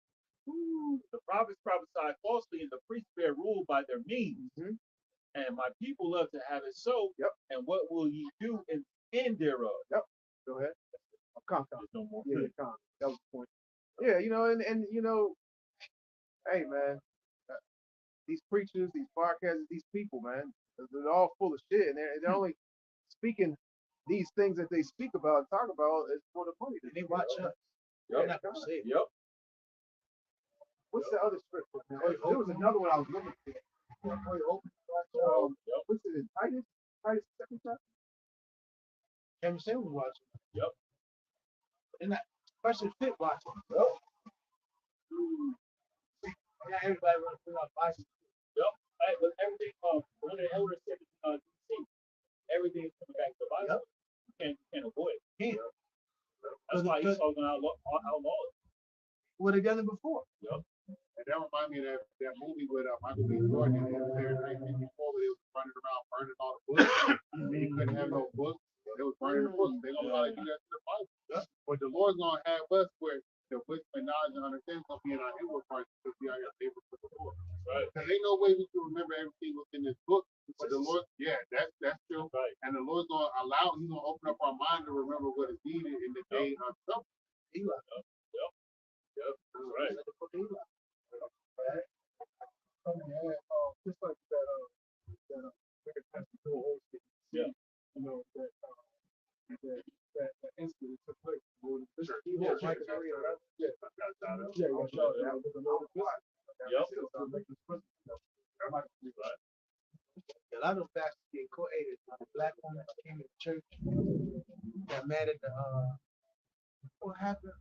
The prophets prophesy falsely, and the priests bear rule by their means. And my people love to have it so. Yep. And what will ye do in end thereof? Yep. Go ahead. Come. There's no more. Yeah, come. That was the point. Yeah, and hey, man, these preachers, these podcasters, these people, man, they're all full of shit, and they're only speaking these things that they speak about and talk about is for the money. and they watch us. Yep. They're not gonna say it. Yep. What's the other scripture? Man? There was another one I was looking for. Before you open, What's it? Titus second chapter? Kevin Samuel was watching. Yep. And that question fit watching. Yep. Now everybody want to put out bicycles. Yep. Right, but everything, when the elder said, DC, everything is coming back to the Bible. Yep. You can't avoid it. Yeah. That's why he's talking outlaw it. What they done it before. Yep. And that reminds me of that movie with Michael B. Jordan and there in 1954 where they was running around burning all the books. And you couldn't have no books. They was burning the books. They're gonna probably do that to the Bible. But the Lord's gonna have us where the wisdom and knowledge and understanding gonna be in our inward parts because we are able to the Lord. Right. Because ain't no way we can remember everything within this book. But the Lord, that's true. Right. And the Lord's gonna he's gonna open up our mind to remember what is needed in the day of something. Eli. Yep. That's right. Like the book of Eli. Just like that Yeah. you know, that incident took place. Sure. Yeah, Sure. Michael Area, right? Yeah. Yep. That was a load of blood. Yep. Right. A lot of pastors get co-aided. The black woman that came to church got mad at the what happened?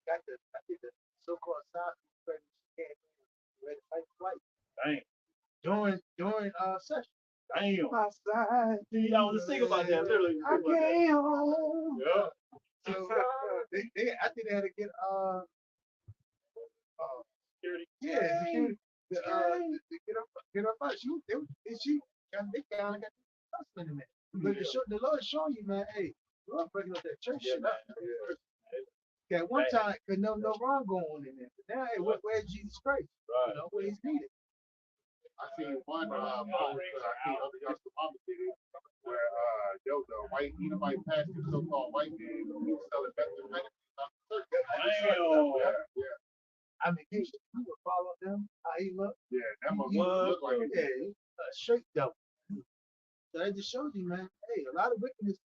Got the I think the so-called side pregnancy came ready to fight white Dang. during session. Damn. My side. See, I was just thinking about that literally. I came home. Yeah. So I think they had to get Security. security to get up out. They kind of got hustling in there. But the Lord is showing you, man, hey, you are breaking up that church shit. At one time, could no wrong going on in there. But now, hey, where's Jesus Christ? Right. You know, where he's needed. I seen one post that I think other young Muhammad did it, where there was a white Edomite pastor, so-called white man, he was selling Bethlehem medicine out the church. Yeah. I mean, you would follow them, how he looked. Yeah, that must You look like it. Yeah, he's a straight devil. So that just shows you, man, hey, a lot of wickedness,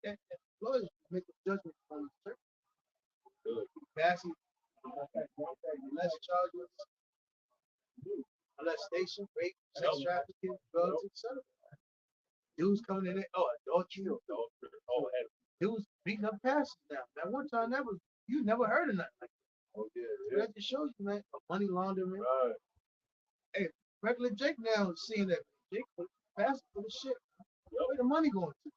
that Lord is making judgment on the church. Passing, less charges, molestation, rape, sex trafficking, drugs, etc. Dudes coming in there, adultery. Dudes beating up pastors now. That one time you never heard of nothing like that. Oh, yeah. So that just shows you, man, money laundering. Right. Hey, regular Jake now is seeing that Jake pastor for the shit. Where the money going to?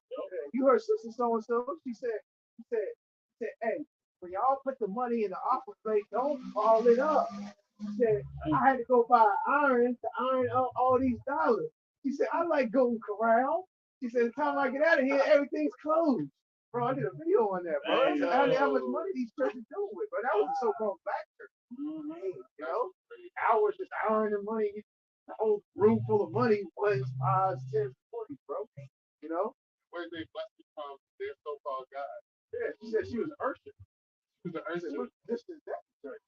You heard sister so and so. She said, hey, when y'all put the money in the offering plate, don't ball it up. She said, I had to go buy iron to iron out all these dollars. She said, I like Golden Corral. She said, the time I get out of here, everything's closed. Bro, I did a video on that, bro. I said, how much money these churches doing with, bro. That was a so-called black church. You know, hours just ironing money. The whole room full of money was 5, 10, 40, bro. You know? Where they blessed you from their so-called God. Yeah, she said she was an Urshan. She was an Urshan. This is that church.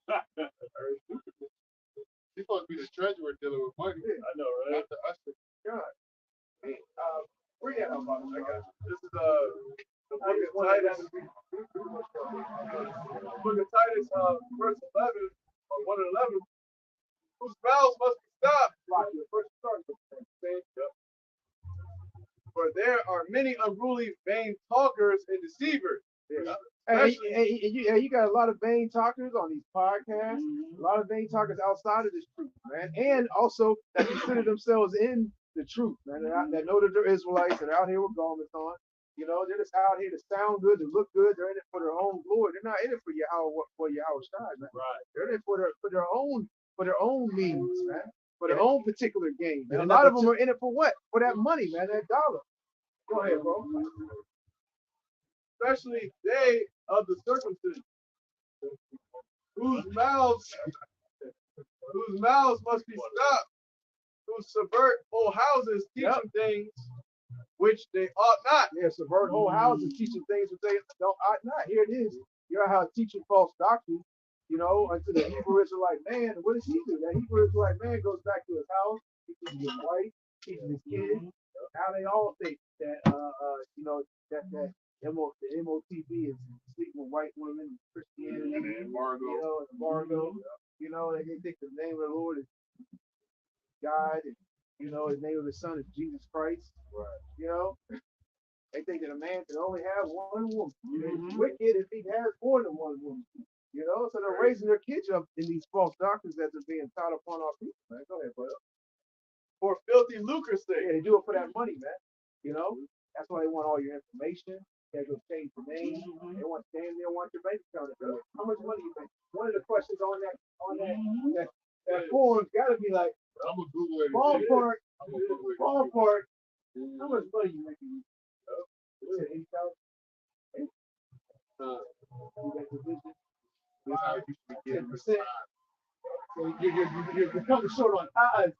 She's supposed to be the treasurer dealing with money. Yeah. I know, right? Not the usher. God. Hey, where you at, Alfonso? I got you. This is the book of Titus. Book of Titus, verse 11, or 1 and 11. Whose mouths must be stopped. Like your first start. Yep. For there are many unruly, vain talkers and deceivers. Yeah. Hey, you got a lot of vain talkers on these podcasts, a lot of vain talkers outside of this truth, man, and also that consider themselves in the truth, man, that know that they're Israelites, that are out here with garments on. You know, they're just out here to sound good, to look good. They're in it for their own glory. They're not in it for Yahweh Shai, man. Right. They're in it for their own means, man, for their own particular gain. And a And lot of them are in it for what? For that money, man, that dollar. Go ahead, bro. Especially they of the circumcision, whose mouths must be stopped, who subvert whole houses, teaching things which they ought not. Yeah, subvert whole houses, teaching things that they don't ought not. Here it is. You're how teaching false doctrine, you know, unto the Hebrew Israelite man. And what does he do? That Hebrew Israelite man goes back to his house, teaches his wife, teaches his kids. How they all think that you know, that the MOTB is sleeping with white women, Christianity, And embargo. you know, embargo. You know, they think the name of the Lord is God, and you know, the name of his son is Jesus Christ. Right. You know, they think that a man can only have one woman. Mhm. It's wicked if he has more than one woman. You know, so they're raising their kids up in these false doctrines that are being taught upon our people, man. Go ahead, brother. For filthy lucre's Yeah, sake. they do it for that money, man. You know, that's why they want all your information. They go change the name. They want they want your bank account. How much money you make? One of the questions that form's got to be like I'm gonna Google it. ballpark, I'm gonna Google it. ballpark. How much money you making? You said 8,000. You got the vision. This how it used to be getting. 10%. So you're coming short on tithes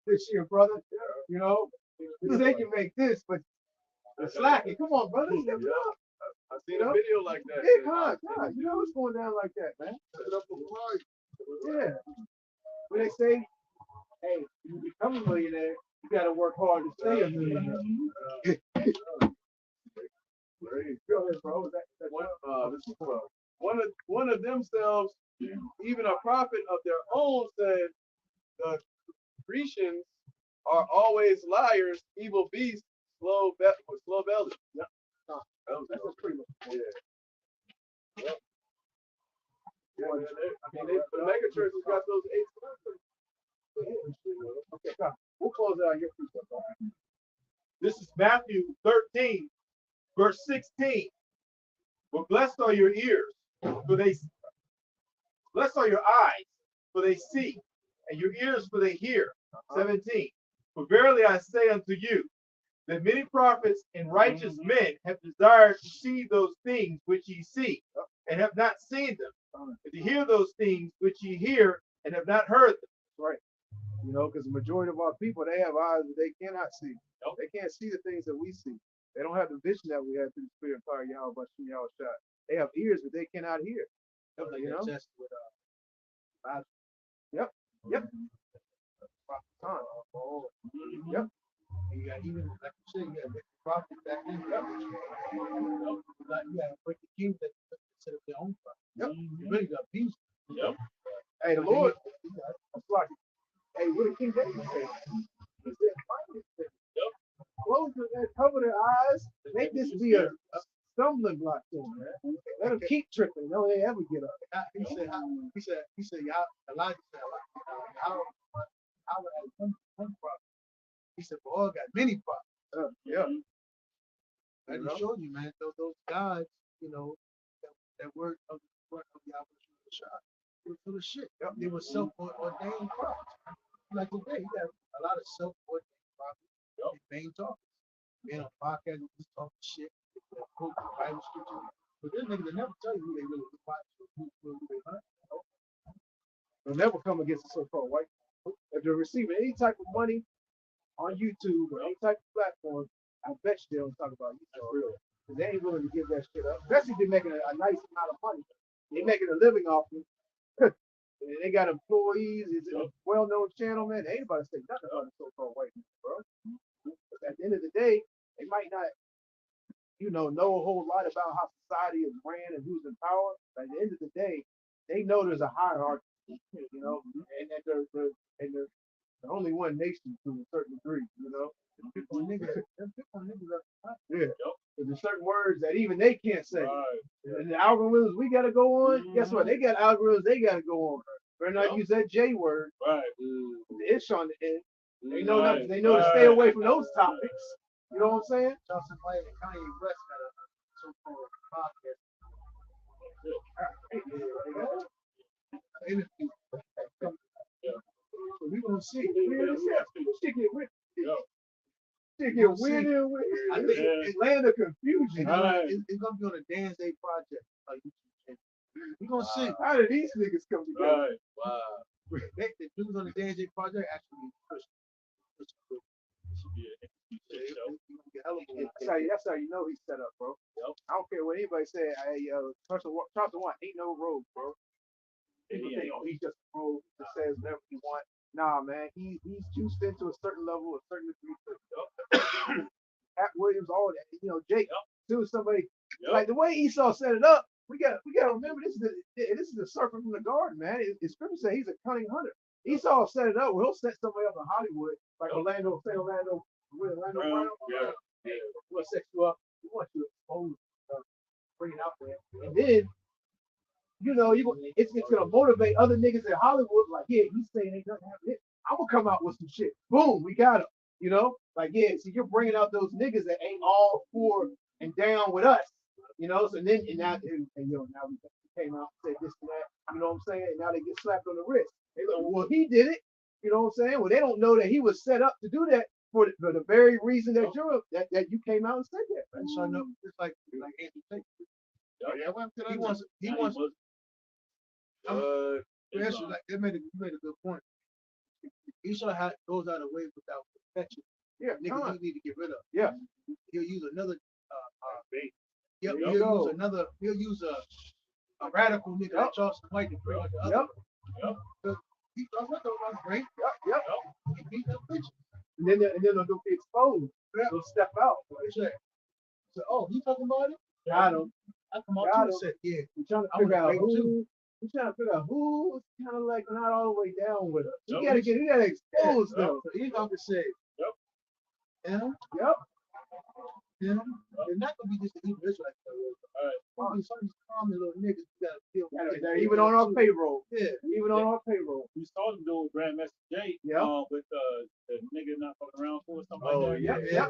this year, brother. You know, they can make this, but the slacking. Come on, brother. Step it up. I seen a video like that. Yeah, God, you know it's going down like that, man. Set it up for price. Yeah. When they say, hey, you become a millionaire, you got to work hard to stay a millionaire. Go ahead, bro. This is 12. One of themselves, even a prophet of their own, said the Grecians are always liars, evil beasts, slow belly. Yep. That's pretty much. Yeah. Yep. Yeah, the mega churches got those 8. Okay, come. We'll close it out here. This is Matthew 13, verse 16. But blessed are your ears, blessed are your eyes, for they see, and your ears, for they hear. 17. For verily I say unto you, that many prophets and righteous men have desired to see those things which ye see, and have not seen them, and to hear those things which ye hear, and have not heard them. Right. You know, because the majority of our people, they have eyes that they cannot see. Nope. They can't see the things that we see. They don't have the vision that we have through the Spirit of Fire, Yahweh, Bashim, Yahweh Shai. They have ears, but they cannot hear. You know? Yep. Yep. Time. Yep. You got even like you said, you got the prophet back then. You got break the kings that consider their own prophet. Yep. You really got peace. Yep. Hey, the Lord. That's like, hey, what did King David say? He said, close their, cover their eyes, make this be a stumbling block to them, man. Let them keep tripping. No, they ever get up. He said, y'all, Elijah said, how had one prophet? He said, well, all got many prophets. Yeah. I just showed you, man, those gods, you know, that word of Yahweh Shai, they were full of shit. They were self-ordained prophets. Like today, you got a lot of self-ordained prophets, vain talkers. Being on podcast and just talking shit, quote the Bible scripture. But this nigga, they never tell you who they really watch, who they hunt. They'll never come against the so-called white people. If they're receiving any type of money on YouTube or any type of platform, I bet you they'll talk about you. Because they ain't willing to give that shit up. Especially if they're making a nice amount of money. They're making a living off it. And they got employees. It's a well-known channel, man. They ain't about to say nothing about the so-called white people, bro. But at the end of the day, they might not, know a whole lot about how society is ran and who's in power. But at the end of the day, they know there's a hierarchy, and that they're only one nation to a certain degree, Yeah. There's certain words that even they can't say. Right. And the algorithms we gotta go on, guess what? They got algorithms they gotta go on. Better not use that J word. Right. The ish on the end. They know nothing. They know to stay away from those topics. You know what I'm saying? Johnson White and Kanye West got a so-called podcast. Interview. So we gonna see. Shit get weird. Shit get weird and weird. I think it's land of confusion. It's gonna be on a Dan's Day project. We gonna see. How did these niggas come together? Right. Wow. The dudes on the Dan's Day project actually pushed. That's how you know he's set up, bro. Yep. I don't care what anybody say. Hey, Charleston One ain't no road, bro. People think, he's just a road that says whatever he wants. Nah, man, he's juiced into a certain level, a certain degree. Pat Williams, all that, Jake. Soon somebody like the way Esau set it up. We got to remember this is the serpent from the garden, man. It's scripture say he's a cunning hunter. Esau set it up. He'll set somebody up in Hollywood, like Orlando, say Orlando, Brown. Yeah. We'll set you up. We want you exposed, bring it out there, and then it's gonna motivate other niggas in Hollywood. Like, yeah, he's saying ain't nothing happening. I'm gonna come out with some shit. Boom, we got him. Like, yeah. So you're bringing out those niggas that ain't all for and down with us. So then now we came out and said this and that. You know what I'm saying? And now they get slapped on the wrist. They go, well, he did it. You know what I'm saying? Well, they don't know that he was set up to do that for the very reason that you came out and said that. And so I know it's like Andrew Tate. He wants. Actually, like you made a good point. Esau goes out of the way without perfection. Yeah, Niggas you need to get rid of. Yeah. He'll use another bait. He'll use a radical nigga like Charleston White to bring out the other. Yep. He thought that was great. Yep. He beat the bitch. And then they'll be exposed. Yeah. They'll step out. So, oh, he talking about it? Got him. I come out and said, yeah. We're trying to figure out who's kind of like not all the way down with us. We gotta expose them. So he's going to say, Yep. They're not gonna be just an evil Israelite. All right. Some common little niggas you gotta deal with. They're even on our payroll. Yeah. Even on our payroll. We saw them do Grandmaster Jay with the nigga not fucking around for or something like that. Yeah.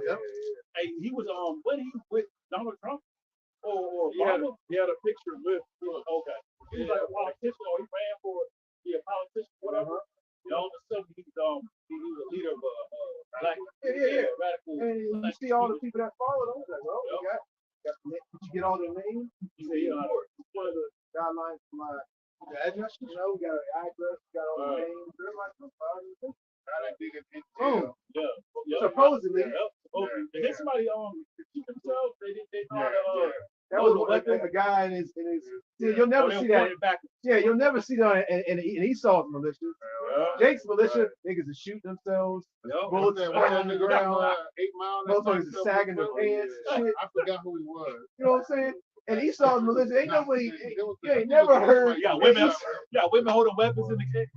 Hey, he was when he with Donald Trump or he had a picture with okay. He was like a politician or he ran for a politician, whatever. And all of a sudden he was a leader of black radical. And you see all the people that followed him. Like, well, did you get all their names? You say, one of the guidelines for my address. We got an address, we got all the names. Supposedly. And then somebody shoot themselves. They thought that was a guy in his. See, you'll never see that. Yeah, you'll never see that in Esau's militia. Jake's militia, niggas are shooting themselves. Bullets flying on the ground. 8 Mile. Motherfuckers are sagging their pants. Shit. I forgot who he was. You know what I'm saying? And Esau's militia, ain't nobody. You ain't never heard. Yeah, women holding weapons in the kids.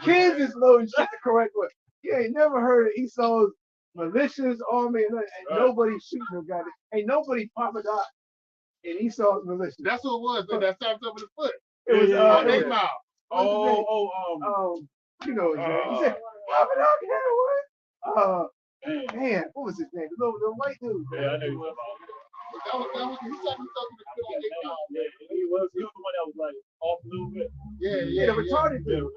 Kids is loading shit the correct way. You ain't never heard of Esau's militias, army, and nobody shooting them. Got it. Ain't nobody popping out in Esau's militia. That's who it was. That stabbed up in the foot. It was 8 Mile. You know his name. He said, "Popping out heroin." Man, what was his name? The little white dude. Yeah, I know you were about. He stabbed himself in the foot on 8 Mile. He was the one that was like off a little bit. Yeah, the retarded dude.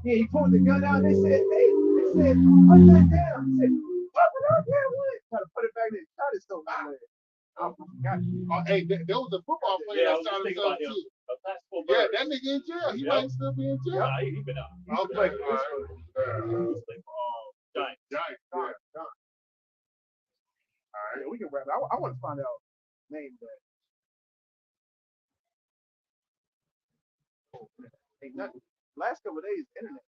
Yeah, he pulled the gun out and they said, put that down. He said, popping out heroin. Try to put it back in. Shot his soul. Hey, there was a football player that shot himself too. Yeah, that nigga in jail. He might still be in jail. Yeah, he been out. I'll play. Giant. All right, we can wrap it. I want to find out names that. Ain't nothing. Last couple of days, internet.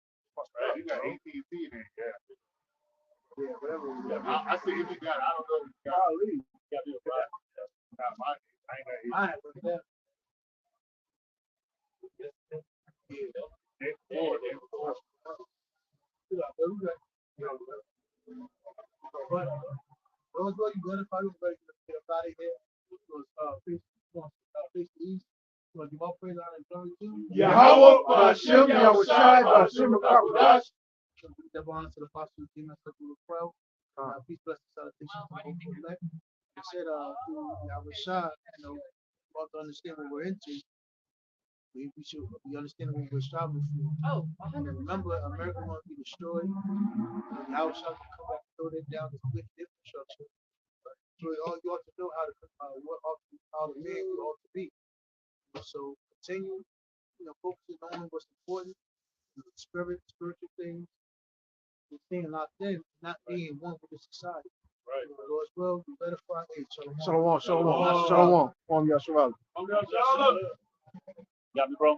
You got AT&T there. Yeah, whatever. I see if you got it. I don't know if you got it. Got me a ride. I ain't got it. But those were you good if I was ready to get up out of here. It was face east. You want to give up praise on and glory to Yahweh, Hashem, Yahushai, Hashem, Kakodash. Step on to the apostle GMS of 12. Peace, blessings, salutations to the whole. I said, Yahushai, about to understand what we're into. We should be understanding what we're striving for. Remember, America wants to be destroyed. Yahushai can come back and throw that down this wicked infrastructure. So you ought to know how the man we ought to be. So continue, focusing on what's important, spiritual things, and staying locked in, not being one with the society. Right. Lord's will, we better find a Shalom. Yahweh. Got me, bro.